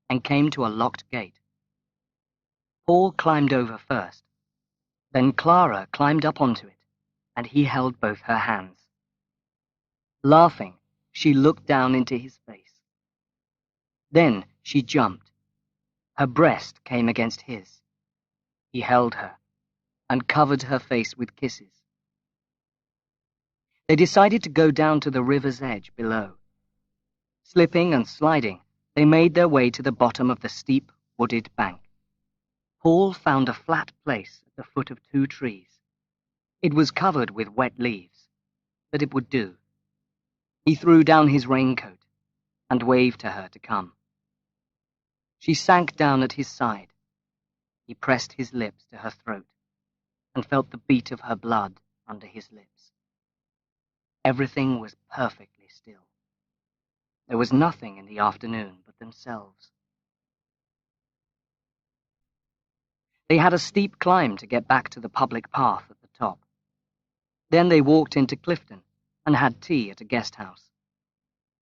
and came to a locked gate. Paul climbed over first. Then Clara climbed up onto it, and he held both her hands. Laughing, she looked down into his face. Then she jumped. Her breast came against his. He held her and covered her face with kisses. They decided to go down to the river's edge below. Slipping and sliding, they made their way to the bottom of the steep, wooded bank. Paul found a flat place at the foot of 2 trees. It was covered with wet leaves, but it would do. He threw down his raincoat and waved to her to come. She sank down at his side. He pressed his lips to her throat and felt the beat of her blood under his lips. Everything was perfectly still. There was nothing in the afternoon but themselves. They had a steep climb to get back to the public path at the top. Then they walked into Clifton and had tea at a guest house.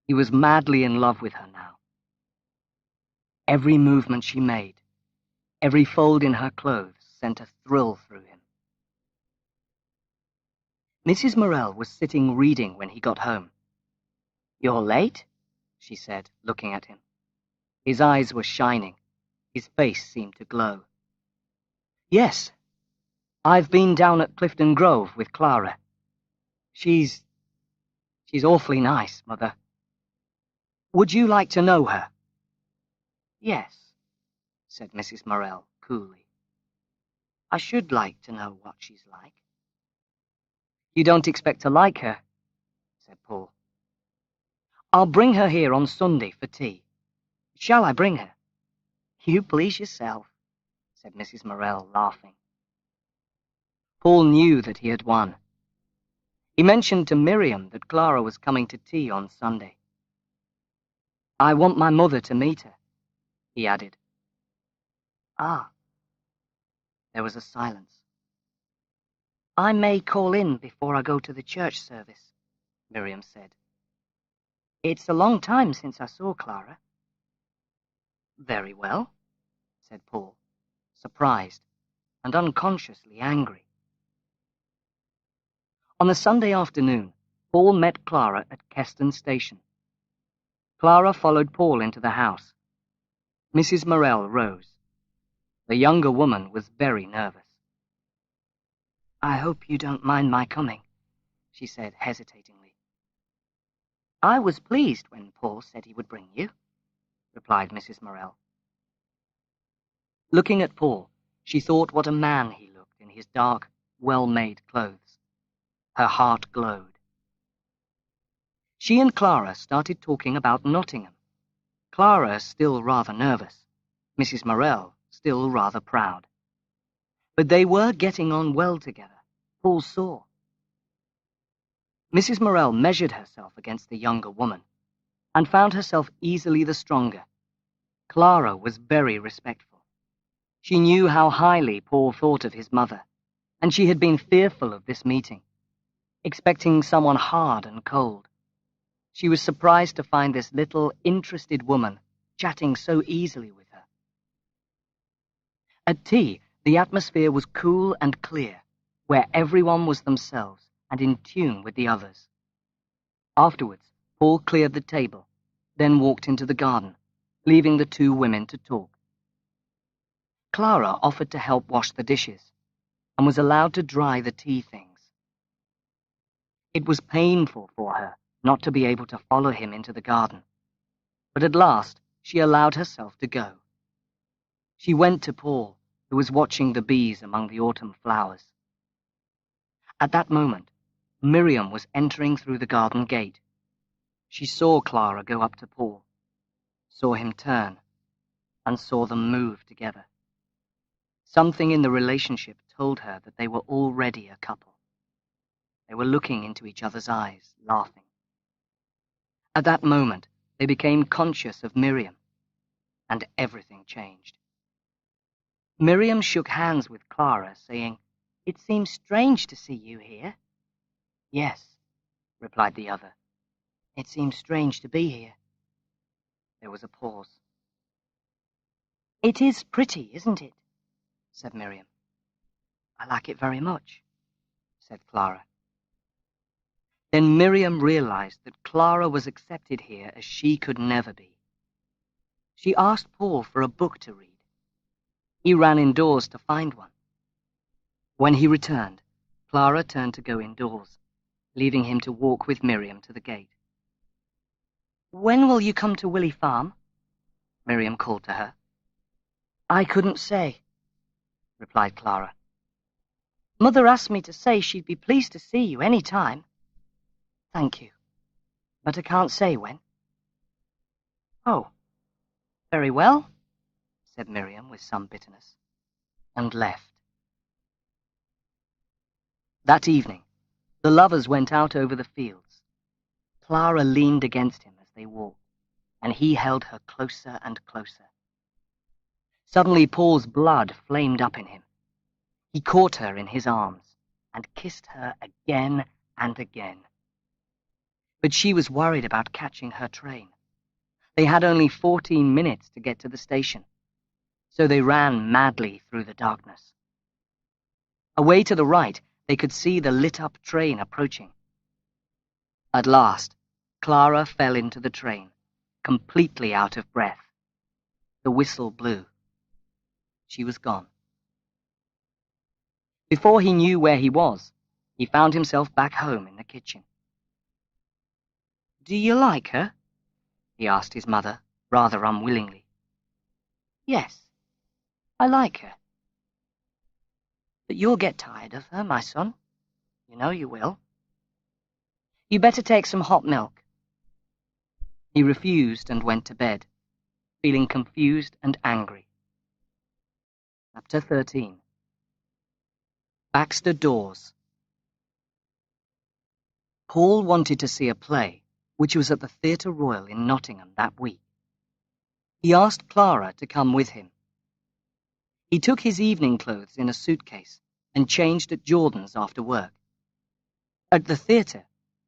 He was madly in love with her now. Every movement she made, every fold in her clothes sent a thrill through him. Mrs. Morel was sitting reading when he got home. "You're late?" she said, looking at him. His eyes were shining. His face seemed to glow. "Yes. I've been down at Clifton Grove with Clara. She's awfully nice, Mother. Would you like to know her?" "Yes," said Mrs. Morel coolly. "I should like to know what she's like." "You don't expect to like her," said Paul. "I'll bring her here on Sunday for tea. Shall I bring her?" "You please yourself," said Mrs. Morel, laughing. Paul knew that he had won. He mentioned to Miriam that Clara was coming to tea on Sunday. "I want my mother to meet her," he added. "Ah." There was a silence. "I may call in before I go to the church service," Miriam said. "It's a long time since I saw Clara." "Very well," said Paul, surprised and unconsciously angry. On the Sunday afternoon, Paul met Clara at Keston Station. Clara followed Paul into the house. Mrs. Morel rose. The younger woman was very nervous. "I hope you don't mind my coming," she said hesitatingly. "I was pleased when Paul said he would bring you," replied Mrs. Morel. Looking at Paul, she thought what a man he looked in his dark, well-made clothes. Her heart glowed. She and Clara started talking about Nottingham. Clara still rather nervous, Mrs. Morel still rather proud. But they were getting on well together, Paul saw. Mrs. Morel measured herself against the younger woman, and found herself easily the stronger. Clara was very respectful. She knew how highly Paul thought of his mother, and she had been fearful of this meeting, expecting someone hard and cold. She was surprised to find this little, interested woman chatting so easily with her. At tea, the atmosphere was cool and clear, where everyone was themselves and in tune with the others. Afterwards, Paul cleared the table, then walked into the garden, leaving the two women to talk. Clara offered to help wash the dishes, and was allowed to dry the tea things. It was painful for her not to be able to follow him into the garden, but at last she allowed herself to go. She went to Paul, who was watching the bees among the autumn flowers. At that moment, Miriam was entering through the garden gate. She saw Clara go up to Paul, saw him turn, and saw them move together. Something in the relationship told her that they were already a couple. They were looking into each other's eyes, laughing. At that moment, they became conscious of Miriam, and everything changed. Miriam shook hands with Clara, saying, "It seems strange to see you here." "Yes," replied the other. "It seems strange to be here." There was a pause. "It is pretty, isn't it?" said Miriam. "I like it very much," said Clara. Then Miriam realized that Clara was accepted here as she could never be. She asked Paul for a book to read. He ran indoors to find one. When he returned, Clara turned to go indoors, leaving him to walk with Miriam to the gate. "When will you come to Willey Farm?" Miriam called to her. "I couldn't say," replied Clara. "Mother asked me to say she'd be pleased to see you any time." "Thank you, but I can't say when." "Oh, very well," said Miriam with some bitterness, and left. That evening, the lovers went out over the fields. Clara leaned against him as they walked, and he held her closer and closer. Suddenly Paul's blood flamed up in him. He caught her in his arms and kissed her again and again. But she was worried about catching her train. They had only 14 minutes to get to the station, so they ran madly through the darkness. Away to the right, they could see the lit-up train approaching. At last, Clara fell into the train, completely out of breath. The whistle blew. She was gone. Before he knew where he was, he found himself back home in the kitchen. "Do you like her?" he asked his mother, rather unwillingly. "Yes, I like her." "But you'll get tired of her, my son. You know you will. You better take some hot milk." He refused and went to bed, feeling confused and angry. Chapter 13. Baxter Dawes. Paul wanted to see a play, which was at the Theatre Royal in Nottingham that week. He asked Clara to come with him. He took his evening clothes in a suitcase and changed at Jordan's after work. At the theatre,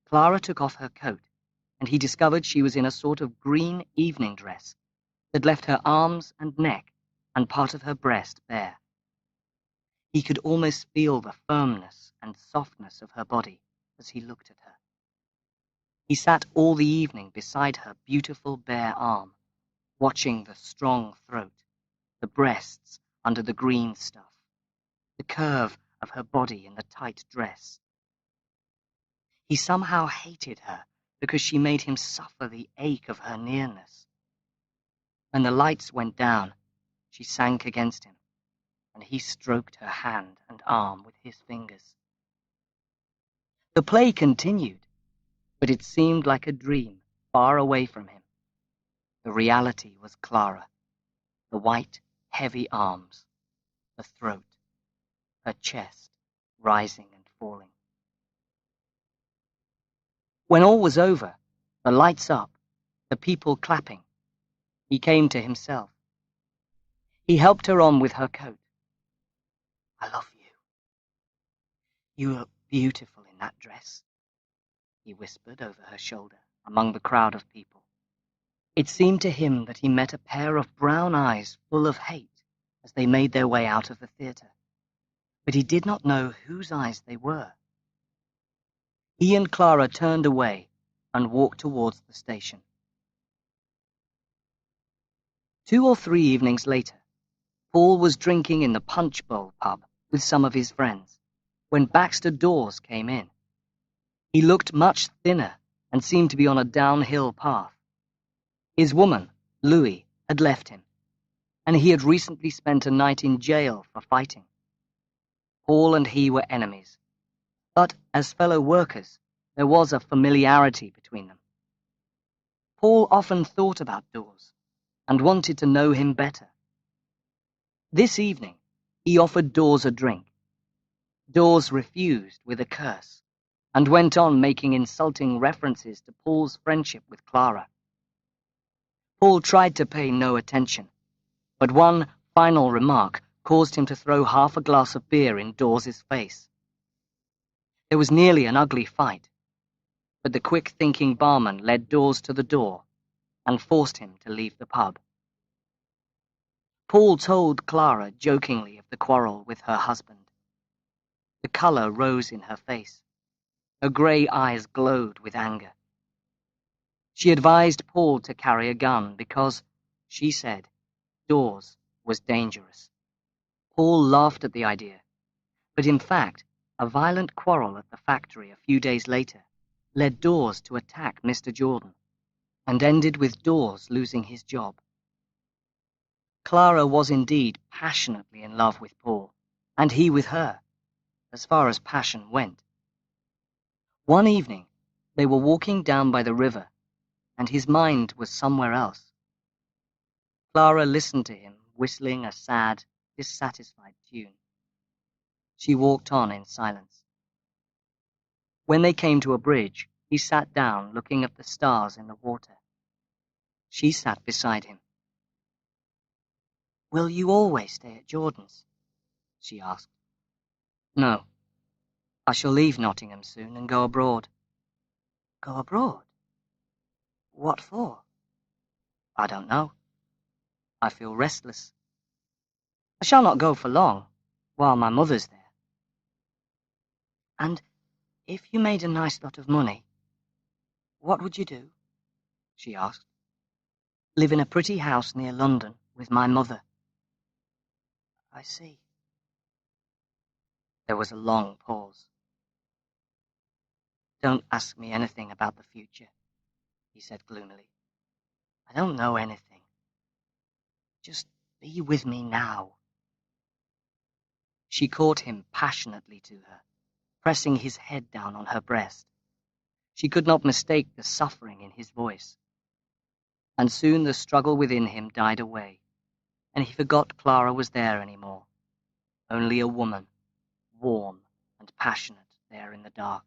Clara took off her coat, and he discovered she was in a sort of green evening dress that left her arms and neck and part of her breast bare. He could almost feel the firmness and softness of her body as he looked at her. He sat all the evening beside her beautiful bare arm, watching the strong throat, the breasts under the green stuff, the curve of her body in the tight dress. He somehow hated her because she made him suffer the ache of her nearness. When the lights went down, she sank against him, and he stroked her hand and arm with his fingers. The play continued, but it seemed like a dream far away from him. The reality was Clara, the white, heavy arms, the throat, her chest rising and falling. When all was over, the lights up, the people clapping, he came to himself. He helped her on with her coat. "I love you. You look beautiful in that dress," he whispered over her shoulder among the crowd of people. It seemed to him that he met a pair of brown eyes full of hate as they made their way out of the theatre, but he did not know whose eyes they were. He and Clara turned away and walked towards the station. 2 or 3 evenings later, Paul was drinking in the Punch Bowl pub with some of his friends when Baxter Dawes came in. He looked much thinner and seemed to be on a downhill path. His woman, Louie, had left him, and he had recently spent a night in jail for fighting. Paul and he were enemies, but as fellow workers, there was a familiarity between them. Paul often thought about Dawes and wanted to know him better. This evening, he offered Dawes a drink. Dawes refused with a curse and went on making insulting references to Paul's friendship with Clara. Paul tried to pay no attention, but one final remark caused him to throw half a glass of beer in Dawes's face. There was nearly an ugly fight, but the quick-thinking barman led Dawes to the door and forced him to leave the pub. Paul told Clara jokingly of the quarrel with her husband. The colour rose in her face. Her grey eyes glowed with anger. She advised Paul to carry a gun because, she said, Dawes was dangerous. Paul laughed at the idea, but in fact, a violent quarrel at the factory a few days later led Dawes to attack Mr. Jordan and ended with Dawes losing his job. Clara was indeed passionately in love with Paul, and he with her, as far as passion went. One evening, they were walking down by the river, and his mind was somewhere else. Clara listened to him, whistling a sad, dissatisfied tune. She walked on in silence. When they came to a bridge, he sat down, looking at the stars in the water. She sat beside him. "Will you always stay at Jordan's?" she asked. "No. I shall leave Nottingham soon and go abroad." "Go abroad? What for?" "I don't know. I feel restless. I shall not go for long, while my mother's there." "And if you made a nice lot of money, what would you do?" she asked. "Live in a pretty house near London with my mother." "I see." There was a long pause. "Don't ask me anything about the future," he said gloomily. "I don't know anything. Just be with me now." She caught him passionately to her, pressing his head down on her breast. She could not mistake the suffering in his voice. And soon the struggle within him died away, and he forgot Clara was there any more, only a woman, warm and passionate there in the dark,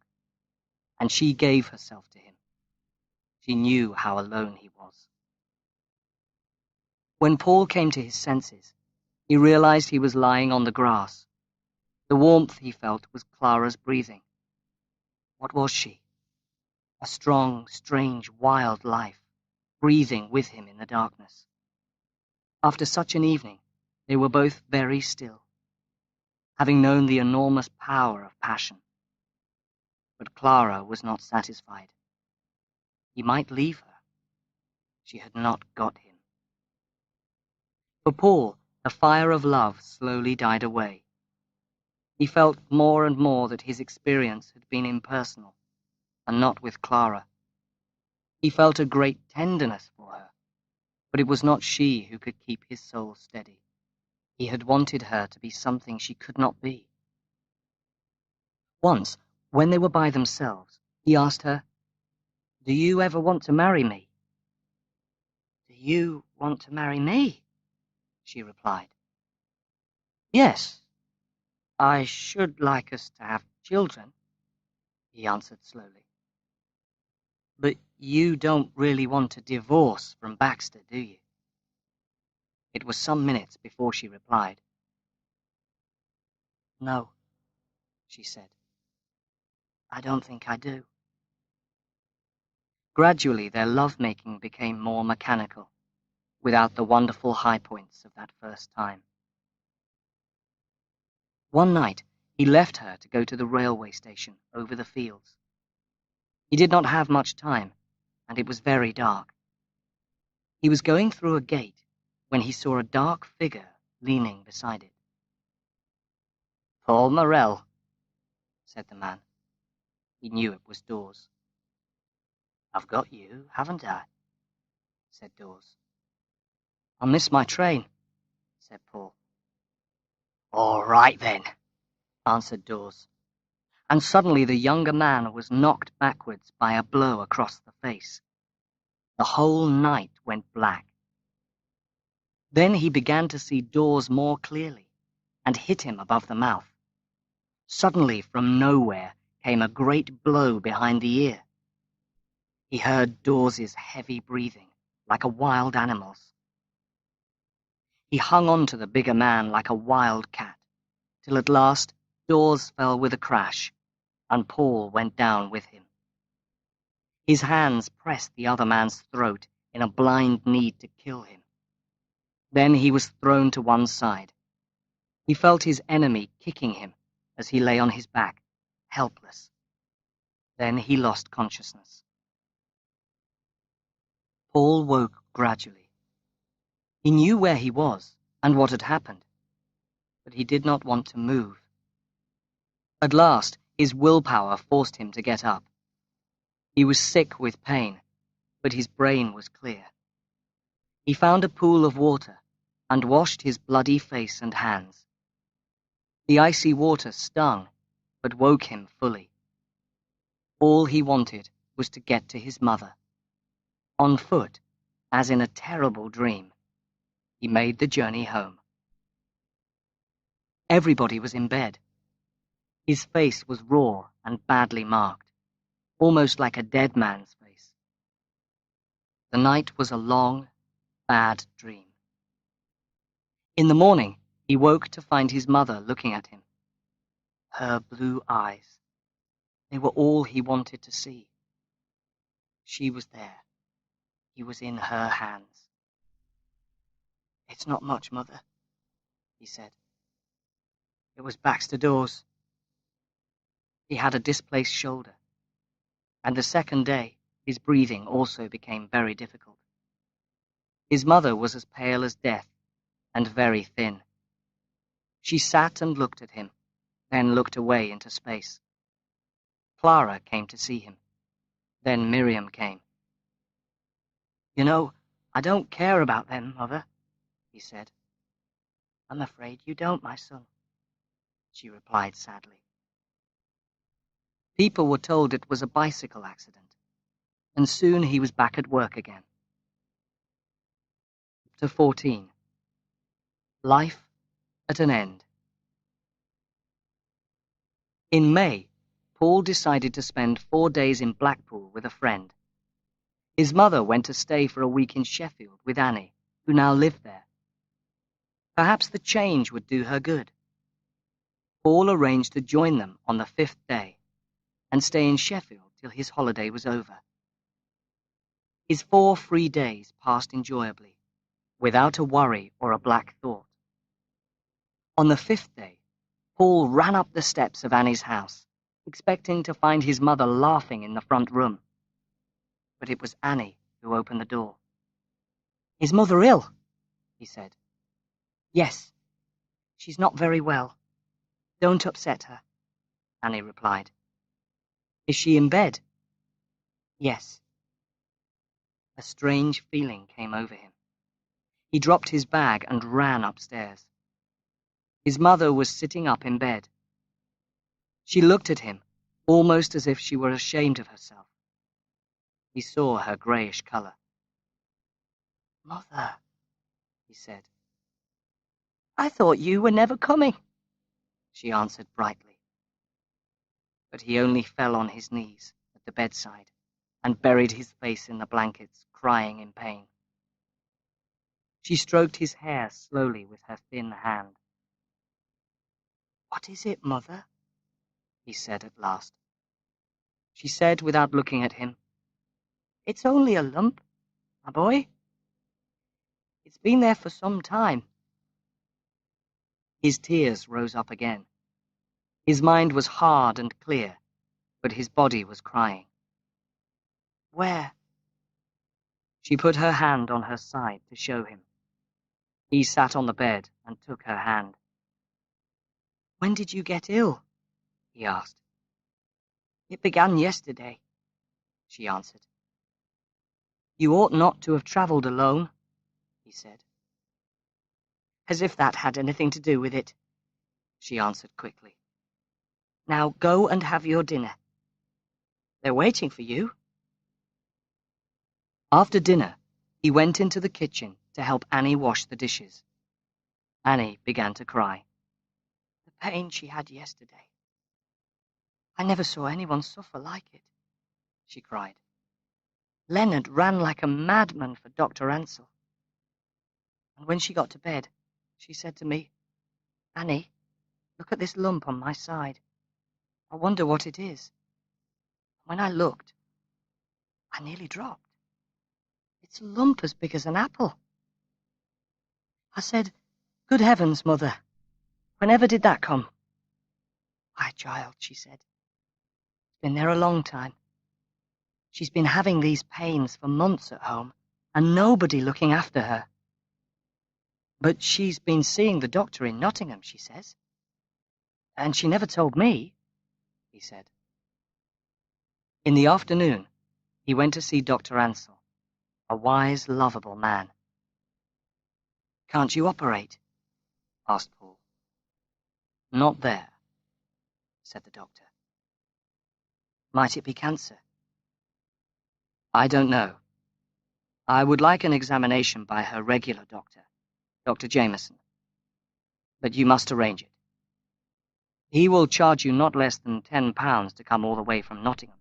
and she gave herself to him. She knew how alone he was. When Paul came to his senses, he realized he was lying on the grass. The warmth he felt was Clara's breathing. What was she? A strong, strange, wild life, breathing with him in the darkness. After such an evening, they were both very still, having known the enormous power of passion. But Clara was not satisfied. He might leave her. She had not got him. For Paul, the fire of love slowly died away. He felt more and more that his experience had been impersonal, and not with Clara. He felt a great tenderness for her, but it was not she who could keep his soul steady. He had wanted her to be something she could not be. Once, when they were by themselves, he asked her, "Do you ever want to marry me?" "Do you want to marry me?" she replied. "Yes, I should like us to have children," he answered slowly. "But you don't really want a divorce from Baxter, do you?" It was some minutes before she replied. "No," she said. "I don't think I do." Gradually their love-making became more mechanical, without the wonderful high points of that first time. One night he left her to go to the railway station over the fields. He did not have much time, and it was very dark. He was going through a gate when he saw a dark figure leaning beside it. "Paul Morel," said the man. He knew it was Dawes. "I've got you, haven't I?" said Dawes. "I'll miss my train," said Paul. "All right, then," answered Dawes. And suddenly the younger man was knocked backwards by a blow across the face. The whole night went black. Then he began to see Dawes more clearly, and hit him above the mouth. Suddenly, from nowhere, came a great blow behind the ear. He heard Dawes's heavy breathing, like a wild animal's. He hung on to the bigger man like a wild cat, till at last Dawes fell with a crash, and Paul went down with him. His hands pressed the other man's throat in a blind need to kill him. Then he was thrown to one side. He felt his enemy kicking him as he lay on his back, helpless. Then he lost consciousness. Paul woke gradually. He knew where he was and what had happened, but he did not want to move. At last, his willpower forced him to get up. He was sick with pain, but his brain was clear. He found a pool of water and washed his bloody face and hands. The icy water stung, but woke him fully. All he wanted was to get to his mother. On foot, as in a terrible dream, he made the journey home. Everybody was in bed. His face was raw and badly marked, almost like a dead man's face. The night was a long, bad dream. In the morning, he woke to find his mother looking at him. Her blue eyes, they were all he wanted to see. She was there. He was in her hands. "It's not much, Mother," he said. "It was Baxter Dawes." He had a displaced shoulder, and the second day his breathing also became very difficult. His mother was as pale as death and very thin. She sat and looked at him, then looked away into space. Clara came to see him. Then Miriam came. "You know, I don't care about them, Mother," he said. "I'm afraid you don't, my son," she replied sadly. People were told it was a bicycle accident, and soon he was back at work again. Chapter 14. Life at an End. In May, Paul decided to spend 4 days in Blackpool with a friend. His mother went to stay for a week in Sheffield with Annie, who now lived there. Perhaps the change would do her good. Paul arranged to join them on the 5th day and stay in Sheffield till his holiday was over. His 4 free days passed enjoyably, without a worry or a black thought. On the 5th day, Paul ran up the steps of Annie's house, expecting to find his mother laughing in the front room. But it was Annie who opened the door. "Is Mother ill?" he said. "Yes, she's not very well. Don't upset her," Annie replied. "Is she in bed?" "Yes." A strange feeling came over him. He dropped his bag and ran upstairs. His mother was sitting up in bed. She looked at him, almost as if she were ashamed of herself. He saw her greyish colour. "Mother," he said. "I thought you were never coming," she answered brightly. But he only fell on his knees at the bedside and buried his face in the blankets, crying in pain. She stroked his hair slowly with her thin hand. "What is it, Mother?" he said at last. She said without looking at him, "It's only a lump, my boy. It's been there for some time." His tears rose up again. His mind was hard and clear, but his body was crying. "Where?" She put her hand on her side to show him. He sat on the bed and took her hand. "When did you get ill?" he asked. "It began yesterday," she answered. "You ought not to have travelled alone," he said. "As if that had anything to do with it," she answered quickly. "Now go and have your dinner. They're waiting for you." After dinner, he went into the kitchen to help Annie wash the dishes. Annie began to cry. "The pain she had yesterday. I never saw anyone suffer like it," she cried. "Leonard ran like a madman for Dr. Ansell. And when she got to bed, she said to me, 'Annie, look at this lump on my side. I wonder what it is.' When I looked, I nearly dropped. It's a lump as big as an apple. I said, 'Good heavens, Mother, whenever did that come?' 'Why, child,' she said, 'it's been there a long time. She's been having these pains for months at home, and nobody looking after her. But she's been seeing the doctor in Nottingham,' she says. 'And she never told me,' he said. In the afternoon, he went to see Dr. Ansell, a wise, lovable man. "Can't you operate?" asked Paul. "Not there," said the doctor. "Might it be cancer?" "I don't know. I would like an examination by her regular doctor, Dr. Jameson. But you must arrange it. He will charge you not less than £10 to come all the way from Nottingham."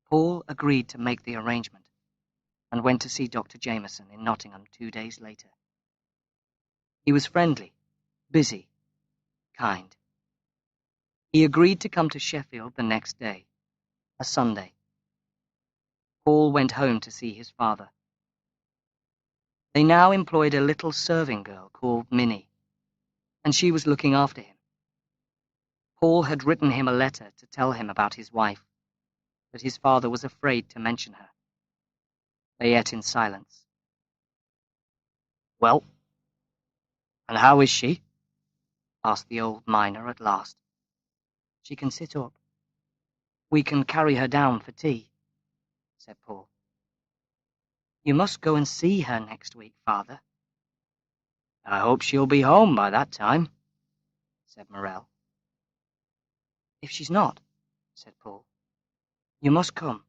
Paul agreed to make the arrangement and went to see Dr. Jameson in Nottingham 2 days later. He was friendly, busy, kind. He agreed to come to Sheffield the next day, a Sunday. Paul went home to see his father. They now employed a little serving girl called Minnie, and she was looking after him. Paul had written him a letter to tell him about his wife, but his father was afraid to mention her. They ate in silence. "Well, and how is she?" asked the old miner at last. "She can sit up. We can carry her down for tea," said Paul. "You must go and see her next week, Father." "I hope she'll be home by that time," said Morel. "If she's not," said Paul, "you must come."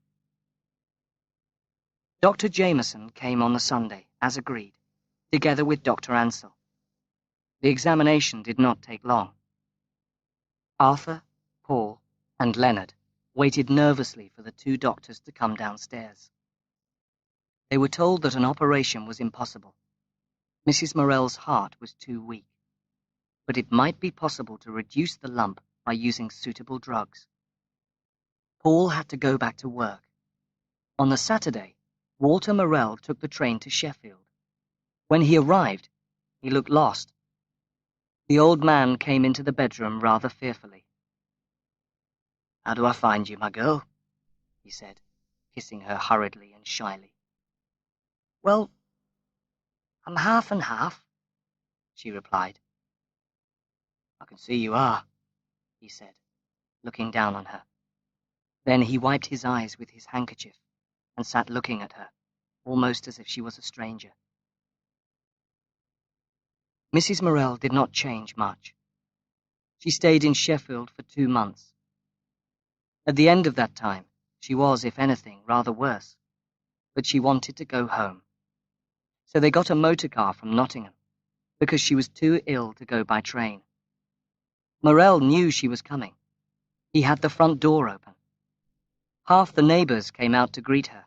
Dr. Jameson came on the Sunday, as agreed, together with Dr. Ansell. The examination did not take long. Arthur, Paul, and Leonard waited nervously for the two doctors to come downstairs. They were told that an operation was impossible. Mrs. Morel's heart was too weak, but it might be possible to reduce the lump by using suitable drugs. Paul had to go back to work. On the Saturday, Walter Morel took the train to Sheffield. When he arrived, he looked lost. The old man came into the bedroom rather fearfully. "How do I find you, my girl?" he said, kissing her hurriedly and shyly. "Well, I'm half and half," she replied. "I can see you are," he said, looking down on her. Then he wiped his eyes with his handkerchief and sat looking at her, almost as if she was a stranger. Mrs. Morel did not change much. She stayed in Sheffield for 2 months. At the end of that time, she was, if anything, rather worse, but she wanted to go home. So they got a motor car from Nottingham, because she was too ill to go by train. Morel knew she was coming. He had the front door open. Half the neighbours came out to greet her.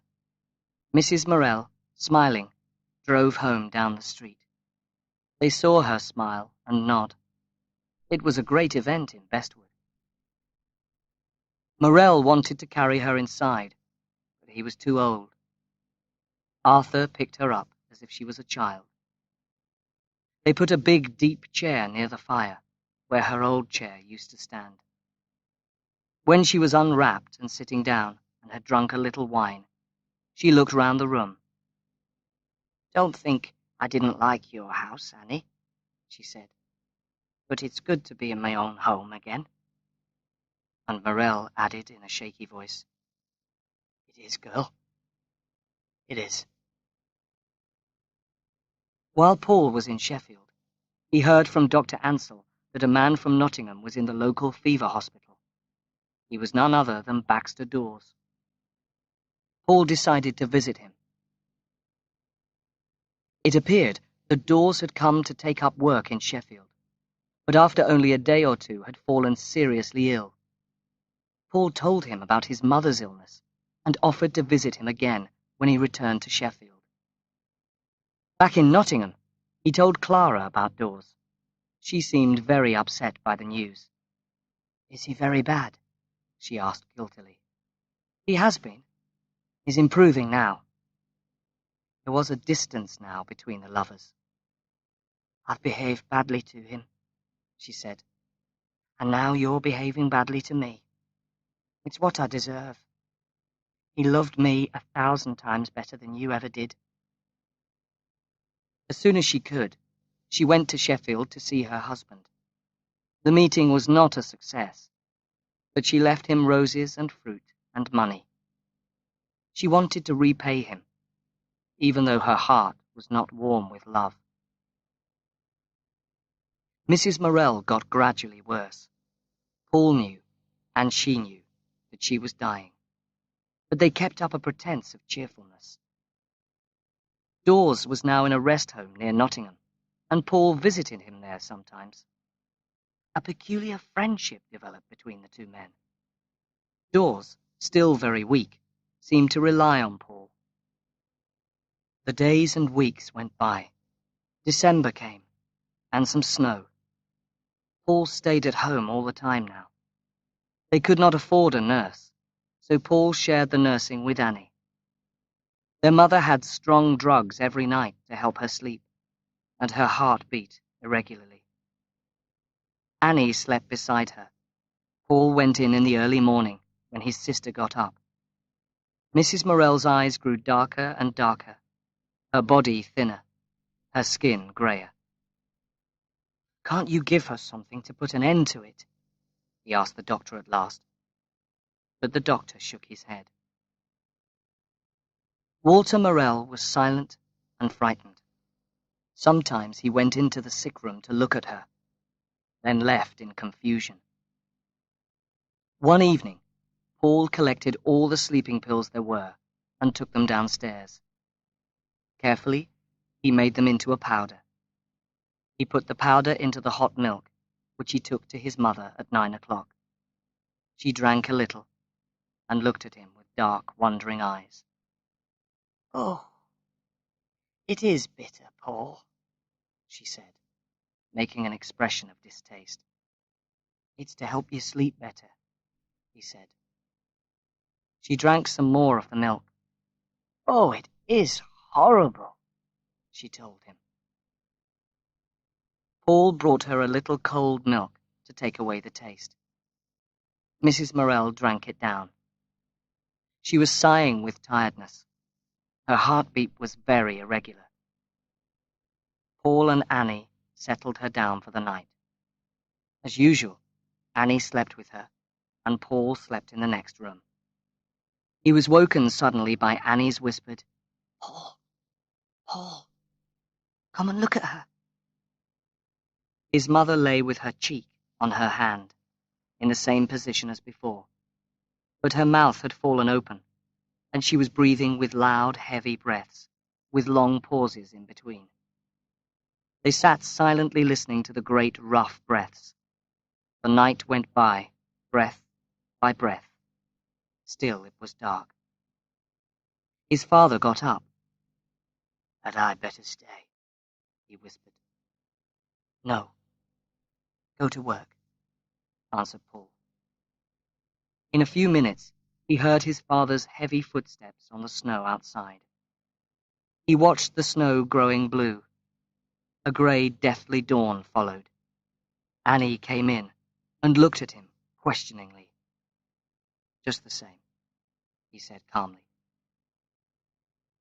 Mrs. Morel, smiling, drove home down the street. They saw her smile and nod. It was a great event in Bestwood. Morel wanted to carry her inside, but he was too old. Arthur picked her up as if she was a child. They put a big, deep chair near the fire, where her old chair used to stand. When she was unwrapped and sitting down and had drunk a little wine, she looked round the room. "Don't think I didn't like your house, Annie," she said, "but it's good to be in my own home again." And Morel added in a shaky voice, "It is, girl. It is." While Paul was in Sheffield, he heard from Dr. Ansell that a man from Nottingham was in the local fever hospital. He was none other than Baxter Dawes. Paul decided to visit him. It appeared that Dawes had come to take up work in Sheffield, but after only a day or two had fallen seriously ill. Paul told him about his mother's illness and offered to visit him again when he returned to Sheffield. Back in Nottingham, he told Clara about Dawes. She seemed very upset by the news. "Is he very bad?" she asked guiltily. "He has been. He's improving now." There was a distance now between the lovers. "I've behaved badly to him," she said, "and now you're behaving badly to me. It's what I deserve. He loved me 1,000 times better than you ever did." As soon as she could, she went to Sheffield to see her husband. The meeting was not a success, but she left him roses and fruit and money. She wanted to repay him, even though her heart was not warm with love. Mrs. Morel got gradually worse. Paul knew, and she knew, that she was dying, but they kept up a pretense of cheerfulness. Dawes was now in a rest home near Nottingham, and Paul visited him there sometimes. A peculiar friendship developed between the two men. Dawes, still very weak, seemed to rely on Paul. The days and weeks went by. December came, and some snow. Paul stayed at home all the time now. They could not afford a nurse, so Paul shared the nursing with Annie. Their mother had strong drugs every night to help her sleep, and her heart beat irregularly. Annie slept beside her. Paul went in the early morning, when his sister got up. Mrs. Morel's eyes grew darker and darker, her body thinner, her skin greyer. "Can't you give her something to put an end to it?" he asked the doctor at last. But the doctor shook his head. Walter Morel was silent and frightened. Sometimes he went into the sick room to look at her, then left in confusion. One evening, Paul collected all the sleeping pills there were and took them downstairs. Carefully, he made them into a powder. He put the powder into the hot milk, which he took to his mother at 9 o'clock. She drank a little and looked at him with dark, wondering eyes. "Oh, it is bitter, Paul," she said, making an expression of distaste. "It's to help you sleep better," he said. She drank some more of the milk. "Oh, it is horrible," she told him. Paul brought her a little cold milk to take away the taste. Mrs. Morel drank it down. She was sighing with tiredness. Her heartbeat was very irregular. Paul and Annie settled her down for the night. As usual, Annie slept with her, and Paul slept in the next room. He was woken suddenly by Annie's whispered, "Paul, Paul, come and look at her." His mother lay with her cheek on her hand, in the same position as before, but her mouth had fallen open, and she was breathing with loud, heavy breaths, with long pauses in between. They sat silently listening to the great, rough breaths. The night went by, breath by breath. Still it was dark. His father got up. "Had I better stay?" he whispered. "No. Go to work," answered Paul. In a few minutes, he heard his father's heavy footsteps on the snow outside. He watched the snow growing blue. A grey, deathly dawn followed. Annie came in and looked at him questioningly. "Just the same," he said calmly.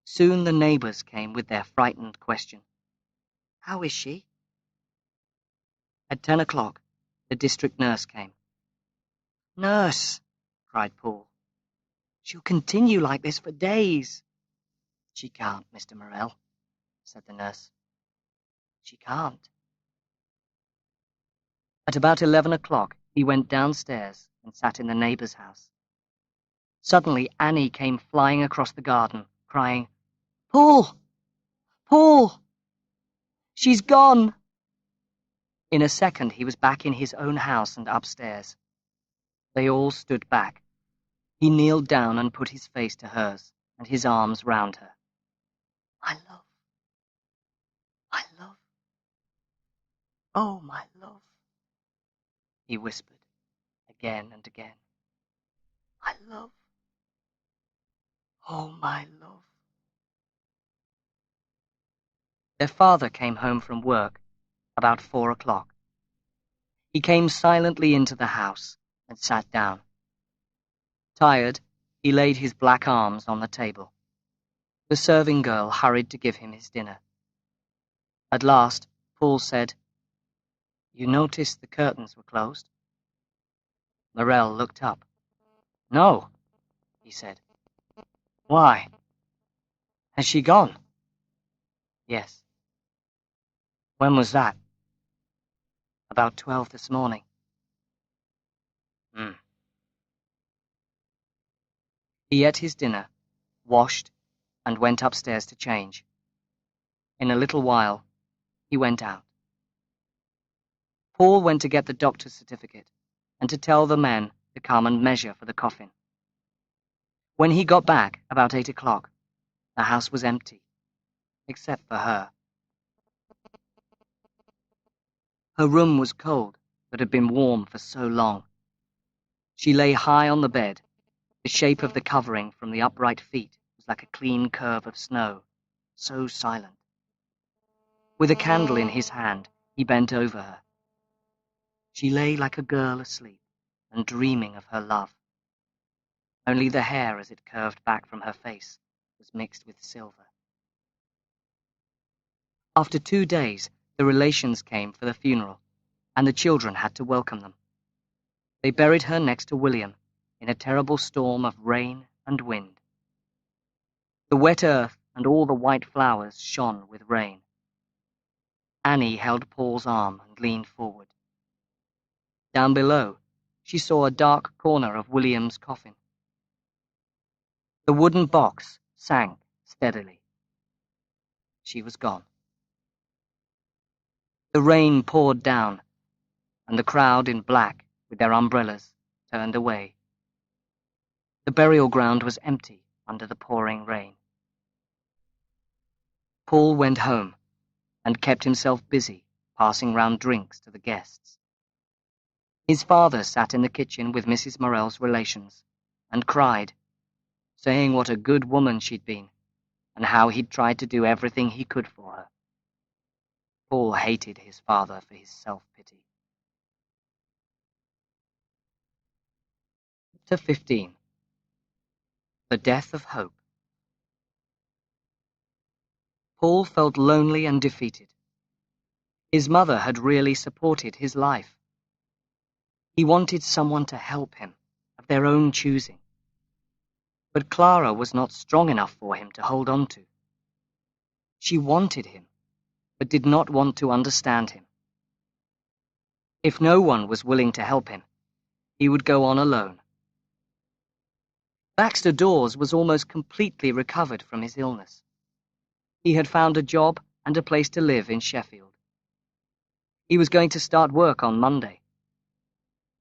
Soon the neighbours came with their frightened question. "How is she?" At 10 o'clock, the district nurse came. "Nurse," cried Paul. "she'll continue like this for days." "She can't, Mr. Morel," said the nurse. "She can't." At about 11 o'clock, he went downstairs and sat in the neighbour's house. Suddenly, Annie came flying across the garden, crying, "Paul! Paul! She's gone!" In a second, he was back in his own house and upstairs. They all stood back. He kneeled down and put his face to hers and his arms round her. "My love, my love, oh, my love," he whispered again and again. "My love, oh, my love." Their father came home from work about 4 o'clock. He came silently into the house and sat down. Tired, he laid his black arms on the table. The serving girl hurried to give him his dinner. At last, Paul said, "You noticed the curtains were closed?" Morel looked up. "No," he said. "Why? Has she gone?" "Yes." "When was that?" "About 12 this morning." "Hmm." He ate his dinner, washed, and went upstairs to change. In a little while, he went out. Paul went to get the doctor's certificate and to tell the men to come and measure for the coffin. When he got back, about 8 o'clock, the house was empty, except for her. Her room was cold, but had been warm for so long. She lay high on the bed. The shape of the covering from the upright feet was like a clean curve of snow, so silent. With a candle in his hand, he bent over her. She lay like a girl asleep and dreaming of her love. Only the hair as it curved back from her face was mixed with silver. After 2 days, the relations came for the funeral, and the children had to welcome them. They buried her next to William in a terrible storm of rain and wind. The wet earth and all the white flowers shone with rain. Annie held Paul's arm and leaned forward. Down below, she saw a dark corner of William's coffin. The wooden box sank steadily. She was gone. The rain poured down, and the crowd in black with their umbrellas turned away. The burial ground was empty under the pouring rain. Paul went home and kept himself busy passing round drinks to the guests. His father sat in the kitchen with Mrs. Morel's relations and cried, saying what a good woman she'd been and how he'd tried to do everything he could for her. Paul hated his father for his self-pity. Chapter 15. The Death of Hope. Paul felt lonely and defeated. His mother had really supported his life. He wanted someone to help him, of their own choosing. But Clara was not strong enough for him to hold on to. She wanted him, but did not want to understand him. If no one was willing to help him, he would go on alone. Baxter Dawes was almost completely recovered from his illness. He had found a job and a place to live in Sheffield. He was going to start work on Monday.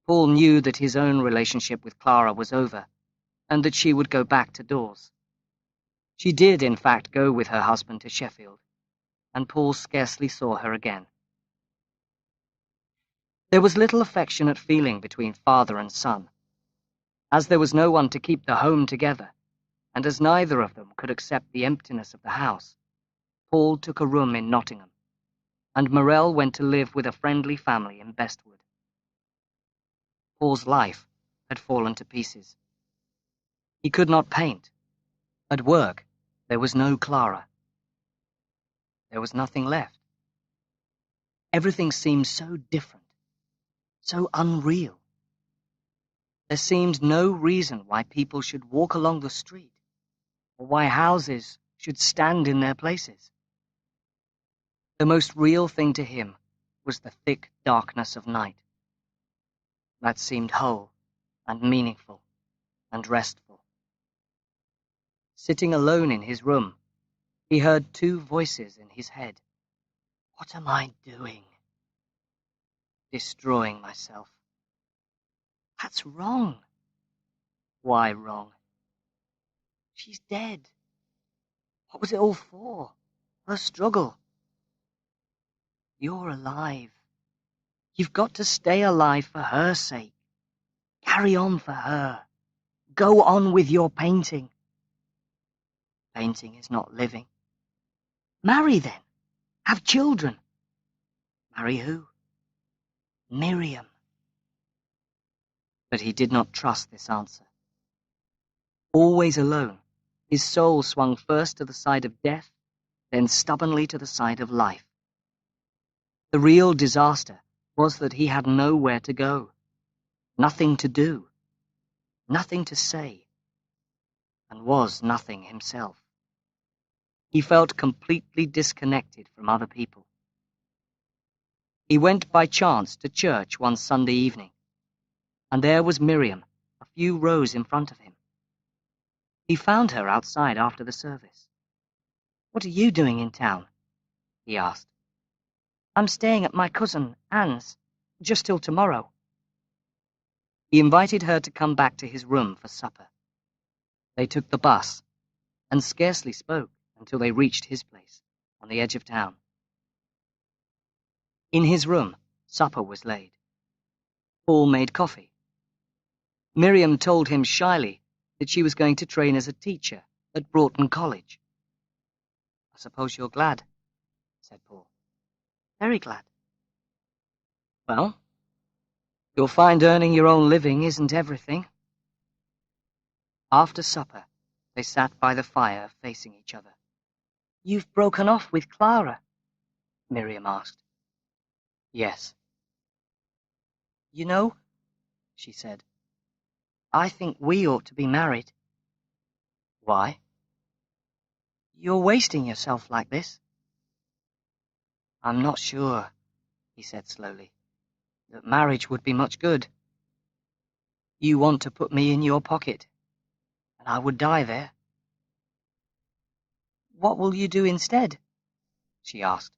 Paul knew that his own relationship with Clara was over, and that she would go back to Dawes. She did, in fact, go with her husband to Sheffield, and Paul scarcely saw her again. There was little affectionate feeling between father and son. As there was no one to keep the home together, and as neither of them could accept the emptiness of the house, Paul took a room in Nottingham, and Morel went to live with a friendly family in Bestwood. Paul's life had fallen to pieces. He could not paint. At work, there was no Clara. There was nothing left. Everything seemed so different, so unreal. There seemed no reason why people should walk along the street, or why houses should stand in their places. The most real thing to him was the thick darkness of night. That seemed whole and meaningful and restful. Sitting alone in his room, he heard two voices in his head. What am I doing? Destroying myself. That's wrong. Why wrong? She's dead. What was it all for? Her struggle. You're alive. You've got to stay alive for her sake. Carry on for her. Go on with your painting. Painting is not living. Marry then. Have children. Marry who? Miriam. But he did not trust this answer. Always alone, his soul swung first to the side of death, then stubbornly to the side of life. The real disaster was that he had nowhere to go, nothing to do, nothing to say, and was nothing himself. He felt completely disconnected from other people. He went by chance to church one Sunday evening, and there was Miriam, a few rows in front of him. He found her outside after the service. "What are you doing in town?" he asked. "I'm staying at my cousin Anne's, just till tomorrow." He invited her to come back to his room for supper. They took the bus, and scarcely spoke until they reached his place, on the edge of town. In his room, supper was laid. Paul made coffee. Miriam told him shyly that she was going to train as a teacher at Broughton College. "I suppose you're glad," said Paul. "Very glad." "Well, you'll find earning your own living isn't everything." After supper, they sat by the fire facing each other. "You've broken off with Clara?" Miriam asked. "Yes." "You know," she said, "I think we ought to be married." "Why?" "You're wasting yourself like this." "I'm not sure," he said slowly, "that marriage would be much good. You want to put me in your pocket, and I would die there." "What will you do instead?" she asked.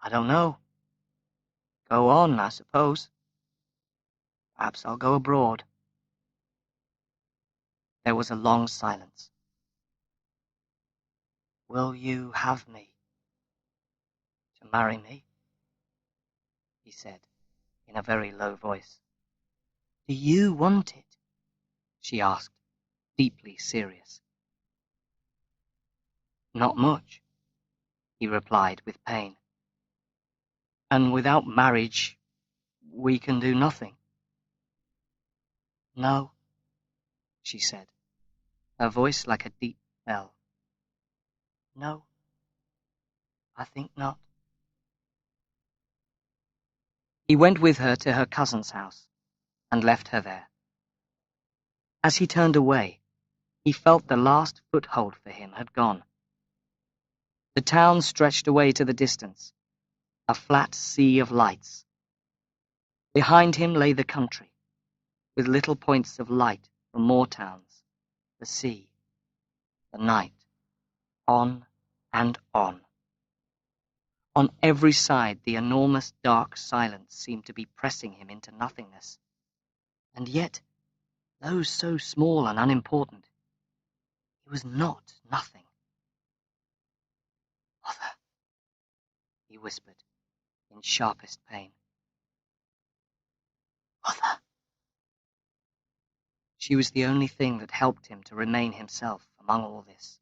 "I don't know. Go on, I suppose. Perhaps I'll go abroad. There was a long silence. Will you have me to marry me? He said, in a very low voice. Do you want it? She asked, deeply serious. Not much, he replied with pain. And without marriage, we can do nothing. No, she said, her voice like a deep bell. No, I think not. He went with her to her cousin's house and left her there. As he turned away, he felt the last foothold for him had gone. The town stretched away to the distance, a flat sea of lights. Behind him lay the country, with little points of light from more towns, the sea, the night, on and on. On every side the enormous dark silence seemed to be pressing him into nothingness. And yet, though so small and unimportant, he was not nothing. Mother, he whispered, in sharpest pain. Mother. She was the only thing that helped him to remain himself among all this.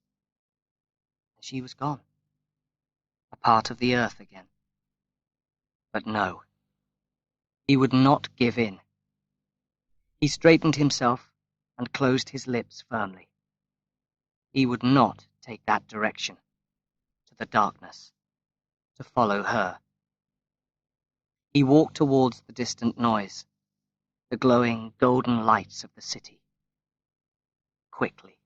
And she was gone, a part of the earth again. But no, he would not give in. He straightened himself and closed his lips firmly. He would not take that direction, to the darkness, to follow her. He walked towards the distant noise, the glowing golden lights of the city. Quickly.